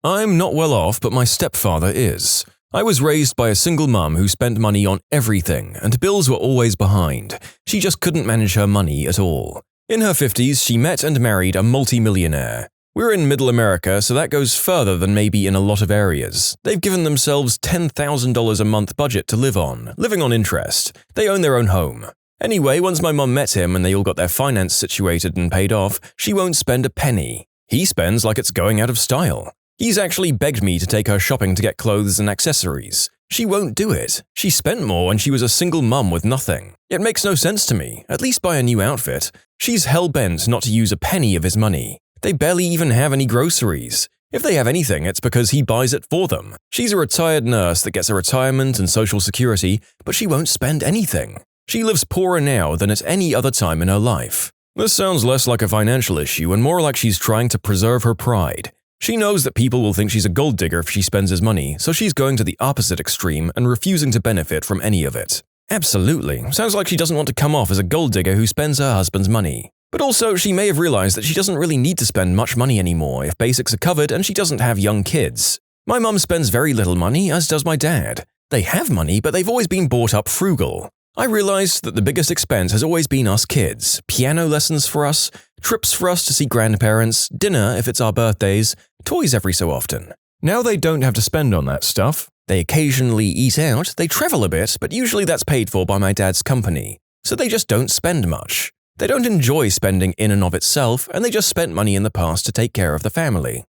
I'm not well off, but my stepfather is. I was raised by a single mum who spent money on everything, and bills were always behind. She just couldn't manage her money at all. In her 50s, she met and married a multi-millionaire. We're in Middle America, so that goes further than maybe in a lot of areas. They've given themselves $10,000 a month budget to live on, living on interest. They own their own home. Anyway, once my mum met him and they all got their finance situated and paid off, she won't spend a penny. He spends like it's going out of style. He's actually begged me to take her shopping to get clothes and accessories. She won't do it. She spent more when she was a single mum with nothing. It makes no sense to me, at least buy a new outfit. She's hell-bent not to use a penny of his money. They barely even have any groceries. If they have anything, it's because he buys it for them. She's a retired nurse that gets a retirement and social security, but she won't spend anything. She lives poorer now than at any other time in her life. This sounds less like a financial issue and more like she's trying to preserve her pride. She knows that people will think she's a gold digger if she spends his money, so she's going to the opposite extreme and refusing to benefit from any of it. Absolutely. Sounds like she doesn't want to come off as a gold digger who spends her husband's money. But also, she may have realized that she doesn't really need to spend much money anymore if basics are covered and she doesn't have young kids. My mum spends very little money, as does my dad. They have money, but they've always been brought up frugal. I realized that the biggest expense has always been us kids. Piano lessons for us, trips for us to see grandparents, dinner if it's our birthdays, toys every so often. Now they don't have to spend on that stuff. They occasionally eat out, they travel a bit, but usually that's paid for by my dad's company. So they just don't spend much. They don't enjoy spending in and of itself, and they just spent money in the past to take care of the family.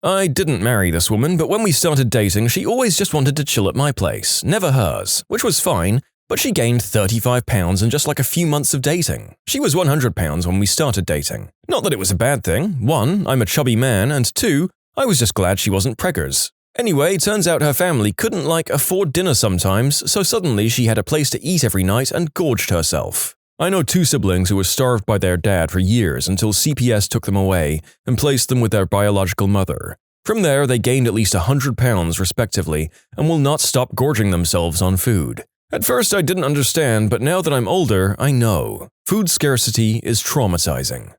I didn't marry this woman, but when we started dating, she always just wanted to chill at my place, never hers, which was fine, but she gained 35 pounds in just like a few months of dating. She was 100 pounds when we started dating. Not that it was a bad thing. 1, I'm a chubby man, and 2, I was just glad she wasn't preggers. Anyway, turns out her family couldn't afford dinner sometimes, so suddenly she had a place to eat every night and gorged herself. I know 2 siblings who were starved by their dad for years until CPS took them away and placed them with their biological mother. From there, they gained at least 100 pounds respectively and will not stop gorging themselves on food. At first I didn't understand, but now that I'm older, I know. Food scarcity is traumatizing.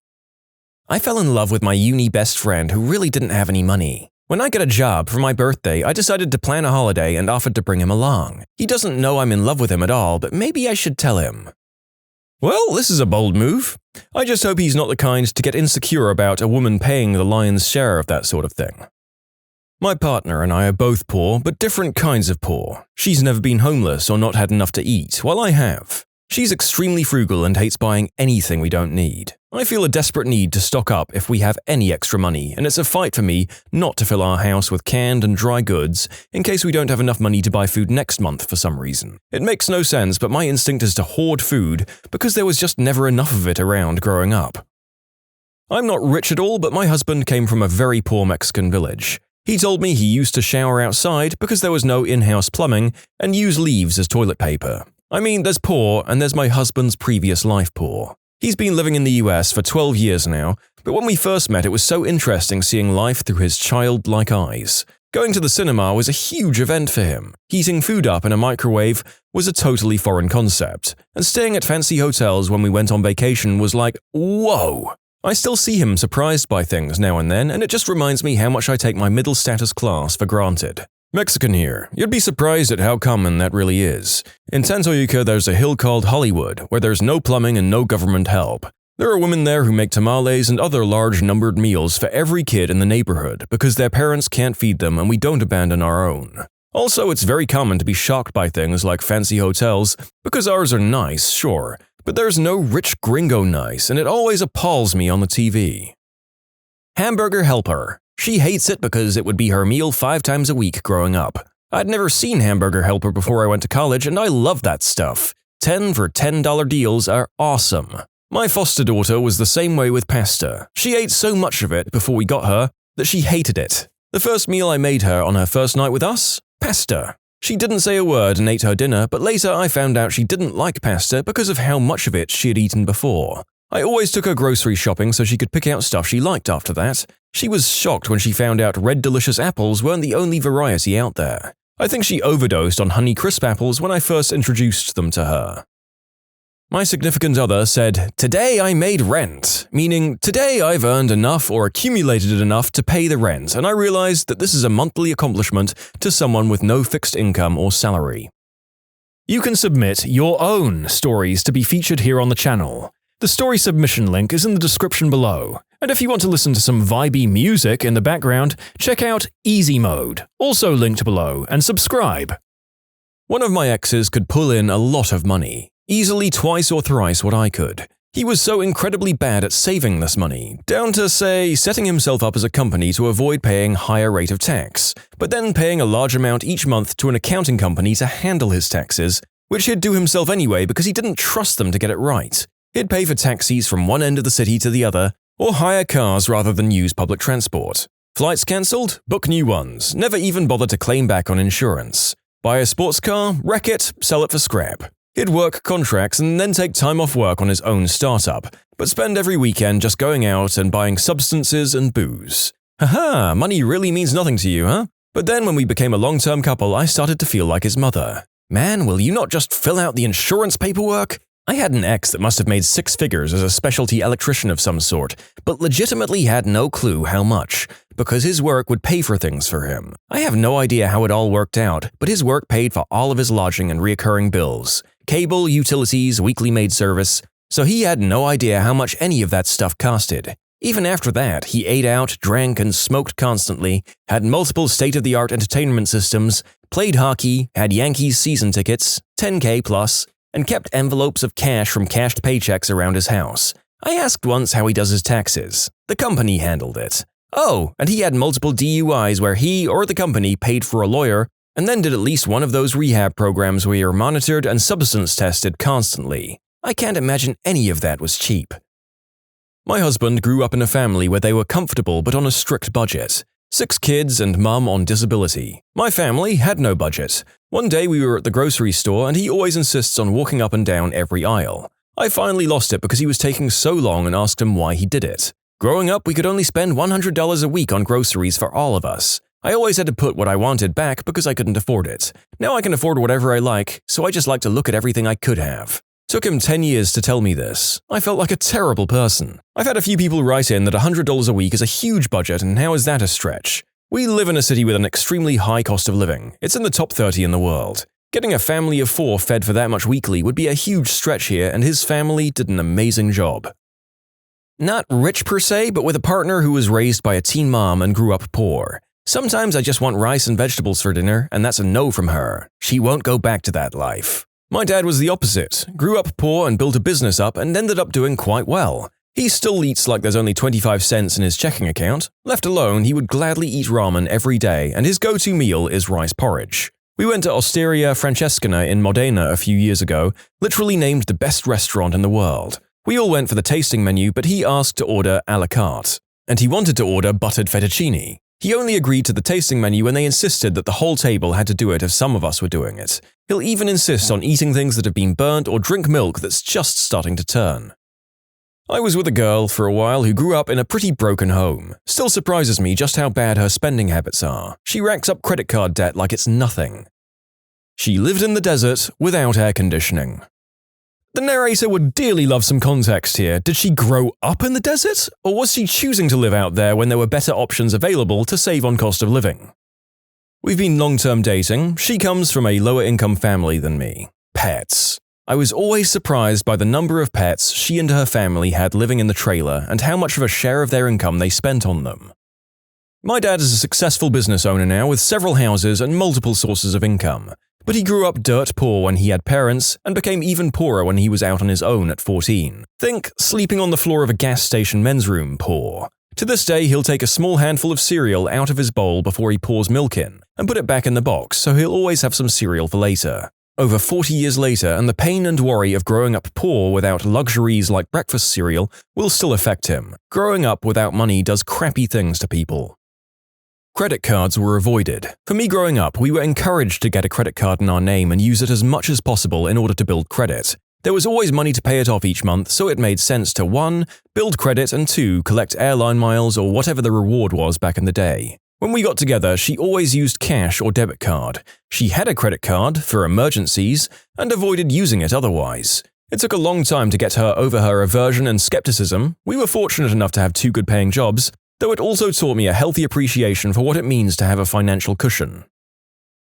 I fell in love with my uni best friend who really didn't have any money. When I got a job for my birthday, I decided to plan a holiday and offered to bring him along. He doesn't know I'm in love with him at all, but maybe I should tell him. Well, this is a bold move. I just hope he's not the kind to get insecure about a woman paying the lion's share of that sort of thing. My partner and I are both poor, but different kinds of poor. She's never been homeless or not had enough to eat, while I have. She's extremely frugal and hates buying anything we don't need. I feel a desperate need to stock up if we have any extra money, and it's a fight for me not to fill our house with canned and dry goods in case we don't have enough money to buy food next month for some reason. It makes no sense, but my instinct is to hoard food because there was just never enough of it around growing up. I'm not rich at all, but my husband came from a very poor Mexican village. He told me he used to shower outside because there was no in-house plumbing and use leaves as toilet paper. I mean, there's poor and there's my husband's previous life poor. He's been living in the US for 12 years now, but when we first met it was so interesting seeing life through his childlike eyes. Going to the cinema was a huge event for him. Heating food up in a microwave was a totally foreign concept, and staying at fancy hotels when we went on vacation was like, whoa! I still see him surprised by things now and then, and it just reminds me how much I take my middle status class for granted. Mexican here. You'd be surprised at how common that really is. In Tantoyuca, there's a hill called Hollywood, where there's no plumbing and no government help. There are women there who make tamales and other large numbered meals for every kid in the neighborhood because their parents can't feed them and we don't abandon our own. Also, it's very common to be shocked by things like fancy hotels because ours are nice, sure, but there's no rich gringo nice and it always appalls me on the TV. Hamburger helper. She hates it because it would be her meal 5 times a week growing up. I'd never seen Hamburger Helper before I went to college, and I love that stuff. 10 for $10 deals are awesome. My foster daughter was the same way with pasta. She ate so much of it before we got her that she hated it. The first meal I made her on her first night with us? Pasta. She didn't say a word and ate her dinner, but later I found out she didn't like pasta because of how much of it she had eaten before. I always took her grocery shopping so she could pick out stuff she liked after that. She was shocked when she found out red delicious apples weren't the only variety out there. I think she overdosed on Honey Crisp apples when I first introduced them to her. My significant other said, "Today I made rent," meaning today I've earned enough or accumulated enough to pay the rent, and I realized that this is a monthly accomplishment to someone with no fixed income or salary. You can submit your own stories to be featured here on the channel. The story submission link is in the description below, and if you want to listen to some vibey music in the background, check out easymode, also linked below, and subscribe. One of my exes could pull in a lot of money, easily twice or thrice what I could. He was so incredibly bad at saving this money, down to, say, setting himself up as a company to avoid paying higher rate of tax, but then paying a large amount each month to an accounting company to handle his taxes, which he'd do himself anyway because he didn't trust them to get it right. He'd pay for taxis from one end of the city to the other, or hire cars rather than use public transport. Flights cancelled? Book new ones. Never even bother to claim back on insurance. Buy a sports car? Wreck it? Sell it for scrap. He'd work contracts and then take time off work on his own startup, but spend every weekend just going out and buying substances and booze. Haha, money really means nothing to you, huh? But then when we became a long-term couple, I started to feel like his mother. Man, will you not just fill out the insurance paperwork? I had an ex that must have made 6 figures as a specialty electrician of some sort, but legitimately had no clue how much, because his work would pay for things for him. I have no idea how it all worked out, but his work paid for all of his lodging and reoccurring bills, cable, utilities, weekly maid service, so he had no idea how much any of that stuff costed. Even after that, he ate out, drank, and smoked constantly, had multiple state-of-the-art entertainment systems, played hockey, had Yankees season tickets, 10K plus, and kept envelopes of cash from cashed paychecks around his house. I asked once how he does his taxes. The company handled it. Oh, and he had multiple DUIs where he or the company paid for a lawyer and then did at least one of those rehab programs where you're monitored and substance tested constantly. I can't imagine any of that was cheap. My husband grew up in a family where they were comfortable but on a strict budget. 6 kids and mum on disability. My family had no budget. One day we were at the grocery store and he always insists on walking up and down every aisle. I finally lost it because he was taking so long and asked him why he did it. Growing up, we could only spend $100 a week on groceries for all of us. I always had to put what I wanted back because I couldn't afford it. Now I can afford whatever I like, so I just like to look at everything I could have. Took him 10 years to tell me this. I felt like a terrible person. I've had a few people write in that $100 a week is a huge budget, and how is that a stretch? We live in a city with an extremely high cost of living. It's in the top 30 in the world. Getting a family of 4 fed for that much weekly would be a huge stretch here, and his family did an amazing job. Not rich per se, but with a partner who was raised by a teen mom and grew up poor. Sometimes I just want rice and vegetables for dinner, and that's a no from her. She won't go back to that life. My dad was the opposite. Grew up poor and built a business up and ended up doing quite well. He still eats like there's only 25 cents in his checking account. Left alone, he would gladly eat ramen every day, and his go-to meal is rice porridge. We went to Osteria Francescana in Modena a few years ago, literally named the best restaurant in the world. We all went for the tasting menu, but he asked to order a la carte. And he wanted to order buttered fettuccine. He only agreed to the tasting menu when they insisted that the whole table had to do it if some of us were doing it. He'll even insist on eating things that have been burnt or drink milk that's just starting to turn. I was with a girl for a while who grew up in a pretty broken home. Still surprises me just how bad her spending habits are. She racks up credit card debt like it's nothing. She lived in the desert without air conditioning. The narrator would dearly love some context here. Did she grow up in the desert? Or was she choosing to live out there when there were better options available to save on cost of living? We've been long-term dating. She comes from a lower-income family than me. Pets. I was always surprised by the number of pets she and her family had living in the trailer and how much of a share of their income they spent on them. My dad is a successful business owner now with several houses and multiple sources of income. But he grew up dirt poor when he had parents and became even poorer when he was out on his own at 14. Think sleeping on the floor of a gas station men's room poor. To this day, he'll take a small handful of cereal out of his bowl before he pours milk in and put it back in the box, so he'll always have some cereal for later. Over 40 years later, and the pain and worry of growing up poor without luxuries like breakfast cereal will still affect him. Growing up without money does crappy things to people. Credit cards were avoided. For me growing up, we were encouraged to get a credit card in our name and use it as much as possible in order to build credit. There was always money to pay it off each month, so it made sense to 1. Build credit and 2. Collect airline miles or whatever the reward was back in the day. When we got together, she always used cash or debit card. She had a credit card for emergencies and avoided using it otherwise. It took a long time to get her over her aversion and skepticism. We were fortunate enough to have 2 good-paying jobs, though it also taught me a healthy appreciation for what it means to have a financial cushion.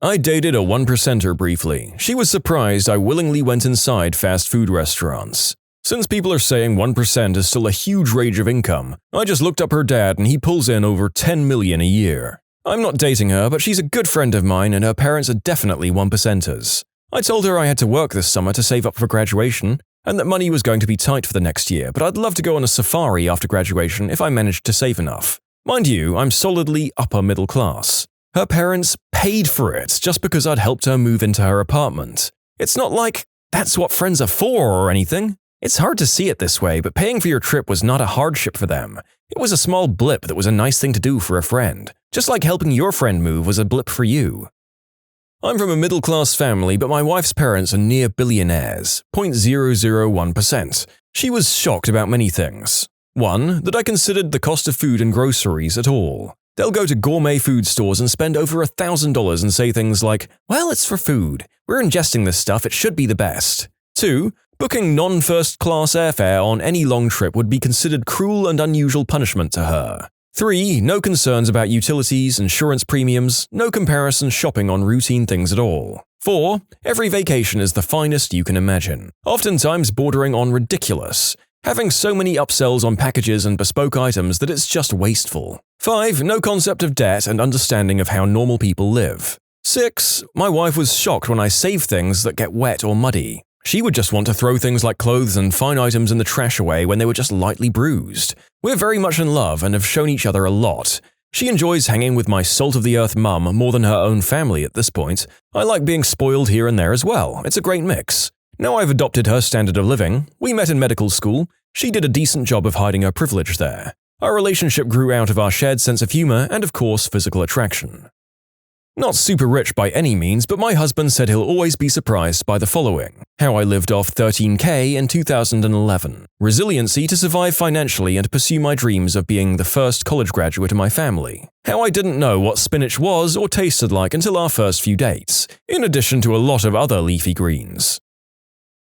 I dated a 1%er briefly. She was surprised I willingly went inside fast food restaurants. Since people are saying 1% is still a huge range of income, I just looked up her dad and he pulls in over $10 million a year. I'm not dating her, but she's a good friend of mine and her parents are definitely 1%ers. I told her I had to work this summer to save up for graduation, and that money was going to be tight for the next year, but I'd love to go on a safari after graduation if I managed to save enough. Mind you, I'm solidly upper middle class. Her parents paid for it just because I'd helped her move into her apartment. It's not like that's what friends are for or anything. It's hard to see it this way, but paying for your trip was not a hardship for them. It was a small blip that was a nice thing to do for a friend, just like helping your friend move was a blip for you. I'm from a middle-class family, but my wife's parents are near billionaires, 0.001%. She was shocked about many things. 1. That I considered the cost of food and groceries at all. They'll go to gourmet food stores and spend over $1,000 and say things like, well, it's for food. We're ingesting this stuff, it should be the best. 2. Booking non-first-class airfare on any long trip would be considered cruel and unusual punishment to her. 3. No concerns about utilities, insurance premiums, no comparison shopping on routine things at all. 4. Every vacation is the finest you can imagine, oftentimes bordering on ridiculous, having so many upsells on packages and bespoke items that it's just wasteful. 5. No concept of debt and understanding of how normal people live. 6. My wife was shocked when I save things that get wet or muddy. She would just want to throw things like clothes and fine items in the trash away when they were just lightly bruised. We're very much in love and have shown each other a lot. She enjoys hanging with my salt-of-the-earth mum more than her own family at this point. I like being spoiled here and there as well. It's a great mix. Now I've adopted her standard of living. We met in medical school. She did a decent job of hiding her privilege there. Our relationship grew out of our shared sense of humor and, of course, physical attraction. Not super rich by any means, but my husband said he'll always be surprised by the following: how I lived off $13,000 in 2011, resiliency to survive financially and pursue my dreams of being the first college graduate in my family, how I didn't know what spinach was or tasted like until our first few dates, in addition to a lot of other leafy greens.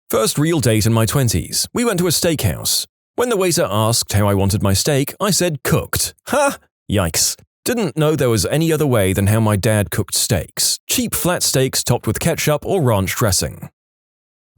First real date in my 20s, we went to a steakhouse. When the waiter asked how I wanted my steak, I said cooked. Ha! Yikes. Didn't know there was any other way than how my dad cooked steaks. Cheap flat steaks topped with ketchup or ranch dressing.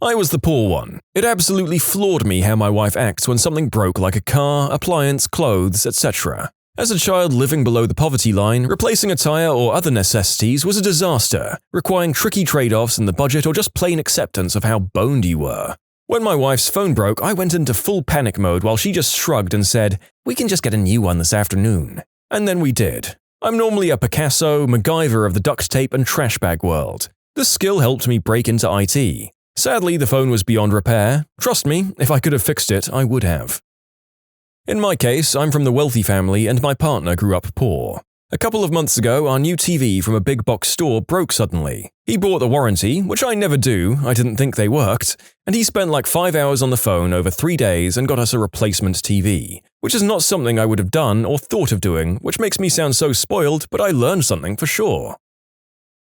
I was the poor one. It absolutely floored me how my wife acts when something broke like a car, appliance, clothes, etc. As a child living below the poverty line, replacing a tire or other necessities was a disaster, requiring tricky trade-offs in the budget or just plain acceptance of how boned you were. When my wife's phone broke, I went into full panic mode while she just shrugged and said, "We can just get a new one this afternoon." And then we did. I'm normally a Picasso, MacGyver of the duct tape and trash bag world. This skill helped me break into IT. Sadly, the phone was beyond repair. Trust me, if I could have fixed it, I would have. In my case, I'm from the wealthy family and my partner grew up poor. A couple of months ago, our new TV from a big box store broke suddenly. He bought the warranty, which I never do, I didn't think they worked, and he spent like 5 hours on the phone over 3 days and got us a replacement TV, which is not something I would have done or thought of doing, which makes me sound so spoiled, but I learned something for sure.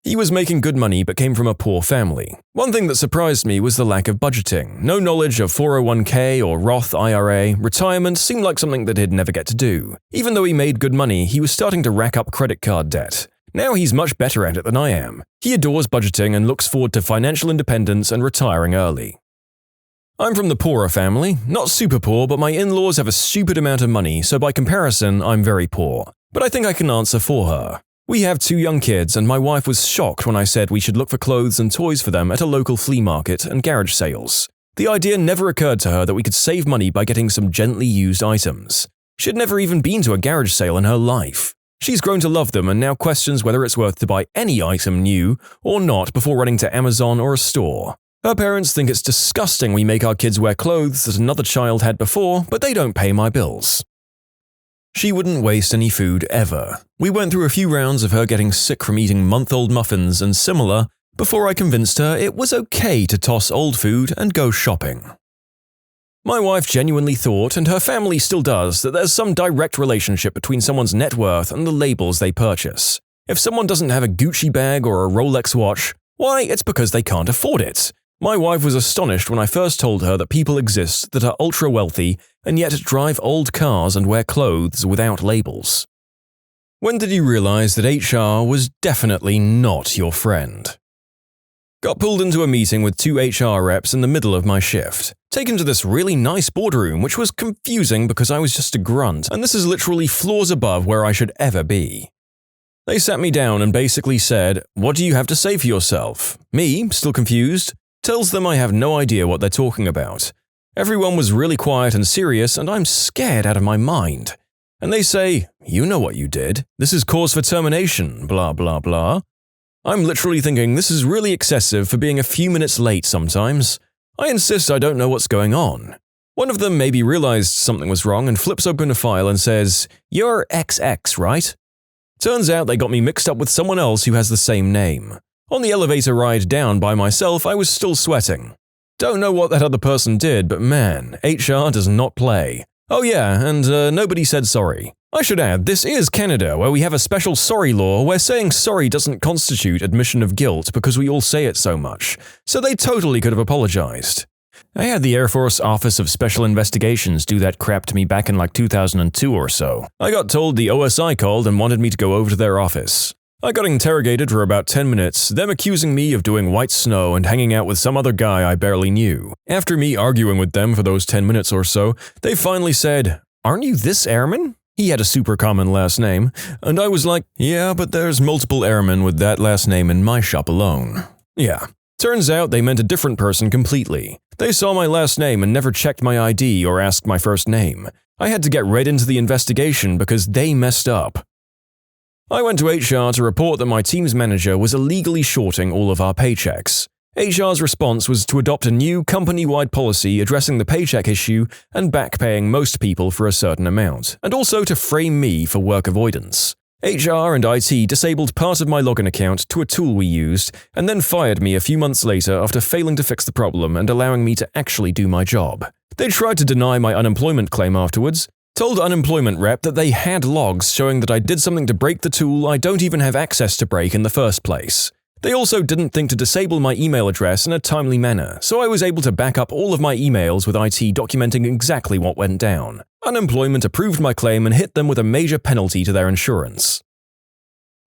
He was making good money but came from a poor family. One thing that surprised me was the lack of budgeting. No knowledge of 401k or Roth IRA. Retirement seemed like something that he'd never get to do. Even though he made good money, he was starting to rack up credit card debt. Now he's much better at it than I am. He adores budgeting and looks forward to financial independence and retiring early. I'm from the poorer family. Not super poor, but my in-laws have a stupid amount of money, so by comparison, I'm very poor. But I think I can answer for her. We have 2 young kids, and my wife was shocked when I said we should look for clothes and toys for them at a local flea market and garage sales. The idea never occurred to her that we could save money by getting some gently used items. She had never even been to a garage sale in her life. She's grown to love them and now questions whether it's worth to buy any item new or not before running to Amazon or a store. Her parents think it's disgusting we make our kids wear clothes that another child had before, but they don't pay my bills. She wouldn't waste any food ever. We went through a few rounds of her getting sick from eating month-old muffins and similar before I convinced her it was okay to toss old food and go shopping. My wife genuinely thought, and her family still does, that there's some direct relationship between someone's net worth and the labels they purchase. If someone doesn't have a Gucci bag or a Rolex watch, why, it's because they can't afford it. My wife was astonished when I first told her that people exist that are ultra-wealthy and yet drive old cars and wear clothes without labels. When did you realize that HR was definitely not your friend? Got pulled into a meeting with 2 HR reps in the middle of my shift. Taken to this really nice boardroom, which was confusing because I was just a grunt, and this is literally floors above where I should ever be. They sat me down and basically said, "What do you have to say for yourself?" Me, still confused, tells them I have no idea what they're talking about. Everyone was really quiet and serious, and I'm scared out of my mind. And they say, "You know what you did. This is cause for termination, blah blah blah." I'm literally thinking this is really excessive for being a few minutes late sometimes. I insist I don't know what's going on. One of them maybe realized something was wrong and flips open a file and says, "You're XX, right?" Turns out they got me mixed up with someone else who has the same name. On the elevator ride down by myself, I was still sweating. Don't know what that other person did, but man, HR does not play. Oh yeah, and nobody said sorry. I should add, this is Canada, where we have a special sorry law where saying sorry doesn't constitute admission of guilt because we all say it so much, so they totally could have apologized. I had the Air Force Office of Special Investigations do that crap to me back in like 2002 or so. I got told the OSI called and wanted me to go over to their office. I got interrogated for about 10 minutes, them accusing me of doing white snow and hanging out with some other guy I barely knew. After me arguing with them for those 10 minutes or so, they finally said, "Aren't you this airman?" He had a super common last name, and I was like, "Yeah, but there's multiple airmen with that last name in my shop alone." Yeah, Turns out they meant a different person completely. They saw my last name and never checked my ID or asked my first name. I had to get right into the investigation because they messed up. I went to HR to report that my team's manager was illegally shorting all of our paychecks. HR's response was to adopt a new company-wide policy addressing the paycheck issue and backpaying most people for a certain amount, and also to frame me for work avoidance. HR and IT disabled part of my login account to a tool we used, and then fired me a few months later after failing to fix the problem and allowing me to actually do my job. They tried to deny my unemployment claim afterwards, told unemployment rep that they had logs showing that I did something to break the tool I don't even have access to break in the first place. They also didn't think to disable my email address in a timely manner, so I was able to back up all of my emails with IT documenting exactly what went down. Unemployment approved my claim and hit them with a major penalty to their insurance.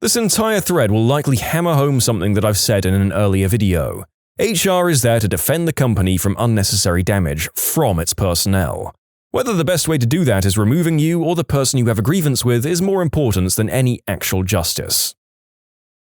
This entire thread will likely hammer home something that I've said in an earlier video. HR is there to defend the company from unnecessary damage from its personnel. Whether the best way to do that is removing you or the person you have a grievance with is more important than any actual justice.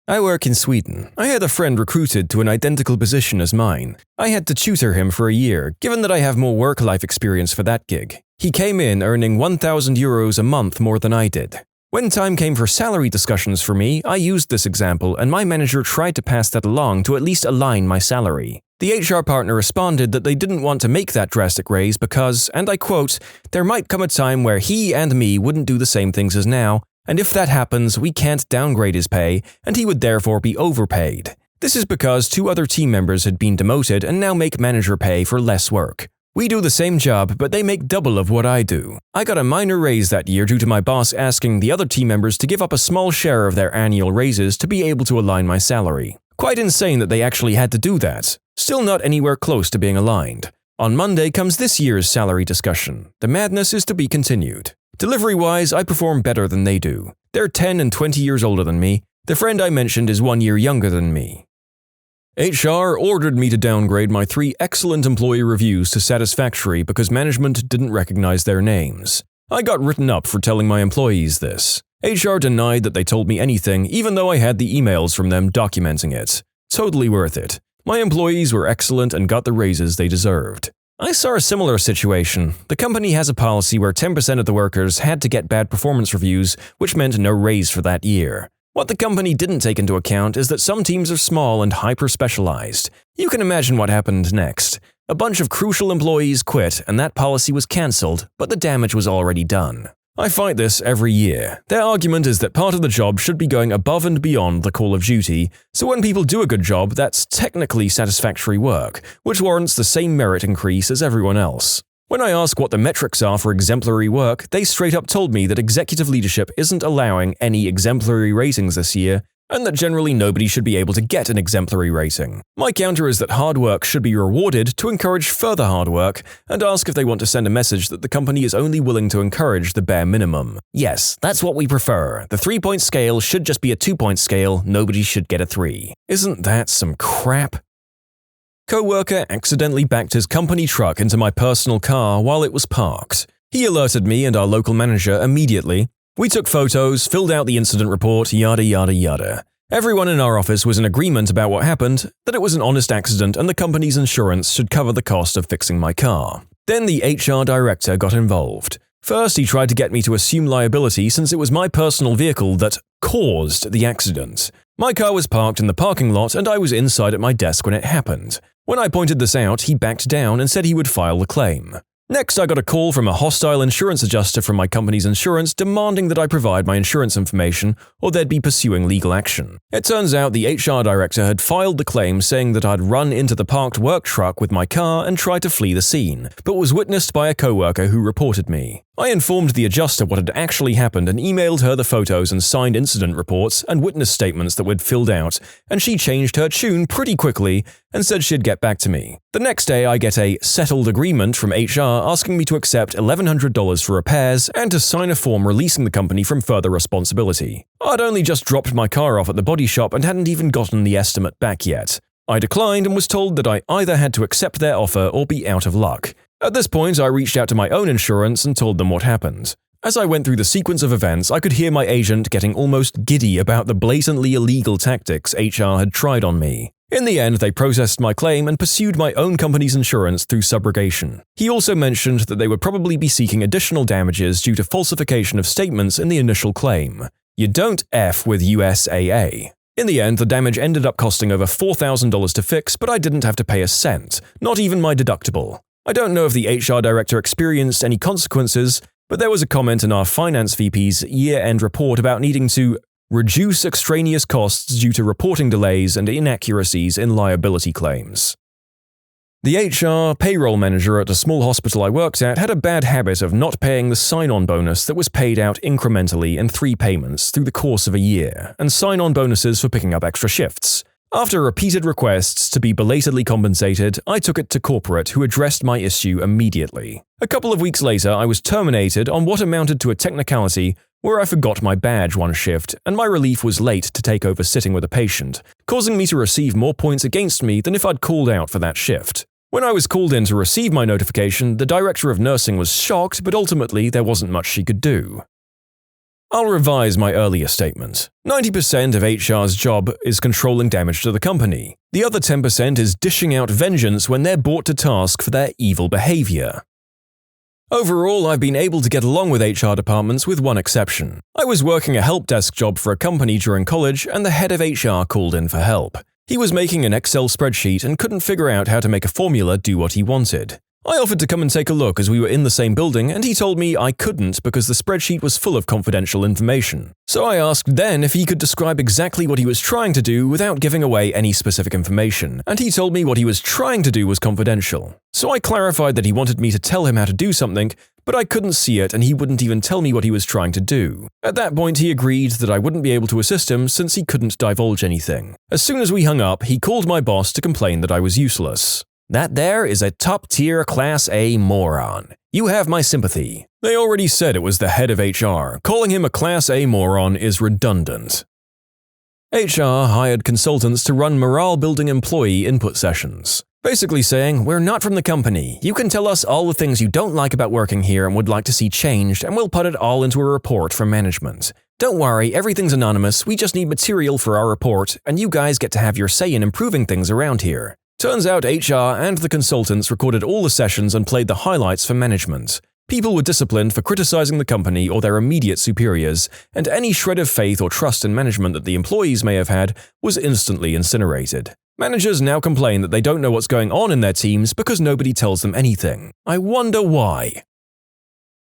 I work in Sweden. I had a friend recruited to an identical position as mine. I had to tutor him for a year, given that I have more work-life experience for that gig. He came in earning €1,000 a month more than I did. When time came for salary discussions for me, I used this example and my manager tried to pass that along to at least align my salary. The HR partner responded that they didn't want to make that drastic raise because, and I quote, "there might come a time where he and me wouldn't do the same things as now, and if that happens, we can't downgrade his pay, and he would therefore be overpaid. This is because 2 other team members had been demoted and now make manager pay for less work. We do the same job, but they make double of what I do. I got a minor raise that year due to my boss asking the other team members to give up a small share of their annual raises to be able to align my salary. Quite insane that they actually had to do that. Still not anywhere close to being aligned. On Monday comes this year's salary discussion. The madness is to be continued. Delivery-wise, I perform better than they do. They're 10 and 20 years older than me. The friend I mentioned is 1 year younger than me. HR ordered me to downgrade my 3 excellent employee reviews to satisfactory because management didn't recognize their names. I got written up for telling my employees this. HR denied that they told me anything, even though I had the emails from them documenting it. Totally worth it. My employees were excellent and got the raises they deserved. I saw a similar situation. The company has a policy where 10% of the workers had to get bad performance reviews, which meant no raise for that year. What the company didn't take into account is that some teams are small and hyper-specialized. You can imagine what happened next. A bunch of crucial employees quit and that policy was cancelled, but the damage was already done. I fight this every year. Their argument is that part of the job should be going above and beyond the call of duty, so when people do a good job, that's technically satisfactory work, which warrants the same merit increase as everyone else. When I ask what the metrics are for exemplary work, they straight up told me that executive leadership isn't allowing any exemplary ratings this year, and that generally nobody should be able to get an exemplary rating. My counter is that hard work should be rewarded to encourage further hard work, and ask if they want to send a message that the company is only willing to encourage the bare minimum. Yes, that's what we prefer. The 3-point scale should just be a 2-point scale, nobody should get a 3. Isn't that some crap? Co-worker accidentally backed his company truck into my personal car while it was parked. He alerted me and our local manager immediately. We took photos, filled out the incident report, yada yada yada. Everyone in our office was in agreement about what happened, that it was an honest accident and the company's insurance should cover the cost of fixing my car. Then the HR director got involved. First, he tried to get me to assume liability since it was my personal vehicle that caused the accident. My car was parked in the parking lot and I was inside at my desk when it happened. When I pointed this out, he backed down and said he would file the claim. Next, I got a call from a hostile insurance adjuster from my company's insurance demanding that I provide my insurance information or they'd be pursuing legal action. It turns out the HR director had filed the claim saying that I'd run into the parked work truck with my car and tried to flee the scene, but was witnessed by a coworker who reported me. I informed the adjuster what had actually happened and emailed her the photos and signed incident reports and witness statements that we'd filled out, and she changed her tune pretty quickly and said she'd get back to me. The next day, I get a settled agreement from HR asking me to accept $1,100 for repairs and to sign a form releasing the company from further responsibility. I'd only just dropped my car off at the body shop and hadn't even gotten the estimate back yet. I declined and was told that I either had to accept their offer or be out of luck. At this point, I reached out to my own insurance and told them what happened. As I went through the sequence of events, I could hear my agent getting almost giddy about the blatantly illegal tactics HR had tried on me. In the end, they processed my claim and pursued my own company's insurance through subrogation. He also mentioned that they would probably be seeking additional damages due to falsification of statements in the initial claim. You don't F with USAA. In the end, the damage ended up costing over $4,000 to fix, but I didn't have to pay a cent, not even my deductible. I don't know if the HR director experienced any consequences, but there was a comment in our finance VP's year-end report about needing to reduce extraneous costs due to reporting delays and inaccuracies in liability claims. The HR payroll manager at a small hospital I worked at had a bad habit of not paying the sign-on bonus that was paid out incrementally in 3 payments through the course of a year, and sign-on bonuses for picking up extra shifts. After repeated requests to be belatedly compensated, I took it to corporate, who addressed my issue immediately. A couple of weeks later, I was terminated on what amounted to a technicality where I forgot my badge one shift, and my relief was late to take over sitting with a patient, causing me to receive more points against me than if I'd called out for that shift. When I was called in to receive my notification, the director of nursing was shocked, but ultimately there wasn't much she could do. I'll revise my earlier statement. 90% of HR's job is controlling damage to the company. The other 10% is dishing out vengeance when they're brought to task for their evil behavior. Overall, I've been able to get along with HR departments with one exception. I was working a help desk job for a company during college, and the head of HR called in for help. He was making an Excel spreadsheet and couldn't figure out how to make a formula do what he wanted. I offered to come and take a look as we were in the same building, and he told me I couldn't because the spreadsheet was full of confidential information. So I asked then if he could describe exactly what he was trying to do without giving away any specific information, and he told me what he was trying to do was confidential. So I clarified that he wanted me to tell him how to do something, but I couldn't see it and he wouldn't even tell me what he was trying to do. At that point, he agreed that I wouldn't be able to assist him since he couldn't divulge anything. As soon as we hung up, he called my boss to complain that I was useless. "That there is a top-tier Class A moron. You have my sympathy." They already said it was the head of HR. Calling him a Class A moron is redundant. HR hired consultants to run morale-building employee input sessions, basically saying, "We're not from the company. You can tell us all the things you don't like about working here and would like to see changed, and we'll put it all into a report for management. Don't worry, everything's anonymous. We just need material for our report, and you guys get to have your say in improving things around here." Turns out HR and the consultants recorded all the sessions and played the highlights for management. People were disciplined for criticizing the company or their immediate superiors, and any shred of faith or trust in management that the employees may have had was instantly incinerated. Managers now complain that they don't know what's going on in their teams because nobody tells them anything. I wonder why.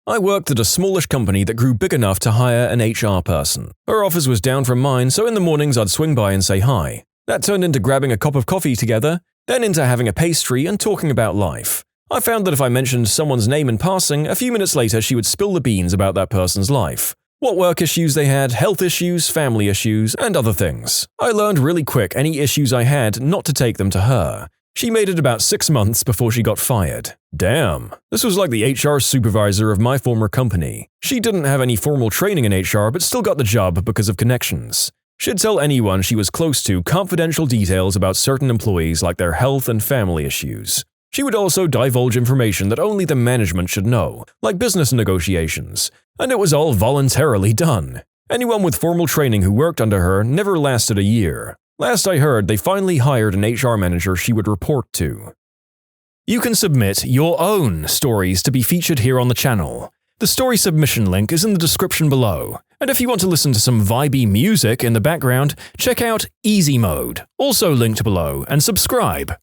I worked at a smallish company that grew big enough to hire an HR person. Her office was down from mine, so in the mornings I'd swing by and say hi. That turned into grabbing a cup of coffee together, then into having a pastry and talking about life. I found that if I mentioned someone's name in passing, a few minutes later she would spill the beans about that person's life. What work issues they had, health issues, family issues, and other things. I learned really quick any issues I had not to take them to her. She made it about 6 months before she got fired. Damn. This was like the HR supervisor of my former company. She didn't have any formal training in HR but still got the job because of connections. She'd tell anyone she was close to confidential details about certain employees like their health and family issues. She would also divulge information that only the management should know, like business negotiations, and it was all voluntarily done. Anyone with formal training who worked under her never lasted a year. Last I heard, they finally hired an HR manager she would report to. You can submit your own stories to be featured here on the channel. The story submission link is in the description below. And if you want to listen to some vibey music in the background, check out easymode, also linked below, and subscribe.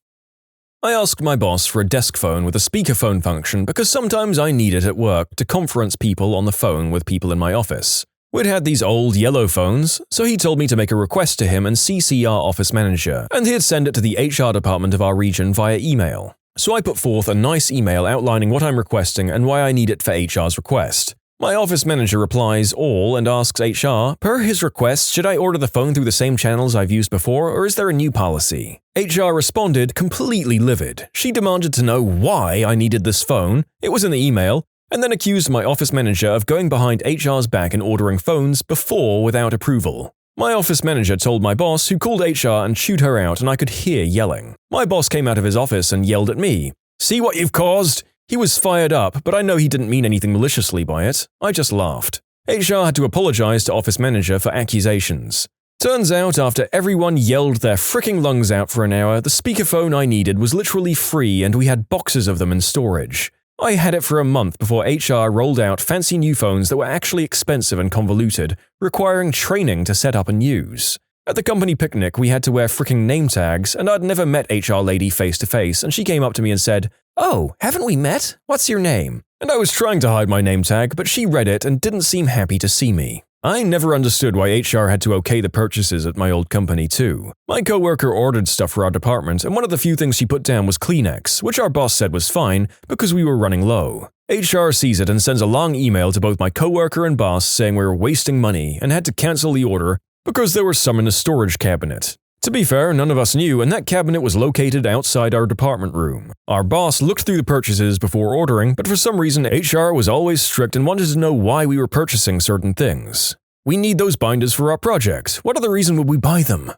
I asked my boss for a desk phone with a speakerphone function because sometimes I need it at work to conference people on the phone with people in my office. We'd had these old yellow phones, so he told me to make a request to him and CC our office manager, and he'd send it to the HR department of our region via email. So I put forth a nice email outlining what I'm requesting and why I need it for HR's request. My office manager replies all and asks HR, per his request, should I order the phone through the same channels I've used before, or is there a new policy? HR responded, completely livid. She demanded to know why I needed this phone, it was in the email, and then accused my office manager of going behind HR's back and ordering phones before without approval. My office manager told my boss, who called HR and chewed her out, and I could hear yelling. My boss came out of his office and yelled at me, "See what you've caused?" He was fired up, but I know he didn't mean anything maliciously by it. I just laughed. HR had to apologize to office manager for accusations. Turns out, after everyone yelled their fricking lungs out for an hour, the speakerphone I needed was literally free and we had boxes of them in storage. I had it for a month before HR rolled out fancy new phones that were actually expensive and convoluted, requiring training to set up and use. At the company picnic, we had to wear fricking name tags, and I'd never met HR lady face to face, and she came up to me and said, "Oh, haven't we met? What's your name?" And I was trying to hide my name tag, but she read it and didn't seem happy to see me. I never understood why HR had to okay the purchases at my old company too. My coworker ordered stuff for our department, and one of the few things she put down was Kleenex, which our boss said was fine because we were running low. HR sees it and sends a long email to both my coworker and boss saying we were wasting money and had to cancel the order because there were some in a storage cabinet. To be fair, none of us knew, and that cabinet was located outside our department room. Our boss looked through the purchases before ordering, but for some reason HR was always strict and wanted to know why we were purchasing certain things. "We need those binders for our project. What other reason would we buy them?"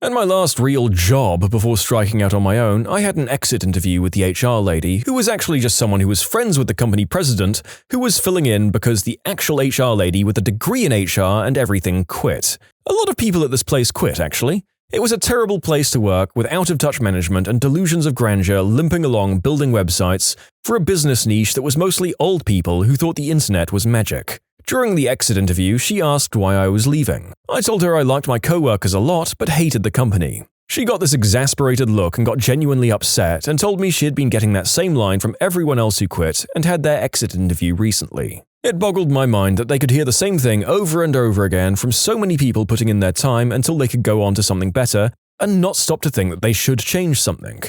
And my last real job before striking out on my own, I had an exit interview with the HR lady, who was actually just someone who was friends with the company president, who was filling in because the actual HR lady with a degree in HR and everything quit. A lot of people at this place quit, actually. It was a terrible place to work with out-of-touch management and delusions of grandeur limping along building websites for a business niche that was mostly old people who thought the internet was magic. During the exit interview, she asked why I was leaving. I told her I liked my coworkers a lot but hated the company. She got this exasperated look and got genuinely upset and told me she had been getting that same line from everyone else who quit and had their exit interview recently. It boggled my mind that they could hear the same thing over and over again from so many people putting in their time until they could go on to something better and not stop to think that they should change something.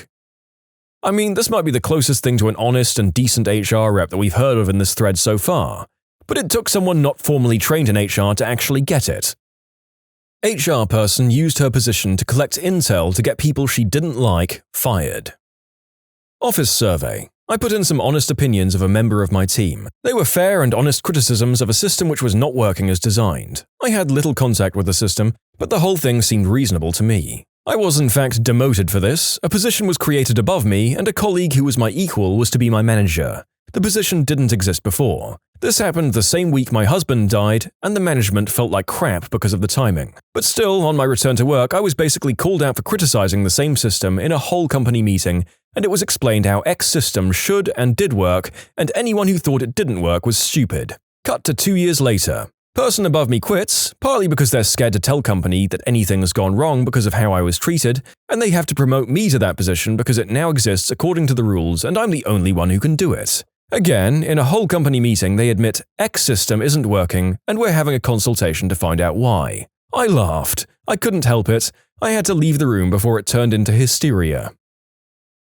I mean, this might be the closest thing to an honest and decent HR rep that we've heard of in this thread so far. But it took someone not formally trained in HR to actually get it. HR person used her position to collect intel to get people she didn't like fired. Office survey. I put in some honest opinions of a member of my team. They were fair and honest criticisms of a system which was not working as designed. I had little contact with the system, but the whole thing seemed reasonable to me. I was in fact demoted for this, a position was created above me, and a colleague who was my equal was to be my manager. The position didn't exist before. This happened the same week my husband died, and the management felt like crap because of the timing. But still, on my return to work, I was basically called out for criticizing the same system in a whole company meeting, and it was explained how X system should and did work, and anyone who thought it didn't work was stupid. Cut to 2 years later. Person above me quits, partly because they're scared to tell company that anything has gone wrong because of how I was treated, and they have to promote me to that position because it now exists according to the rules and I'm the only one who can do it. Again, in a whole company meeting, they admit X system isn't working and we're having a consultation to find out why. I laughed. I couldn't help it. I had to leave the room before it turned into hysteria.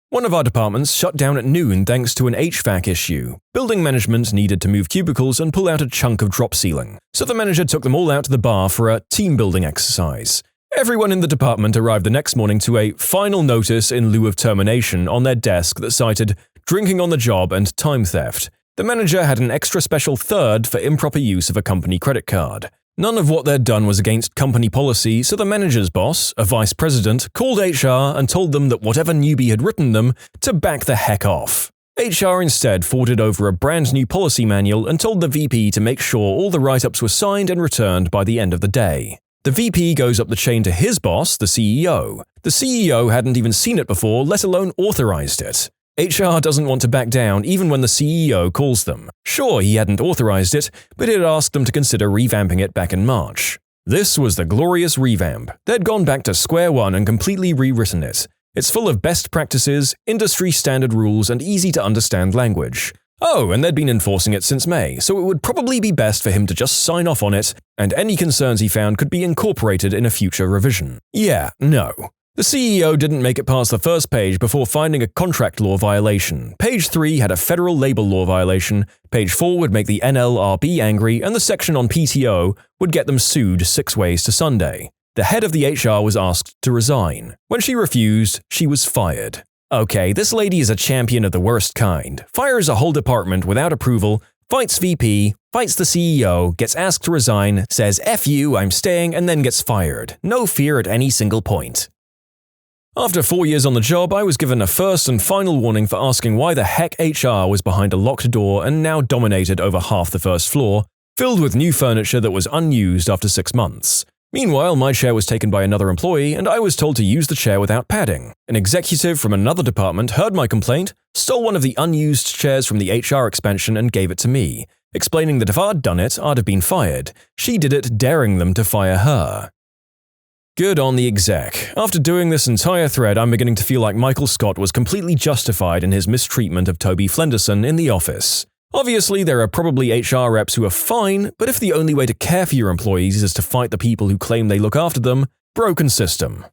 One of our departments shut down at noon thanks to an HVAC issue. Building management needed to move cubicles and pull out a chunk of drop ceiling, so the manager took them all out to the bar for a team-building exercise. Everyone in the department arrived the next morning to a final notice in lieu of termination on their desk that cited drinking on the job and time theft. The manager had an extra special third for improper use of a company credit card. None of what they'd done was against company policy, so the manager's boss, a vice president, called HR and told them that whatever newbie had written them to back the heck off. HR instead forwarded over a brand new policy manual and told the VP to make sure all the write-ups were signed and returned by the end of the day. The VP goes up the chain to his boss, the CEO. The CEO hadn't even seen it before, let alone authorized it. HR doesn't want to back down even when the CEO calls them. Sure, he hadn't authorized it, but he'd asked them to consider revamping it back in March. This was the glorious revamp. They'd gone back to square one and completely rewritten it. It's full of best practices, industry standard rules, and easy to understand language. Oh, and they'd been enforcing it since May, so it would probably be best for him to just sign off on it, and any concerns he found could be incorporated in a future revision. Yeah, no. The CEO didn't make it past the first page before finding a contract law violation. Page 3 had a federal labor law violation, page 4 would make the NLRB angry, and the section on PTO would get them sued 6 ways to Sunday. The head of the HR was asked to resign. When she refused, she was fired. Okay, this lady is a champion of the worst kind. Fires a whole department without approval, fights VP, fights the CEO, gets asked to resign, says F you, I'm staying, and then gets fired. No fear at any single point. After 4 years on the job, I was given a first and final warning for asking why the heck HR was behind a locked door and now dominated over half the first floor, filled with new furniture that was unused after 6 months. Meanwhile, my chair was taken by another employee and I was told to use the chair without padding. An executive from another department heard my complaint, stole one of the unused chairs from the HR expansion and gave it to me, explaining that if I'd done it, I'd have been fired. She did it, daring them to fire her. Good on the exec. After doing this entire thread, I'm beginning to feel like Michael Scott was completely justified in his mistreatment of Toby Flenderson in The Office. Obviously, there are probably HR reps who are fine, but if the only way to care for your employees is to fight the people who claim they look after them, broken system.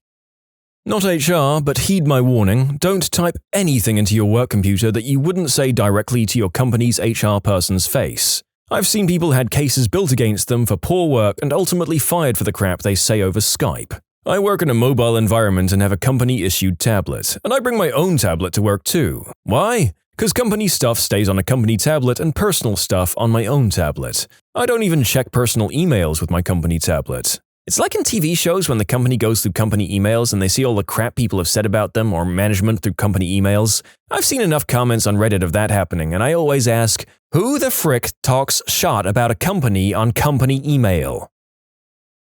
Not HR, but heed my warning, don't type anything into your work computer that you wouldn't say directly to your company's HR person's face. I've seen people had cases built against them for poor work and ultimately fired for the crap they say over Skype. I work in a mobile environment and have a company-issued tablet, and I bring my own tablet to work too. Why? Because company stuff stays on a company tablet and personal stuff on my own tablet. I don't even check personal emails with my company tablet. It's like in TV shows when the company goes through company emails and they see all the crap people have said about them or management through company emails. I've seen enough comments on Reddit of that happening, and I always ask, who the frick talks shot about a company on company email?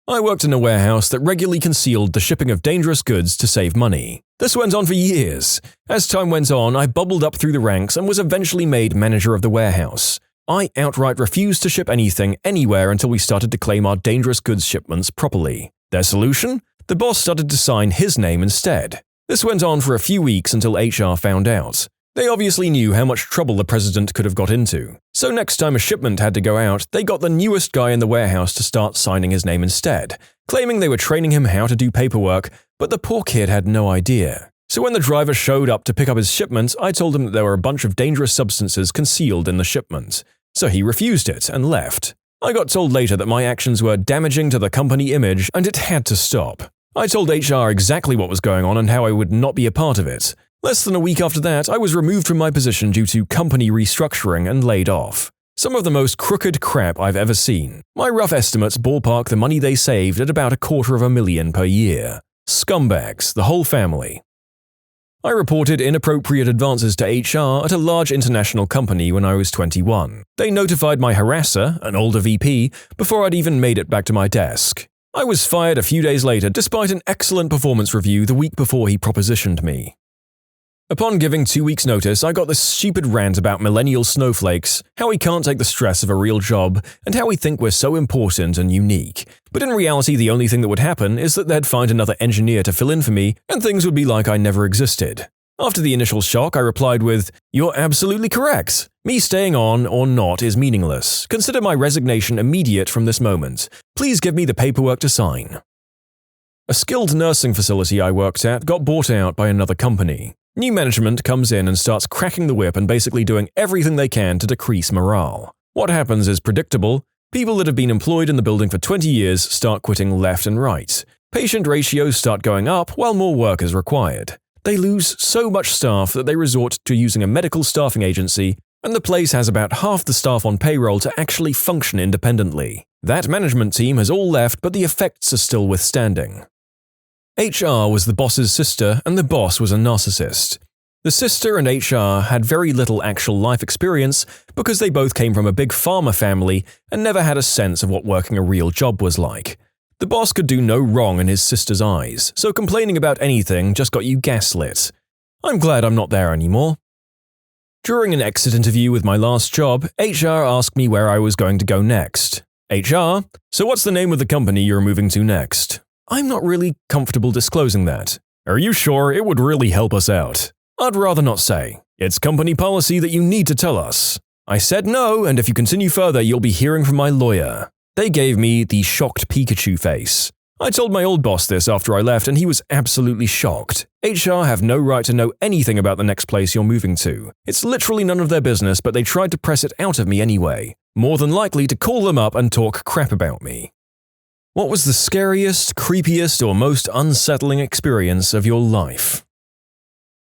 I worked in a warehouse that regularly concealed the shipping of dangerous goods to save money. This went on for years. As time went on, I bubbled up through the ranks and was eventually made manager of the warehouse. I outright refused to ship anything anywhere until we started to claim our dangerous goods shipments properly. Their solution? The boss started to sign his name instead. This went on for a few weeks until HR found out. They obviously knew how much trouble the president could have got into. So next time a shipment had to go out, they got the newest guy in the warehouse to start signing his name instead, claiming they were training him how to do paperwork, but the poor kid had no idea. So when the driver showed up to pick up his shipment, I told him that there were a bunch of dangerous substances concealed in the shipment. So he refused it and left. I got told later that my actions were damaging to the company image and it had to stop. I told HR exactly what was going on and how I would not be a part of it. Less than a week after that, I was removed from my position due to company restructuring and laid off. Some of the most crooked crap I've ever seen. My rough estimates ballpark the money they saved at about $250,000 per year. Scumbags, the whole family. I reported inappropriate advances to HR at a large international company when I was 21. They notified my harasser, an older VP, before I'd even made it back to my desk. I was fired a few days later despite an excellent performance review the week before he propositioned me. Upon giving 2 weeks' notice, I got this stupid rant about millennial snowflakes, how we can't take the stress of a real job, and how we think we're so important and unique. But in reality, the only thing that would happen is that they'd find another engineer to fill in for me, and things would be like I never existed. After the initial shock, I replied with, "You're absolutely correct. Me staying on or not is meaningless. Consider my resignation immediate from this moment. Please give me the paperwork to sign." A skilled nursing facility I worked at got bought out by another company. New management comes in and starts cracking the whip and basically doing everything they can to decrease morale. What happens is predictable. People that have been employed in the building for 20 years start quitting left and right. Patient ratios start going up while more work is required. They lose so much staff that they resort to using a medical staffing agency, and the place has about half the staff on payroll to actually function independently. That management team has all left, but the effects are still withstanding. HR was the boss's sister, and the boss was a narcissist. The sister and HR had very little actual life experience because they both came from a big pharma family and never had a sense of what working a real job was like. The boss could do no wrong in his sister's eyes, so complaining about anything just got you gaslit. I'm glad I'm not there anymore. During an exit interview with my last job, HR asked me where I was going to go next. HR, so what's the name of the company you're moving to next? I'm not really comfortable disclosing that. Are you sure? It would really help us out. I'd rather not say. It's company policy that you need to tell us. I said no, and if you continue further, you'll be hearing from my lawyer. They gave me the shocked Pikachu face. I told my old boss this after I left, and he was absolutely shocked. HR have no right to know anything about the next place you're moving to. It's literally none of their business, but they tried to press it out of me anyway. More than likely to call them up and talk crap about me. What was the scariest, creepiest, or most unsettling experience of your life?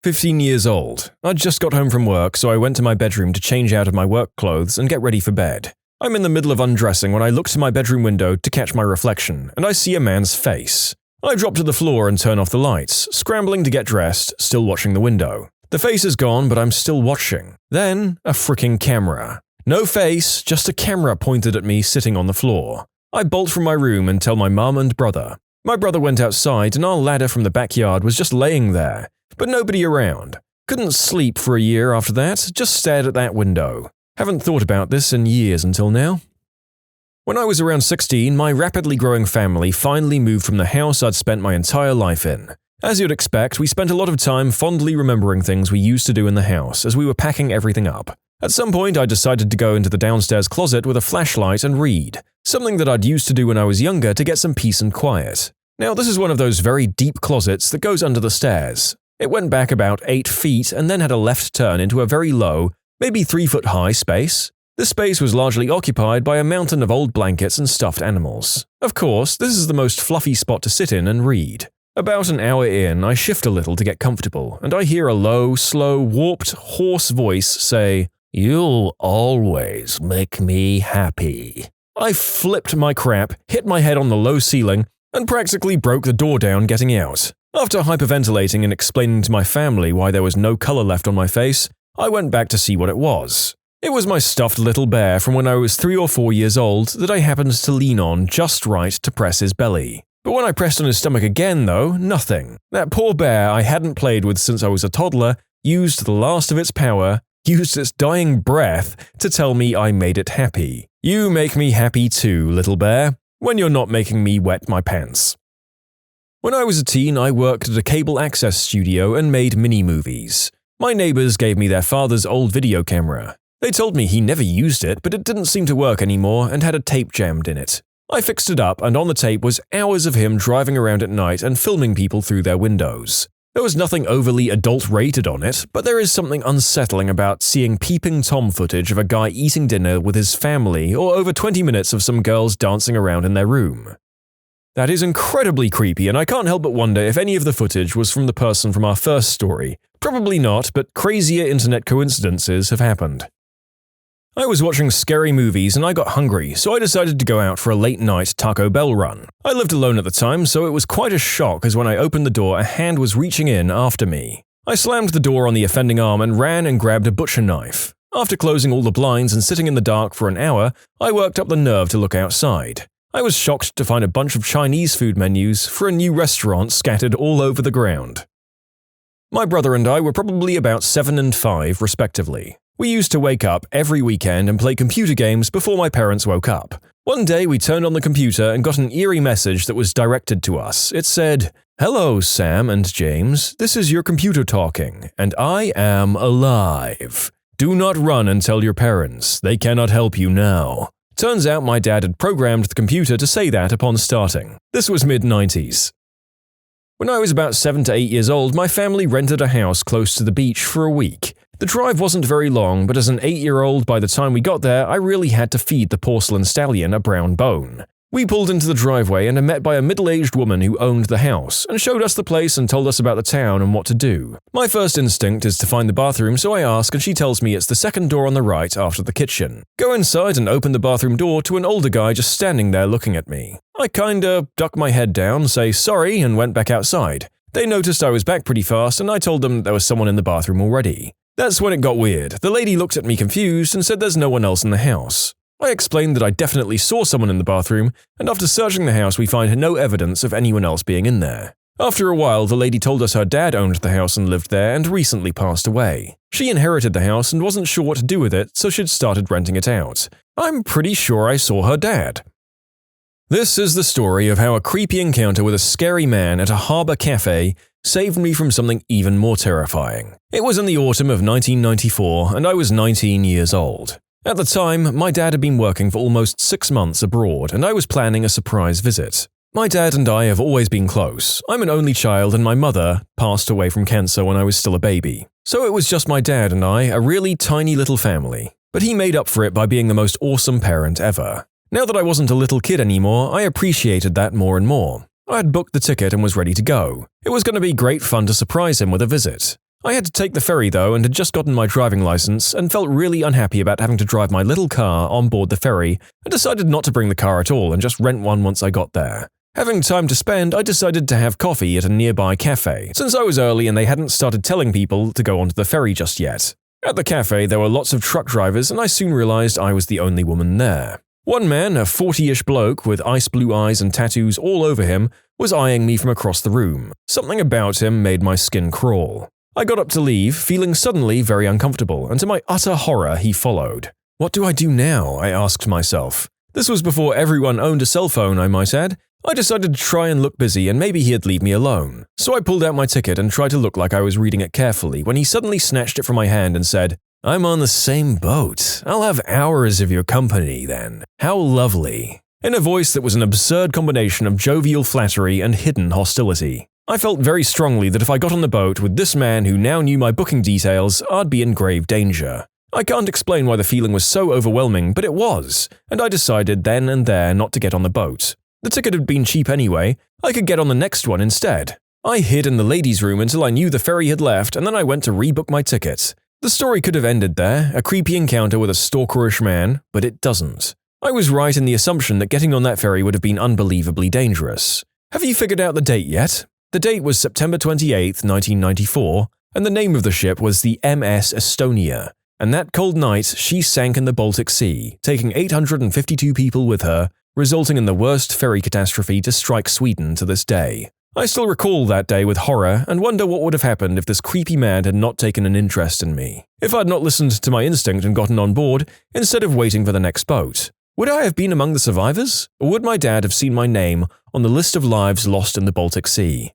15 years old. I'd just got home from work, so I went to my bedroom to change out of my work clothes and get ready for bed. I'm in the middle of undressing when I look to my bedroom window to catch my reflection, and I see a man's face. I drop to the floor and turn off the lights, scrambling to get dressed, still watching the window. The face is gone, but I'm still watching. Then, a freaking camera. No face, just a camera pointed at me sitting on the floor. I bolt from my room and tell my mum and brother. My brother went outside and our ladder from the backyard was just laying there, but nobody around. Couldn't sleep for a year after that, just stared at that window. Haven't thought about this in years until now. When I was around 16, my rapidly growing family finally moved from the house I'd spent my entire life in. As you'd expect, we spent a lot of time fondly remembering things we used to do in the house as we were packing everything up. At some point, I decided to go into the downstairs closet with a flashlight and read, something that I'd used to do when I was younger to get some peace and quiet. Now, this is one of those very deep closets that goes under the stairs. It went back about 8 feet and then had a left turn into a very low, maybe 3-foot high space. This space was largely occupied by a mountain of old blankets and stuffed animals. Of course, this is the most fluffy spot to sit in and read. About an hour in, I shift a little to get comfortable, and I hear a low, slow, warped, hoarse voice say, "You'll always make me happy." I flipped my crap, hit my head on the low ceiling, and practically broke the door down getting out. After hyperventilating and explaining to my family why there was no color left on my face, I went back to see what it was. It was my stuffed little bear from when I was 3 or 4 years old that I happened to lean on just right to press his belly. But when I pressed on his stomach again, though, nothing. That poor bear I hadn't played with since I was a toddler used the last of its power, used its dying breath to tell me I made it happy. You make me happy too, little bear, when you're not making me wet my pants. When I was a teen, I worked at a cable access studio and made mini-movies. My neighbors gave me their father's old video camera. They told me he never used it, but it didn't seem to work anymore and had a tape jammed in it. I fixed it up, and on the tape was hours of him driving around at night and filming people through their windows. There was nothing overly adult-rated on it, but there is something unsettling about seeing peeping Tom footage of a guy eating dinner with his family or over 20 minutes of some girls dancing around in their room. That is incredibly creepy, and I can't help but wonder if any of the footage was from the person from our first story. Probably not, but crazier internet coincidences have happened. I was watching scary movies and I got hungry, so I decided to go out for a late-night Taco Bell run. I lived alone at the time, so it was quite a shock as when I opened the door a hand was reaching in after me. I slammed the door on the offending arm and ran and grabbed a butcher knife. After closing all the blinds and sitting in the dark for an hour, I worked up the nerve to look outside. I was shocked to find a bunch of Chinese food menus for a new restaurant scattered all over the ground. My brother and I were probably about 7 and 5, respectively. We used to wake up every weekend and play computer games before my parents woke up. One day we turned on the computer and got an eerie message that was directed to us. It said, "Hello, Sam and James. This is your computer talking, and I am alive. Do not run and tell your parents. They cannot help you now." Turns out my dad had programmed the computer to say that upon starting. This was mid-90s. When I was about 7 to 8 years old, my family rented a house close to the beach for a week. The drive wasn't very long, but as an 8-year-old, by the time we got there, I really had to feed the porcelain stallion a brown bone. We pulled into the driveway and are met by a middle-aged woman who owned the house and showed us the place and told us about the town and what to do. My first instinct is to find the bathroom, so I ask and she tells me it's the second door on the right after the kitchen. Go inside and open the bathroom door to an older guy just standing there looking at me. I kinda duck my head down, say sorry, and went back outside. They noticed I was back pretty fast and I told them there was someone in the bathroom already. That's when it got weird. The lady looked at me confused and said there's no one else in the house. I explained that I definitely saw someone in the bathroom, and after searching the house we find no evidence of anyone else being in there. After a while, the lady told us her dad owned the house and lived there and recently passed away. She inherited the house and wasn't sure what to do with it, so she'd started renting it out. I'm pretty sure I saw her dad. This is the story of how a creepy encounter with a scary man at a harbor cafe saved me from something even more terrifying. It was in the autumn of 1994, and I was 19 years old. At the time, my dad had been working for almost 6 months abroad, and I was planning a surprise visit. My dad and I have always been close. I'm an only child, and my mother passed away from cancer when I was still a baby. So it was just my dad and I, a really tiny little family. But he made up for it by being the most awesome parent ever. Now that I wasn't a little kid anymore, I appreciated that more and more. I had booked the ticket and was ready to go. It was going to be great fun to surprise him with a visit. I had to take the ferry though and had just gotten my driving license and felt really unhappy about having to drive my little car on board the ferry and decided not to bring the car at all and just rent one once I got there. Having time to spend, I decided to have coffee at a nearby cafe, since I was early and they hadn't started telling people to go onto the ferry just yet. At the cafe, there were lots of truck drivers and I soon realized I was the only woman there. One man, a 40-ish bloke with ice blue eyes and tattoos all over him, was eyeing me from across the room. Something about him made my skin crawl. I got up to leave, feeling suddenly very uncomfortable, and to my utter horror, he followed. What do I do now? I asked myself. This was before everyone owned a cell phone, I might add. I decided to try and look busy and maybe he'd leave me alone. So I pulled out my ticket and tried to look like I was reading it carefully when he suddenly snatched it from my hand and said, "I'm on the same boat. I'll have hours of your company then. How lovely." In a voice that was an absurd combination of jovial flattery and hidden hostility. I felt very strongly that if I got on the boat with this man who now knew my booking details, I'd be in grave danger. I can't explain why the feeling was so overwhelming, but it was, and I decided then and there not to get on the boat. The ticket had been cheap anyway. I could get on the next one instead. I hid in the ladies' room until I knew the ferry had left, and then I went to rebook my ticket. The story could have ended there, a creepy encounter with a stalkerish man, but it doesn't. I was right in the assumption that getting on that ferry would have been unbelievably dangerous. Have you figured out the date yet? The date was September 28, 1994, and the name of the ship was the MS Estonia. And that cold night, she sank in the Baltic Sea, taking 852 people with her, resulting in the worst ferry catastrophe to strike Sweden to this day. I still recall that day with horror and wonder what would have happened if this creepy man had not taken an interest in me. If I'd not listened to my instinct and gotten on board, instead of waiting for the next boat. Would I have been among the survivors? Or would my dad have seen my name on the list of lives lost in the Baltic Sea?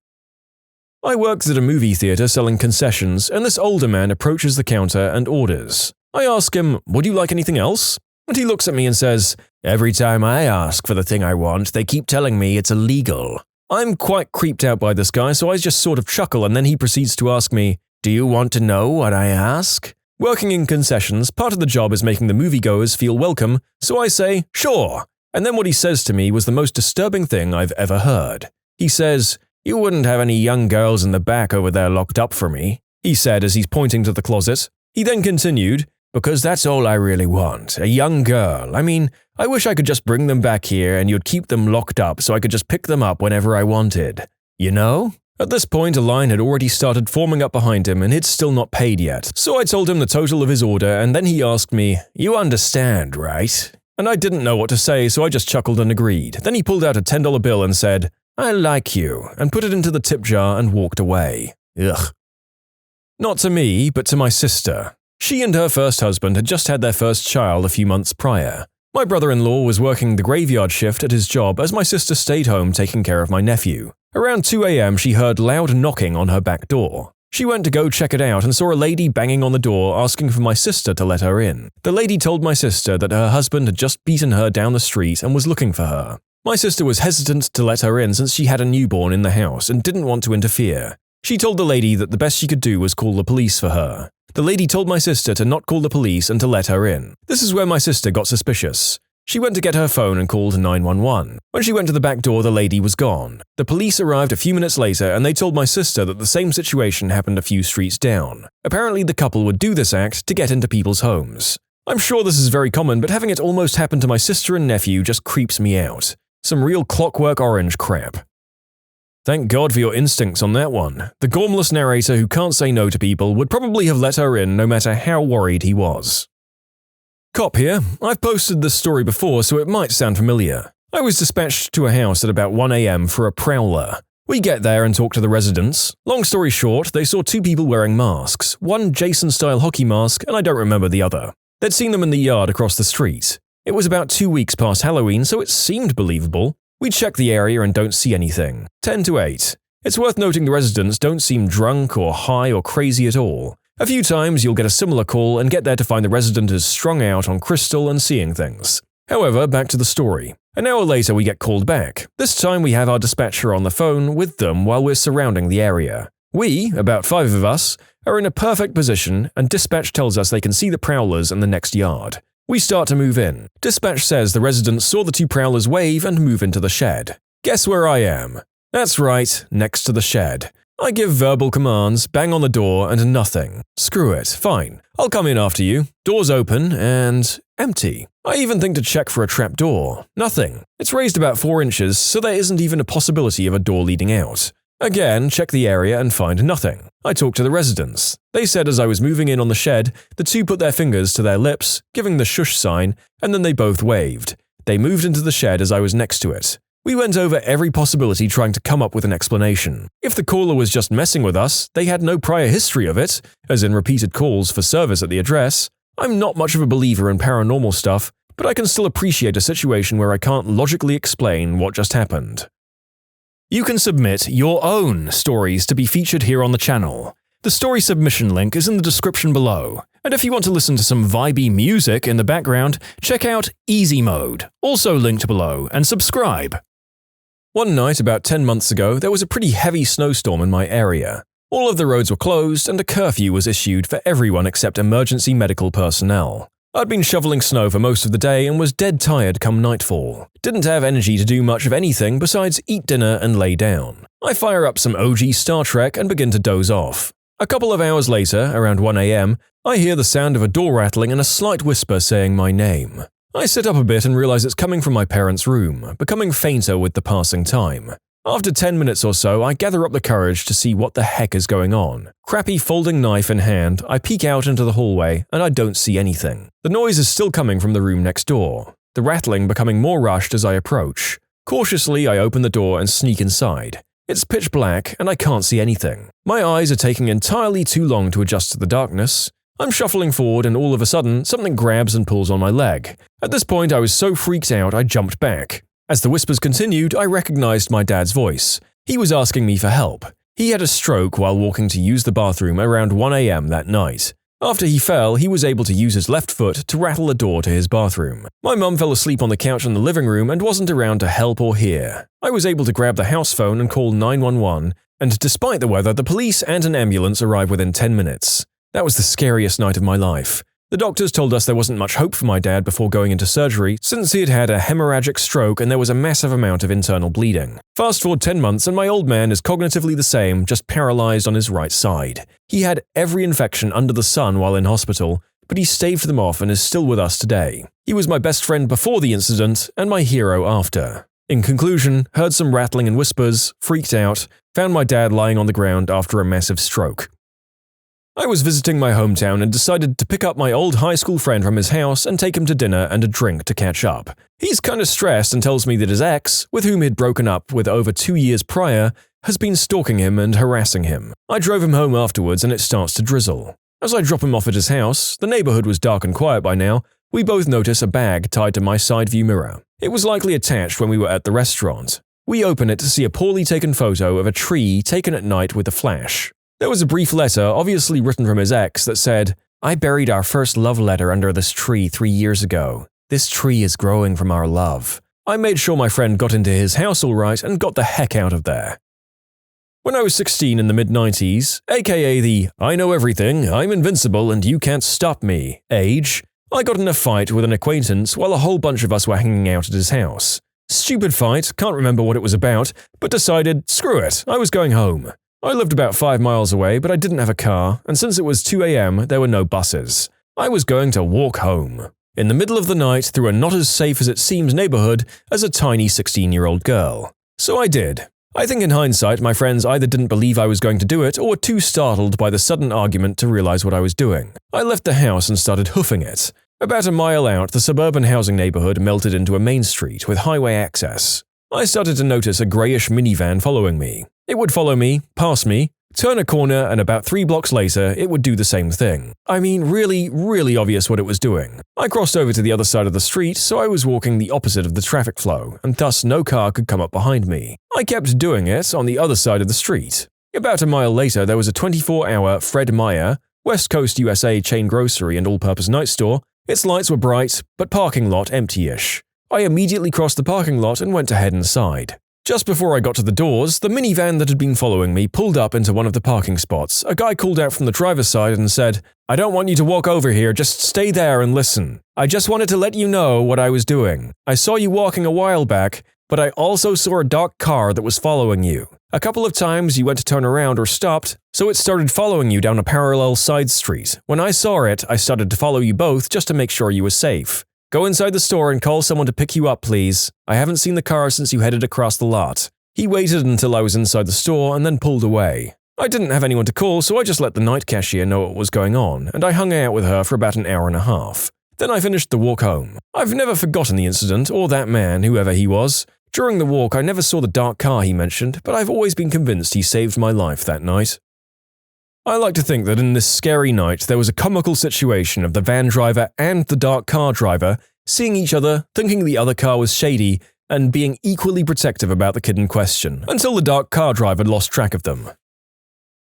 I worked at a movie theater selling concessions, and this older man approaches the counter and orders. I ask him, "Would you like anything else?" And he looks at me and says, "Every time I ask for the thing I want, they keep telling me it's illegal." I'm quite creeped out by this guy, so I just sort of chuckle, and then he proceeds to ask me, "Do you want to know what I ask?" Working in concessions, part of the job is making the moviegoers feel welcome, so I say, "Sure." And then what he says to me was the most disturbing thing I've ever heard. He says, "You wouldn't have any young girls in the back over there locked up for me," he said as he's pointing to the closet. He then continued, "Because that's all I really want, a young girl. I mean, I wish I could just bring them back here and you'd keep them locked up so I could just pick them up whenever I wanted. You know?" At this point, a line had already started forming up behind him and he'd still not paid yet, so I told him the total of his order and then he asked me, "You understand, right?" And I didn't know what to say, so I just chuckled and agreed. Then he pulled out a $10 bill and said, "I like you," and put it into the tip jar and walked away. Ugh. Not to me, but to my sister. She and her first husband had just had their first child a few months prior. My brother-in-law was working the graveyard shift at his job as my sister stayed home taking care of my nephew. Around 2 a.m. she heard loud knocking on her back door. She went to go check it out and saw a lady banging on the door asking for my sister to let her in. The lady told my sister that her husband had just beaten her down the street and was looking for her. My sister was hesitant to let her in since she had a newborn in the house and didn't want to interfere. She told the lady that the best she could do was call the police for her. The lady told my sister to not call the police and to let her in. This is where my sister got suspicious. She went to get her phone and called 911. When she went to the back door, the lady was gone. The police arrived a few minutes later and they told my sister that the same situation happened a few streets down. Apparently, the couple would do this act to get into people's homes. I'm sure this is very common, but having it almost happen to my sister and nephew just creeps me out. Some real Clockwork Orange crap. Thank God for your instincts on that one. The gormless narrator who can't say no to people would probably have let her in no matter how worried he was. Cop here. I've posted this story before, so it might sound familiar. I was dispatched to a house at about 1 a.m. for a prowler. We get there and talk to the residents. Long story short, they saw two people wearing masks, one Jason-style hockey mask, and I don't remember the other. They'd seen them in the yard across the street. It was about 2 weeks past Halloween, so it seemed believable. We check the area and don't see anything. 10 to 8. It's worth noting the residents don't seem drunk or high or crazy at all. A few times you'll get a similar call and get there to find the resident is strung out on crystal and seeing things. However, back to the story. An hour later we get called back. This time we have our dispatcher on the phone with them while we're surrounding the area. We, about 5 of us, are in a perfect position and dispatch tells us they can see the prowlers in the next yard. We start to move in. Dispatch says the residents saw the two prowlers wave and move into the shed. Guess where I am? That's right, next to the shed. I give verbal commands, bang on the door, and nothing. Screw it, fine. I'll come in after you. Doors open, and empty. I even think to check for a trap door. Nothing. It's raised about 4 inches, so there isn't even a possibility of a door leading out. Again, check the area and find nothing. I talk to the residents. They said as I was moving in on the shed, the two put their fingers to their lips, giving the shush sign, and then they both waved. They moved into the shed as I was next to it. We went over every possibility trying to come up with an explanation. If the caller was just messing with us, they had no prior history of it, as in repeated calls for service at the address. I'm not much of a believer in paranormal stuff, but I can still appreciate a situation where I can't logically explain what just happened. You can submit your own stories to be featured here on the channel. The story submission link is in the description below, and if you want to listen to some vibey music in the background, check out easymode, also linked below, and subscribe. One night about 10 months ago, there was a pretty heavy snowstorm in my area. All of the roads were closed and a curfew was issued for everyone except emergency medical personnel. I'd been shoveling snow for most of the day and was dead tired come nightfall. Didn't have energy to do much of anything besides eat dinner and lay down. I fire up some OG Star Trek and begin to doze off. A couple of hours later, around 1 a.m., I hear the sound of a door rattling and a slight whisper saying my name. I sit up a bit and realize it's coming from my parents' room, becoming fainter with the passing time. After 10 minutes or so, I gather up the courage to see what the heck is going on. Crappy folding knife in hand, I peek out into the hallway and I don't see anything. The noise is still coming from the room next door, the rattling becoming more rushed as I approach. Cautiously, I open the door and sneak inside. It's pitch black and I can't see anything. My eyes are taking entirely too long to adjust to the darkness. I'm shuffling forward and all of a sudden, something grabs and pulls on my leg. At this point, I was so freaked out I jumped back. As the whispers continued, I recognized my dad's voice. He was asking me for help. He had a stroke while walking to use the bathroom around 1 a.m. that night. After he fell, he was able to use his left foot to rattle the door to his bathroom. My mum fell asleep on the couch in the living room and wasn't around to help or hear. I was able to grab the house phone and call 911, and despite the weather, the police and an ambulance arrived within 10 minutes. That was the scariest night of my life. The doctors told us there wasn't much hope for my dad before going into surgery since he had had a hemorrhagic stroke and there was a massive amount of internal bleeding. Fast forward 10 months and my old man is cognitively the same, just paralyzed on his right side. He had every infection under the sun while in hospital, but he staved them off and is still with us today. He was my best friend before the incident and my hero after. In conclusion, heard some rattling and whispers, freaked out, found my dad lying on the ground after a massive stroke. I was visiting my hometown and decided to pick up my old high school friend from his house and take him to dinner and a drink to catch up. He's kind of stressed and tells me that his ex, with whom he'd broken up with over 2 years prior, has been stalking him and harassing him. I drove him home afterwards and it starts to drizzle. As I drop him off at his house, the neighborhood was dark and quiet by now, we both notice a bag tied to my side view mirror. It was likely attached when we were at the restaurant. We open it to see a poorly taken photo of a tree taken at night with a flash. There was a brief letter, obviously written from his ex, that said, "I buried our first love letter under this tree 3 years ago. This tree is growing from our love." I made sure my friend got into his house all right and got the heck out of there. When I was 16 in the mid-90s, aka the "I know everything, I'm invincible and you can't stop me" age, I got in a fight with an acquaintance while a whole bunch of us were hanging out at his house. Stupid fight, can't remember what it was about, but decided, screw it, I was going home. I lived about 5 miles away, but I didn't have a car, and since it was 2 a.m., there were no buses. I was going to walk home. In the middle of the night, through a not-as-safe-as-it-seems neighborhood as a tiny 16-year-old girl. So I did. I think in hindsight, my friends either didn't believe I was going to do it or were too startled by the sudden argument to realize what I was doing. I left the house and started hoofing it. About a mile out, the suburban housing neighborhood melted into a main street with highway access. I started to notice a grayish minivan following me. It would follow me, pass me, turn a corner, and about 3 blocks later, it would do the same thing. I mean, really obvious what it was doing. I crossed over to the other side of the street, so I was walking the opposite of the traffic flow, and thus no car could come up behind me. I kept doing it on the other side of the street. About a mile later, there was a 24-hour Fred Meyer, West Coast USA chain grocery and all-purpose night store. Its lights were bright, but parking lot empty-ish. I immediately crossed the parking lot and went to head inside. Just before I got to the doors, the minivan that had been following me pulled up into one of the parking spots. A guy called out from the driver's side and said, "I don't want you to walk over here, just stay there and listen. I just wanted to let you know what I was doing. I saw you walking a while back, but I also saw a dark car that was following you. A couple of times you went to turn around or stopped, so it started following you down a parallel side street. When I saw it, I started to follow you both just to make sure you were safe. Go inside the store and call someone to pick you up, please. I haven't seen the car since you headed across the lot." He waited until I was inside the store and then pulled away. I didn't have anyone to call, so I just let the night cashier know what was going on, and I hung out with her for about an hour and a half. Then I finished the walk home. I've never forgotten the incident or that man, whoever he was. During the walk, I never saw the dark car he mentioned, but I've always been convinced he saved my life that night. I like to think that in this scary night there was a comical situation of the van driver and the dark car driver seeing each other, thinking the other car was shady, and being equally protective about the kid in question, until the dark car driver lost track of them.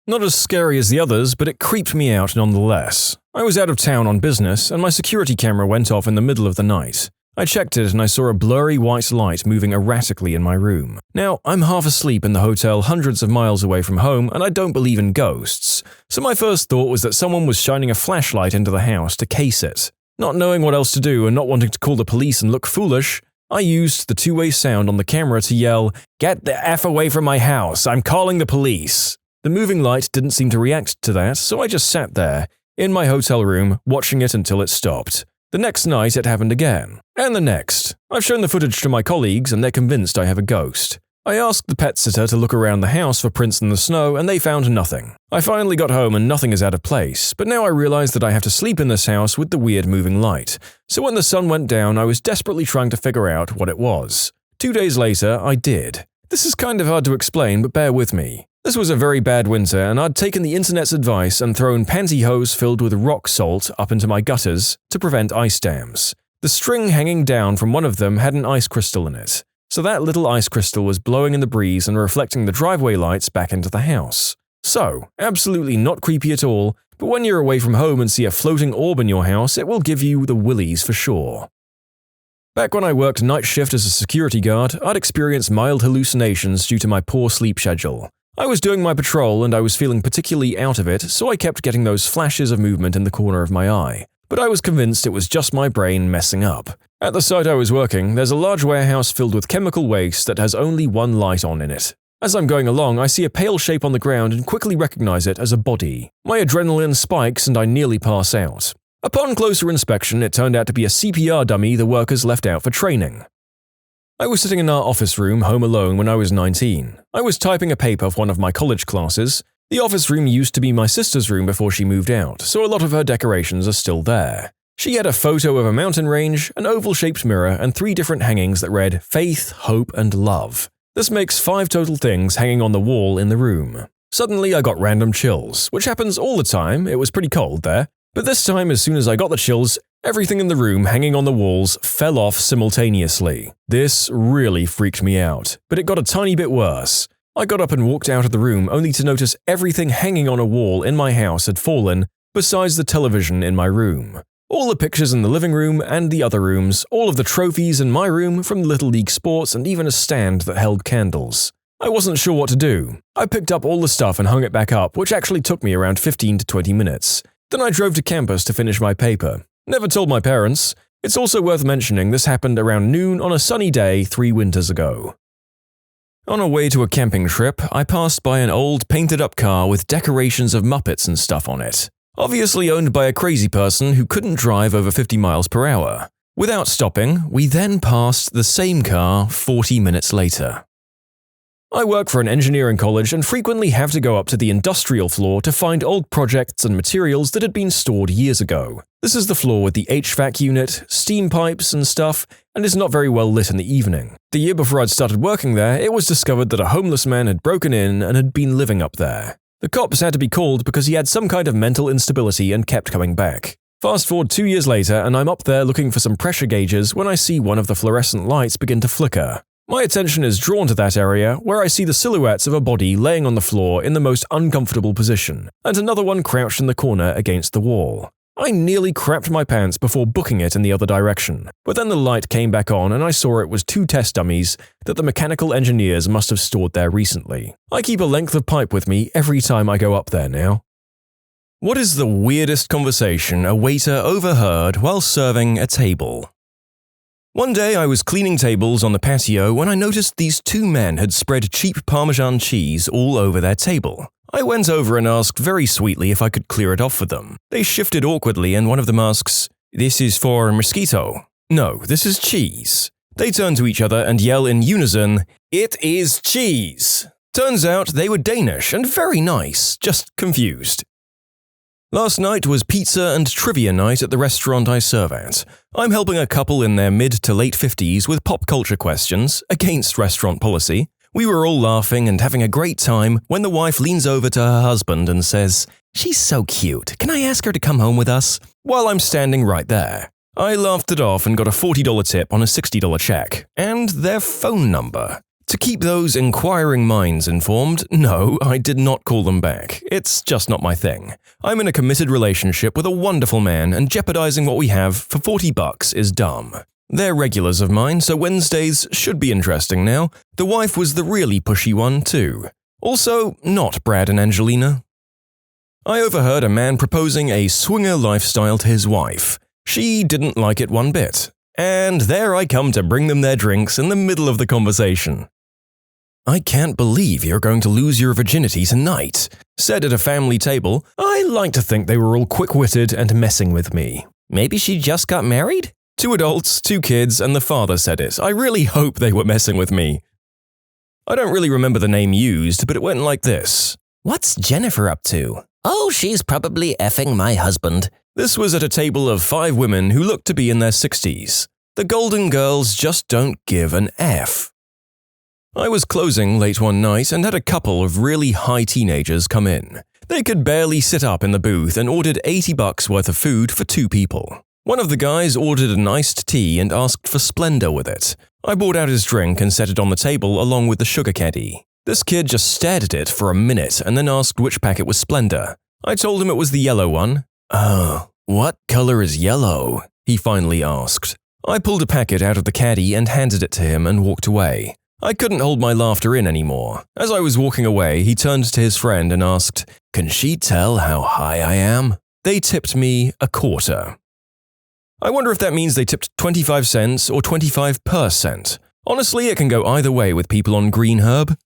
Not as scary as the others, but it creeped me out nonetheless. I was out of town on business, and my security camera went off in the middle of the night. I checked it and I saw a blurry white light moving erratically in my room. Now, I'm half asleep in the hotel hundreds of miles away from home, and I don't believe in ghosts, so my first thought was that someone was shining a flashlight into the house to case it. Not knowing what else to do and not wanting to call the police and look foolish, I used the two-way sound on the camera to yell, "Get the F away from my house, I'm calling the police!" The moving light didn't seem to react to that, so I just sat there, in my hotel room, watching it until it stopped. The next night it happened again. And the next. I've shown the footage to my colleagues and they're convinced I have a ghost. I asked the pet sitter to look around the house for prints in the snow and they found nothing. I finally got home and nothing is out of place, but now I realize that I have to sleep in this house with the weird moving light. So when the sun went down, I was desperately trying to figure out what it was. 2 days later, I did. This is kind of hard to explain, but bear with me. This was a very bad winter, and I'd taken the internet's advice and thrown pantyhose filled with rock salt up into my gutters to prevent ice dams. The string hanging down from one of them had an ice crystal in it, so that little ice crystal was blowing in the breeze and reflecting the driveway lights back into the house. So, absolutely not creepy at all, but when you're away from home and see a floating orb in your house, it will give you the willies for sure. Back when I worked night shift as a security guard, I'd experienced mild hallucinations due to my poor sleep schedule. I was doing my patrol and I was feeling particularly out of it, so I kept getting those flashes of movement in the corner of my eye. But I was convinced it was just my brain messing up. At the site I was working, there's a large warehouse filled with chemical waste that has only one light on in it. As I'm going along, I see a pale shape on the ground and quickly recognize it as a body. My adrenaline spikes and I nearly pass out. Upon closer inspection, it turned out to be a CPR dummy the workers left out for training. I was sitting in our office room home alone when I was 19. I was typing a paper for one of my college classes. The office room used to be my sister's room before she moved out, so a lot of her decorations are still there. She had a photo of a mountain range, an oval-shaped mirror, and 3 different hangings that read Faith, Hope, and Love. This makes 5 total things hanging on the wall in the room. Suddenly I got random chills, which happens all the time, it was pretty cold there. But this time, as soon as I got the chills, everything in the room hanging on the walls fell off simultaneously. This really freaked me out, but it got a tiny bit worse. I got up and walked out of the room only to notice everything hanging on a wall in my house had fallen, besides the television in my room. All the pictures in the living room and the other rooms, all of the trophies in my room from Little League sports, and even a stand that held candles. I wasn't sure what to do. I picked up all the stuff and hung it back up, which actually took me around 15 to 20 minutes. Then I drove to campus to finish my paper. Never told my parents. It's also worth mentioning this happened around noon on a sunny day 3 winters ago. On our way to a camping trip, I passed by an old painted-up car with decorations of Muppets and stuff on it. Obviously owned by a crazy person who couldn't drive over 50 miles per hour. Without stopping, we then passed the same car 40 minutes later. I work for an engineering college and frequently have to go up to the industrial floor to find old projects and materials that had been stored years ago. This is the floor with the HVAC unit, steam pipes and stuff, and is not very well lit in the evening. The year before I'd started working there, it was discovered that a homeless man had broken in and had been living up there. The cops had to be called because he had some kind of mental instability and kept coming back. Fast forward 2 years later and I'm up there looking for some pressure gauges when I see one of the fluorescent lights begin to flicker. My attention is drawn to that area where I see the silhouettes of a body laying on the floor in the most uncomfortable position, and another one crouched in the corner against the wall. I nearly crapped my pants before booking it in the other direction, but then the light came back on and I saw it was 2 test dummies that the mechanical engineers must have stored there recently. I keep a length of pipe with me every time I go up there now. What is the weirdest conversation a waiter overheard while serving a table? One day I was cleaning tables on the patio when I noticed these 2 men had spread cheap Parmesan cheese all over their table. I went over and asked very sweetly if I could clear it off for them. They shifted awkwardly and one of them asks, "This is for mosquito." "No, this is cheese." They turn to each other and yell in unison, "It is cheese." Turns out they were Danish and very nice, just confused. Last night was pizza and trivia night at the restaurant I serve at. I'm helping a couple in their mid to late 50s with pop culture questions, against restaurant policy. We were all laughing and having a great time when the wife leans over to her husband and says, "She's so cute. Can I ask her to come home with us?" While I'm standing right there. I laughed it off and got a $40 tip on a $60 check, and their phone number. To keep those inquiring minds informed, no, I did not call them back. It's just not my thing. I'm in a committed relationship with a wonderful man, and jeopardizing what we have for $40 is dumb. They're regulars of mine, so Wednesdays should be interesting now. The wife was the really pushy one, too. Also, not Brad and Angelina. I overheard a man proposing a swinger lifestyle to his wife. She didn't like it one bit. And there I come to bring them their drinks in the middle of the conversation. "I can't believe you're going to lose your virginity tonight," said at a family table. I like to think they were all quick-witted and messing with me. "Maybe she just got married?" 2 adults, 2 kids, and the father said it. I really hope they were messing with me. I don't really remember the name used, but it went like this. "What's Jennifer up to?" "Oh, she's probably effing my husband." This was at a table of 5 women who looked to be in their 60s. The Golden Girls just don't give an F. I was closing late one night and had a couple of really high teenagers come in. They could barely sit up in the booth and ordered $80 worth of food for 2 people. One of the guys ordered an iced tea and asked for Splenda with it. I brought out his drink and set it on the table along with the sugar caddy. This kid just stared at it for a minute and then asked which packet was Splenda. I told him it was the yellow one. "Oh, what color is yellow?" he finally asked. I pulled a packet out of the caddy and handed it to him and walked away. I couldn't hold my laughter in anymore. As I was walking away, he turned to his friend and asked, "Can she tell how high I am?" They tipped me a quarter. I wonder if that means they tipped 25 cents or 25%. Honestly, it can go either way with people on Green Herb.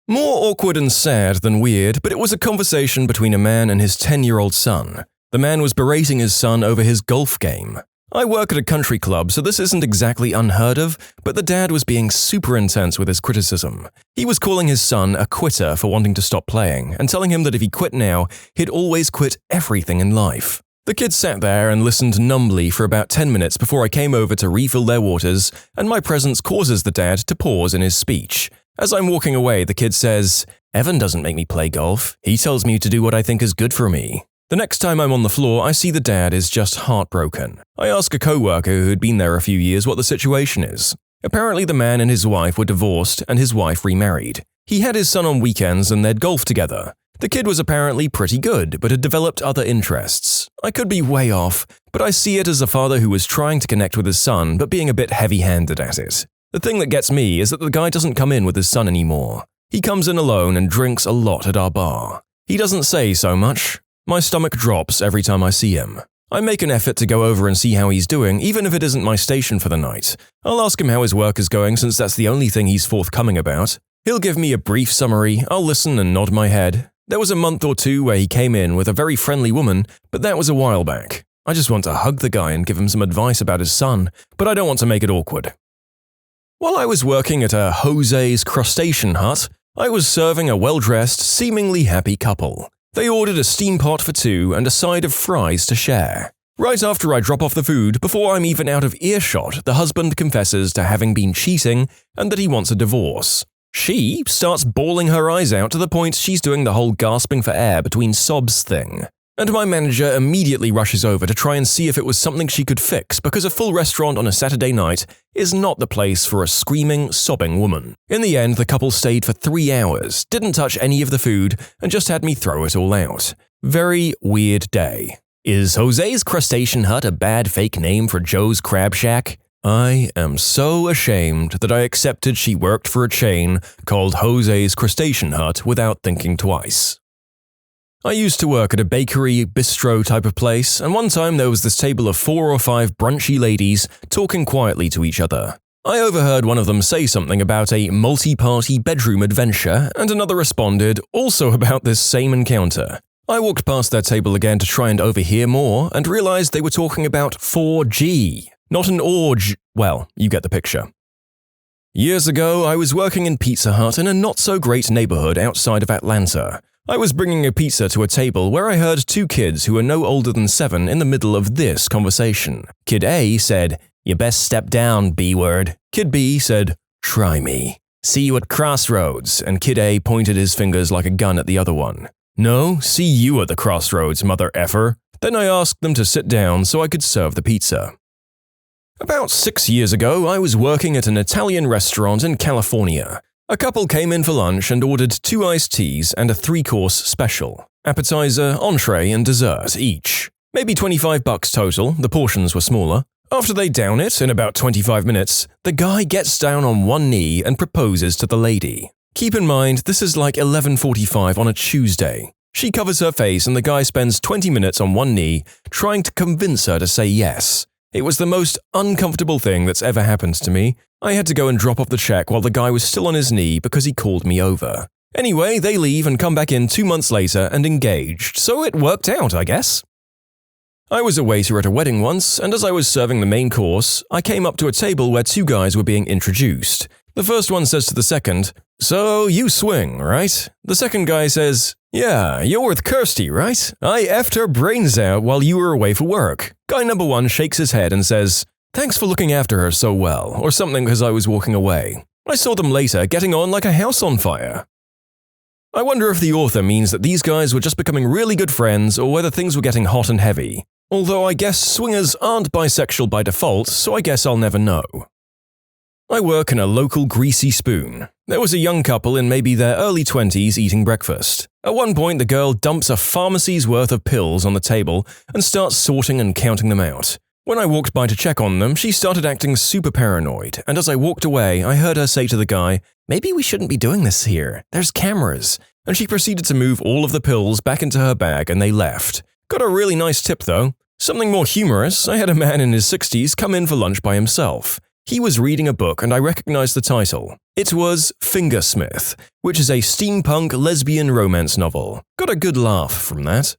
More awkward and sad than weird, but it was a conversation between a man and his 10-year-old son. The man was berating his son over his golf game. I work at a country club, so this isn't exactly unheard of, but the dad was being super intense with his criticism. He was calling his son a quitter for wanting to stop playing, and telling him that if he quit now, he'd always quit everything in life. The kid sat there and listened numbly for about 10 minutes before I came over to refill their waters, and my presence causes the dad to pause in his speech. As I'm walking away, the kid says, "Evan doesn't make me play golf. He tells me to do what I think is good for me." The next time I'm on the floor, I see the dad is just heartbroken. I ask a coworker who had been there a few years what the situation is. Apparently the man and his wife were divorced and his wife remarried. He had his son on weekends and they'd golf together. The kid was apparently pretty good, but had developed other interests. I could be way off, but I see it as a father who was trying to connect with his son but being a bit heavy-handed at it. The thing that gets me is that the guy doesn't come in with his son anymore. He comes in alone and drinks a lot at our bar. He doesn't say so much. My stomach drops every time I see him. I make an effort to go over and see how he's doing, even if it isn't my station for the night. I'll ask him how his work is going since that's the only thing he's forthcoming about. He'll give me a brief summary, I'll listen and nod my head. There was a month or 2 where he came in with a very friendly woman, but that was a while back. I just want to hug the guy and give him some advice about his son, but I don't want to make it awkward. While I was working at a Jose's Crustacean Hut, I was serving a well-dressed, seemingly happy couple. They ordered a steam pot for 2 and a side of fries to share. Right after I drop off the food, before I'm even out of earshot, the husband confesses to having been cheating and that he wants a divorce. She starts bawling her eyes out to the point she's doing the whole gasping for air between sobs thing. And my manager immediately rushes over to try and see if it was something she could fix because a full restaurant on a Saturday night is not the place for a screaming, sobbing woman. In the end, the couple stayed for 3 hours, didn't touch any of the food, and just had me throw it all out. Very weird day. Is Jose's Crustacean Hut a bad fake name for Joe's Crab Shack? I am so ashamed that I accepted she worked for a chain called Jose's Crustacean Hut without thinking twice. I used to work at a bakery, bistro type of place, and one time there was this table of 4 or 5 brunchy ladies talking quietly to each other. I overheard one of them say something about a multi-party bedroom adventure, and another responded also about this same encounter. I walked past their table again to try and overhear more, and realized they were talking about 4G, not an org. Well, you get the picture. Years ago, I was working in Pizza Hut in a not-so-great neighborhood outside of Atlanta. I was bringing a pizza to a table where I heard two kids who were no older than 7 in the middle of this conversation. Kid A said, "You best step down, B-word." Kid B said, "Try me. See you at Crossroads," and Kid A pointed his fingers like a gun at the other one. "No, see you at the Crossroads, mother effer." Then I asked them to sit down so I could serve the pizza. About 6 years ago, I was working at an Italian restaurant in California. A couple came in for lunch and ordered 2 iced teas and a 3-course special. Appetizer, entree, and dessert each. Maybe $25 total, the portions were smaller. After they down it, in about 25 minutes, the guy gets down on one knee and proposes to the lady. Keep in mind, this is like 11:45 on a Tuesday. She covers her face and the guy spends 20 minutes on one knee trying to convince her to say yes. It was the most uncomfortable thing that's ever happened to me. I had to go and drop off the check while the guy was still on his knee because he called me over. Anyway, they leave and come back in 2 months later and engaged, so it worked out, I guess. I was a waiter at a wedding once, and as I was serving the main course, I came up to a table where 2 guys were being introduced. The first one says to the second, "So, you swing, right?" The second guy says, "Yeah, you're with Kirsty, right? I effed her brains out while you were away for work." Guy number 1 shakes his head and says, "Thanks for looking after her so well," or something as I was walking away. I saw them later getting on like a house on fire. I wonder if the author means that these guys were just becoming really good friends or whether things were getting hot and heavy. Although I guess swingers aren't bisexual by default, so I guess I'll never know. I work in a local greasy spoon. There was a young couple in maybe their early 20s eating breakfast. At one point, the girl dumps a pharmacy's worth of pills on the table and starts sorting and counting them out. When I walked by to check on them, she started acting super paranoid, and as I walked away, I heard her say to the guy, "Maybe we shouldn't be doing this here. There's cameras." And she proceeded to move all of the pills back into her bag and they left. Got a really nice tip though. Something more humorous, I had a man in his 60s come in for lunch by himself. He was reading a book and I recognized the title. It was Fingersmith, which is a steampunk lesbian romance novel. Got a good laugh from that.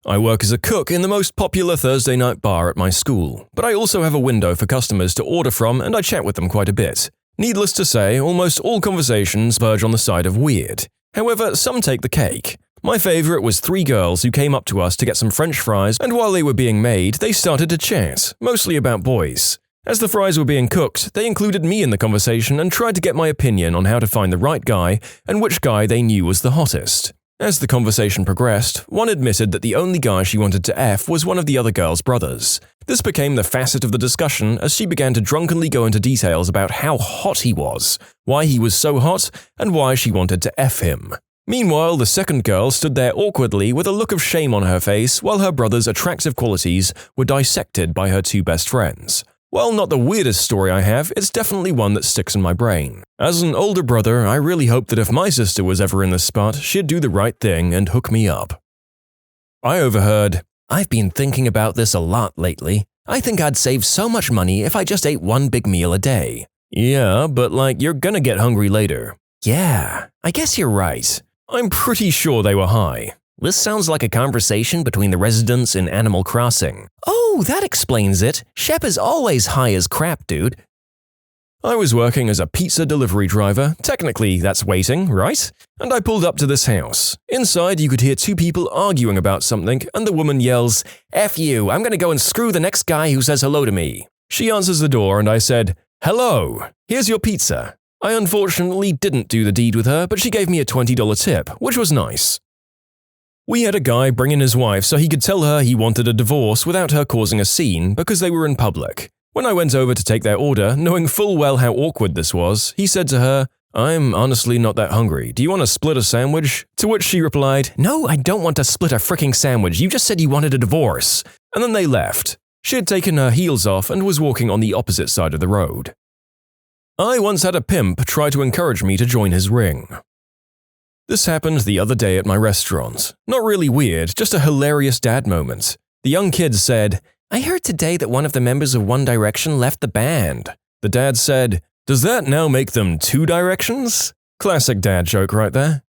I work as a cook in the most popular Thursday night bar at my school, but I also have a window for customers to order from and I chat with them quite a bit. Needless to say, almost all conversations verge on the side of weird. However, some take the cake. My favorite was 3 girls who came up to us to get some French fries, and while they were being made, they started to chat, mostly about boys. As the fries were being cooked, they included me in the conversation and tried to get my opinion on how to find the right guy and which guy they knew was the hottest. As the conversation progressed, one admitted that the only guy she wanted to F was one of the other girl's brothers. This became the facet of the discussion as she began to drunkenly go into details about how hot he was, why he was so hot, and why she wanted to F him. Meanwhile, the second girl stood there awkwardly with a look of shame on her face while her brother's attractive qualities were dissected by her 2 best friends. While not the weirdest story I have, it's definitely one that sticks in my brain. As an older brother, I really hope that if my sister was ever in this spot, she'd do the right thing and hook me up. I overheard, "I've been thinking about this a lot lately. I think I'd save so much money if I just ate one big meal a day." "Yeah, but you're gonna get hungry later." "Yeah, I guess you're right." I'm pretty sure they were high. This sounds like a conversation between the residents in Animal Crossing. "Oh, that explains it. Shep is always high as crap, dude." I was working as a pizza delivery driver. Technically, that's waiting, right? And I pulled up to this house. Inside, you could hear 2 people arguing about something, and the woman yells, "F you, I'm gonna go and screw the next guy who says hello to me." She answers the door and I said, "Hello, here's your pizza." I unfortunately didn't do the deed with her, but she gave me a $20 tip, which was nice. We had a guy bring in his wife so he could tell her he wanted a divorce without her causing a scene because they were in public. When I went over to take their order, knowing full well how awkward this was, he said to her, "I'm honestly not that hungry. Do you want to split a sandwich?" To which she replied, "No, I don't want to split a fricking sandwich. You just said you wanted a divorce." And then they left. She had taken her heels off and was walking on the opposite side of the road. I once had a pimp try to encourage me to join his ring. This happened the other day at my restaurant. Not really weird, just a hilarious dad moment. The young kid said, "I heard today that one of the members of One Direction left the band." The dad said, "Does that now make them 2 Directions?" Classic dad joke right there.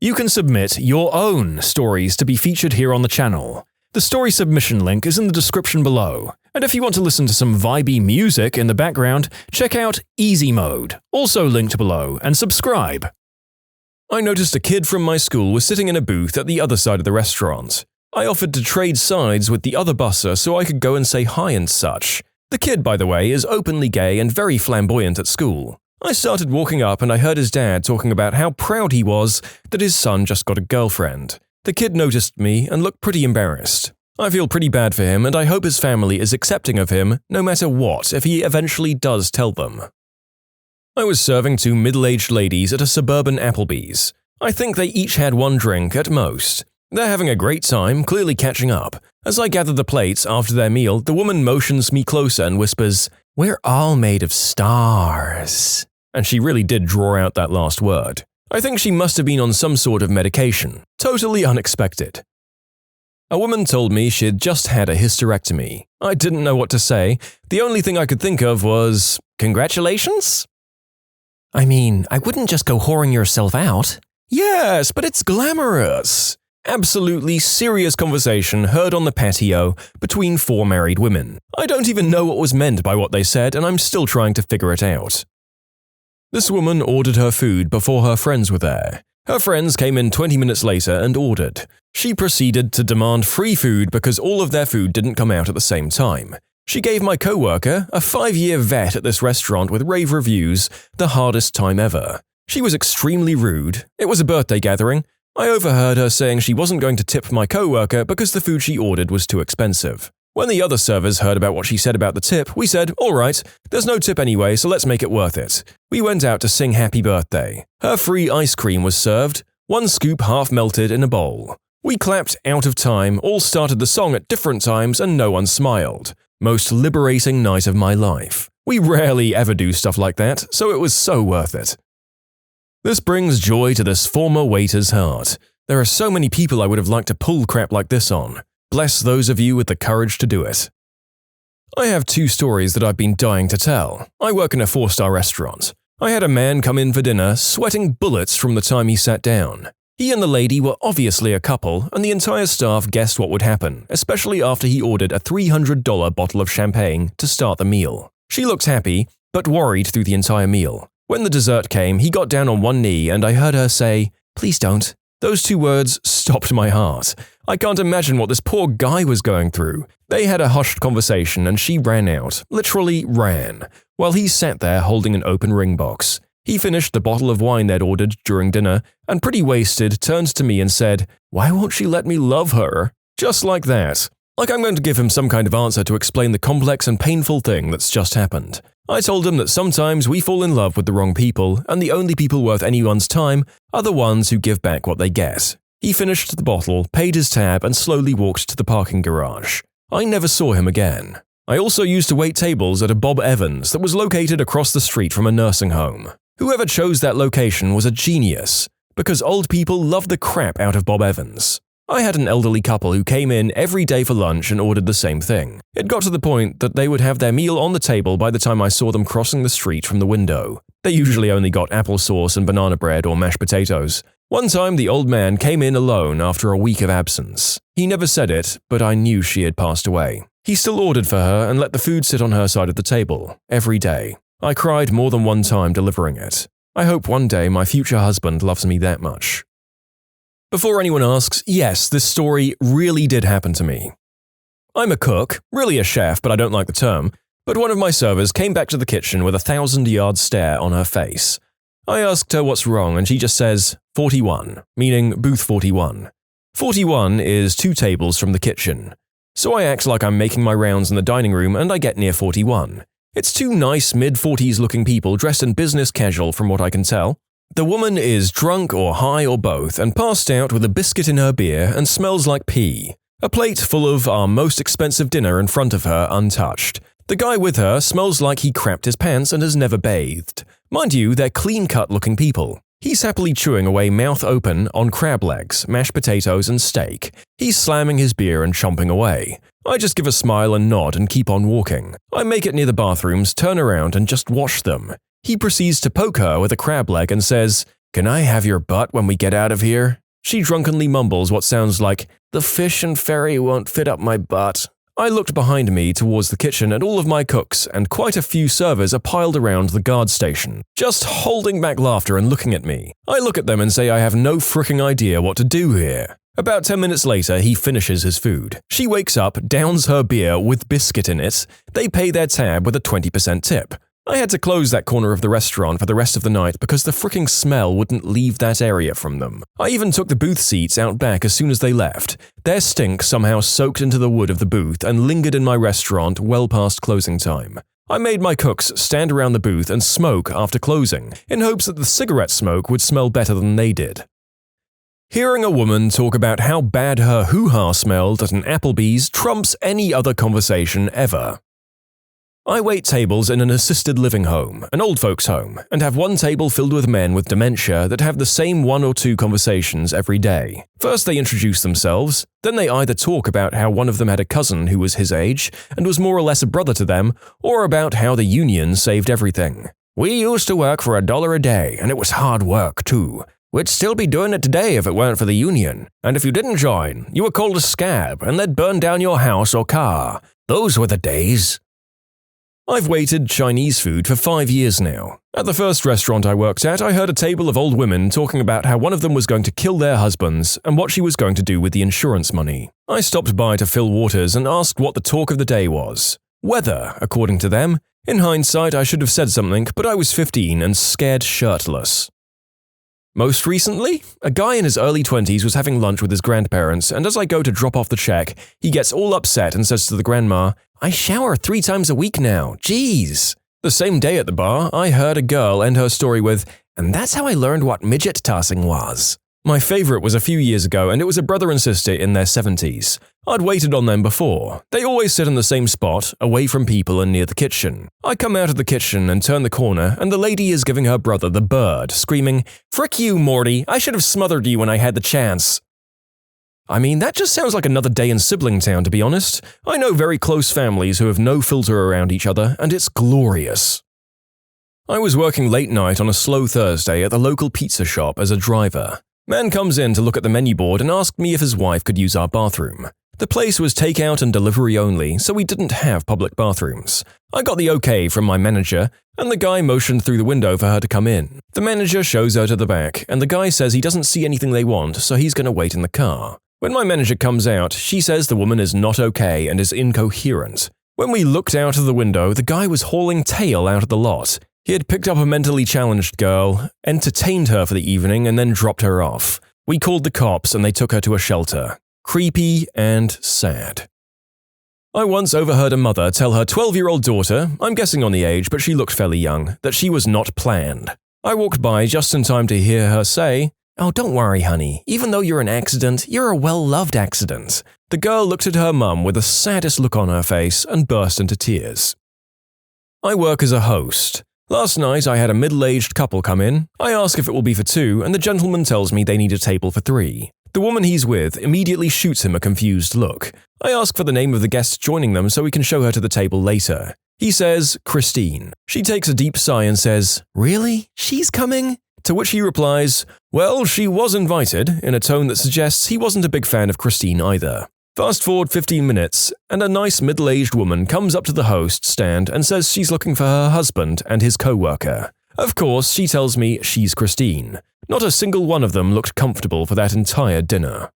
You can submit your own stories to be featured here on the channel. The story submission link is in the description below. And if you want to listen to some vibey music in the background, check out easymode, also linked below, and subscribe. I noticed a kid from my school was sitting in a booth at the other side of the restaurant. I offered to trade sides with the other busser so I could go and say hi and such. The kid, by the way, is openly gay and very flamboyant at school. I started walking up and I heard his dad talking about how proud he was that his son just got a girlfriend. The kid noticed me and looked pretty embarrassed. I feel pretty bad for him and I hope his family is accepting of him no matter what if he eventually does tell them. I was serving two middle-aged ladies at a suburban Applebee's. I think they each had one drink at most. They're having a great time, clearly catching up. As I gather the plates after their meal, the woman motions me closer and whispers, "We're all made of stars." And she really did draw out that last word. I think she must have been on some sort of medication. Totally unexpected. A woman told me she'd just had a hysterectomy. I didn't know what to say. The only thing I could think of was, "Congratulations?" I mean, I wouldn't just go whoring yourself out. Yes, but it's glamorous. Absolutely serious conversation heard on the patio between four married women. I don't even know what was meant by what they said, and I'm still trying to figure it out. This woman ordered her food before her friends were there. Her friends came in 20 minutes later and ordered. She proceeded to demand free food because all of their food didn't come out at the same time. She gave my coworker, a 5-year vet at this restaurant with rave reviews, the hardest time ever. She was extremely rude. It was a birthday gathering. I overheard her saying she wasn't going to tip my coworker because the food she ordered was too expensive. When the other servers heard about what she said about the tip, we said, "All right, there's no tip anyway, so let's make it worth it." We went out to sing happy birthday. Her free ice cream was served, 1 scoop half melted in a bowl. We clapped out of time, all started the song at different times, and no one smiled. Most liberating night of my life. We rarely ever do stuff like that, so it was so worth it. This brings joy to this former waiter's heart. There are so many people I would have liked to pull crap like this on. Bless those of you with the courage to do it. I have 2 stories that I've been dying to tell. I work in a 4-star restaurant. I had a man come in for dinner, sweating bullets from the time he sat down. He and the lady were obviously a couple, and the entire staff guessed what would happen, especially after he ordered a $300 bottle of champagne to start the meal. She looked happy, but worried through the entire meal. When the dessert came, he got down on one knee and I heard her say, "Please don't." Those 2 words stopped my heart. I can't imagine what this poor guy was going through. They had a hushed conversation and she ran out, literally ran, while he sat there holding an open ring box. He finished the bottle of wine they'd ordered during dinner and pretty wasted turned to me and said, "Why won't she let me love her?" Just like that. Like I'm going to give him some kind of answer to explain the complex and painful thing that's just happened. I told him that sometimes we fall in love with the wrong people, and the only people worth anyone's time are the ones who give back what they get. He finished the bottle, paid his tab, and slowly walked to the parking garage. I never saw him again. I also used to wait tables at a Bob Evans that was located across the street from a nursing home. Whoever chose that location was a genius, because old people love the crap out of Bob Evans. I had an elderly couple who came in every day for lunch and ordered the same thing. It got to the point that they would have their meal on the table by the time I saw them crossing the street from the window. They usually only got applesauce and banana bread or mashed potatoes. One time the old man came in alone after a week of absence. He never said it, but I knew she had passed away. He still ordered for her and let the food sit on her side of the table, every day. I cried more than one time delivering it. I hope one day my future husband loves me that much. Before anyone asks, yes, this story really did happen to me. I'm a cook, really a chef, but I don't like the term, but one of my servers came back to the kitchen with a 1,000-yard stare on her face. I asked her what's wrong and she just says, 41, meaning booth 41. 41 is 2 tables from the kitchen. So I act like I'm making my rounds in the dining room and I get near 41. It's 2 nice mid-40s looking people dressed in business casual from what I can tell. The woman is drunk or high or both and passed out with a biscuit in her beer and smells like pee. A plate full of our most expensive dinner in front of her untouched. The guy with her smells like he crapped his pants and has never bathed. Mind you, they're clean-cut looking people. He's happily chewing away mouth open on crab legs, mashed potatoes and steak. He's slamming his beer and chomping away. I just give a smile and nod and keep on walking. I make it near the bathrooms, turn around and just watch them. He proceeds to poke her with a crab leg and says, "Can I have your butt when we get out of here?" She drunkenly mumbles what sounds like, "The fish and ferry won't fit up my butt." I looked behind me towards the kitchen and all of my cooks and quite a few servers are piled around the guard station, just holding back laughter and looking at me. I look at them and say I have no fricking idea what to do here. About 10 minutes later, he finishes his food. She wakes up, downs her beer with biscuit in it. They pay their tab with a 20% tip. I had to close that corner of the restaurant for the rest of the night because the fricking smell wouldn't leave that area from them. I even took the booth seats out back as soon as they left. Their stink somehow soaked into the wood of the booth and lingered in my restaurant well past closing time. I made my cooks stand around the booth and smoke after closing, in hopes that the cigarette smoke would smell better than they did. Hearing a woman talk about how bad her hoo-ha smelled at an Applebee's trumps any other conversation ever. I wait tables in an assisted living home, an old folks' home, and have one table filled with men with dementia that have the same one or two conversations every day. First they introduce themselves, then they either talk about how one of them had a cousin who was his age and was more or less a brother to them, or about how the union saved everything. We used to work for $1 a day, and it was hard work too. We'd still be doing it today if it weren't for the union. And if you didn't join, you were called a scab and they'd burn down your house or car. Those were the days. I've waited Chinese food for 5 years now. At the first restaurant I worked at, I heard a table of old women talking about how one of them was going to kill their husbands and what she was going to do with the insurance money. I stopped by to fill waters and asked what the talk of the day was. Weather, according to them. In hindsight, I should have said something, but I was 15 and scared shirtless. Most recently, a guy in his early 20s was having lunch with his grandparents, and as I go to drop off the check, he gets all upset and says to the grandma, "I shower 3 times a week now, jeez." The same day at the bar, I heard a girl end her story with, "And that's how I learned what midget tossing was." My favorite was a few years ago, and it was a brother and sister in their 70s. I'd waited on them before. They always sit in the same spot, away from people and near the kitchen. I come out of the kitchen and turn the corner, and the lady is giving her brother the bird, screaming, "Frick you, Morty, I should have smothered you when I had the chance." I mean, that just sounds like another day in sibling town, to be honest. I know very close families who have no filter around each other, and it's glorious. I was working late night on a slow Thursday at the local pizza shop as a driver. Man comes in to look at the menu board and asked me if his wife could use our bathroom. The place was takeout and delivery only, so we didn't have public bathrooms. I got the okay from my manager, and the guy motioned through the window for her to come in. The manager shows her to the back, and the guy says he doesn't see anything they want, so he's going to wait in the car. When my manager comes out, she says the woman is not okay and is incoherent. When we looked out of the window, the guy was hauling tail out of the lot. He had picked up a mentally challenged girl, entertained her for the evening, and then dropped her off. We called the cops and they took her to a shelter. Creepy and sad. I once overheard a mother tell her 12-year-old daughter, I'm guessing on the age but she looked fairly young, that she was not planned. I walked by just in time to hear her say, "Oh, don't worry, honey. Even though you're an accident, you're a well-loved accident." The girl looked at her mum with the saddest look on her face and burst into tears. I work as a host. Last night I had a middle-aged couple come in. I ask if it will be for 2, and the gentleman tells me they need a table for 3. The woman he's with immediately shoots him a confused look. I ask for the name of the guest joining them so we can show her to the table later. He says, Christine. She takes a deep sigh and says, "Really? She's coming?" To which he replies, "Well, she was invited," in a tone that suggests he wasn't a big fan of Christine either. Fast forward 15 minutes, and a nice middle-aged woman comes up to the host stand and says she's looking for her husband and his co-worker. Of course, she tells me she's Christine. Not a single one of them looked comfortable for that entire dinner.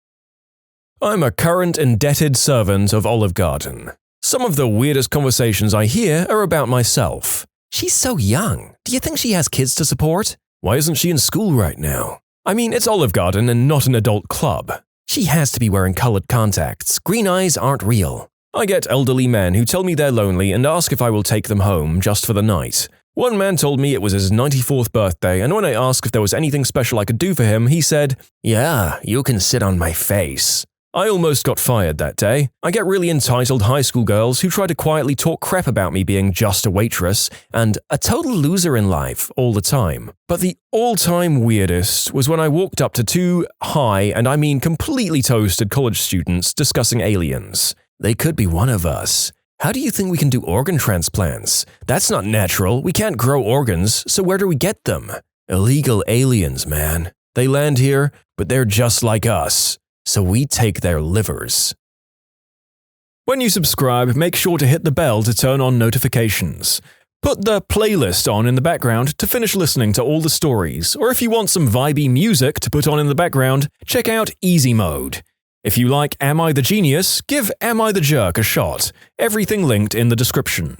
I'm a current indebted servant of Olive Garden. Some of the weirdest conversations I hear are about myself. "She's so young. Do you think she has kids to support? Why isn't she in school right now? I mean, it's Olive Garden and not an adult club. She has to be wearing colored contacts. Green eyes aren't real." I get elderly men who tell me they're lonely and ask if I will take them home just for the night. One man told me it was his 94th birthday, and when I asked if there was anything special I could do for him, he said, "Yeah, you can sit on my face." I almost got fired that day. I get really entitled high school girls who try to quietly talk crap about me being just a waitress and a total loser in life all the time. But the all-time weirdest was when I walked up to 2 high, and I mean completely toasted college students discussing aliens. "They could be one of us. How do you think we can do organ transplants? That's not natural. We can't grow organs, so where do we get them?" Illegal aliens, man. They land here, but they're just like us. So we take their livers. When you subscribe, make sure to hit the bell to turn on notifications. Put the playlist on in the background to finish listening to all the stories, or if you want some vibey music to put on in the background, check out easymode. If you like Am I the Genius, give Am I the Jerk a shot. Everything linked in the description.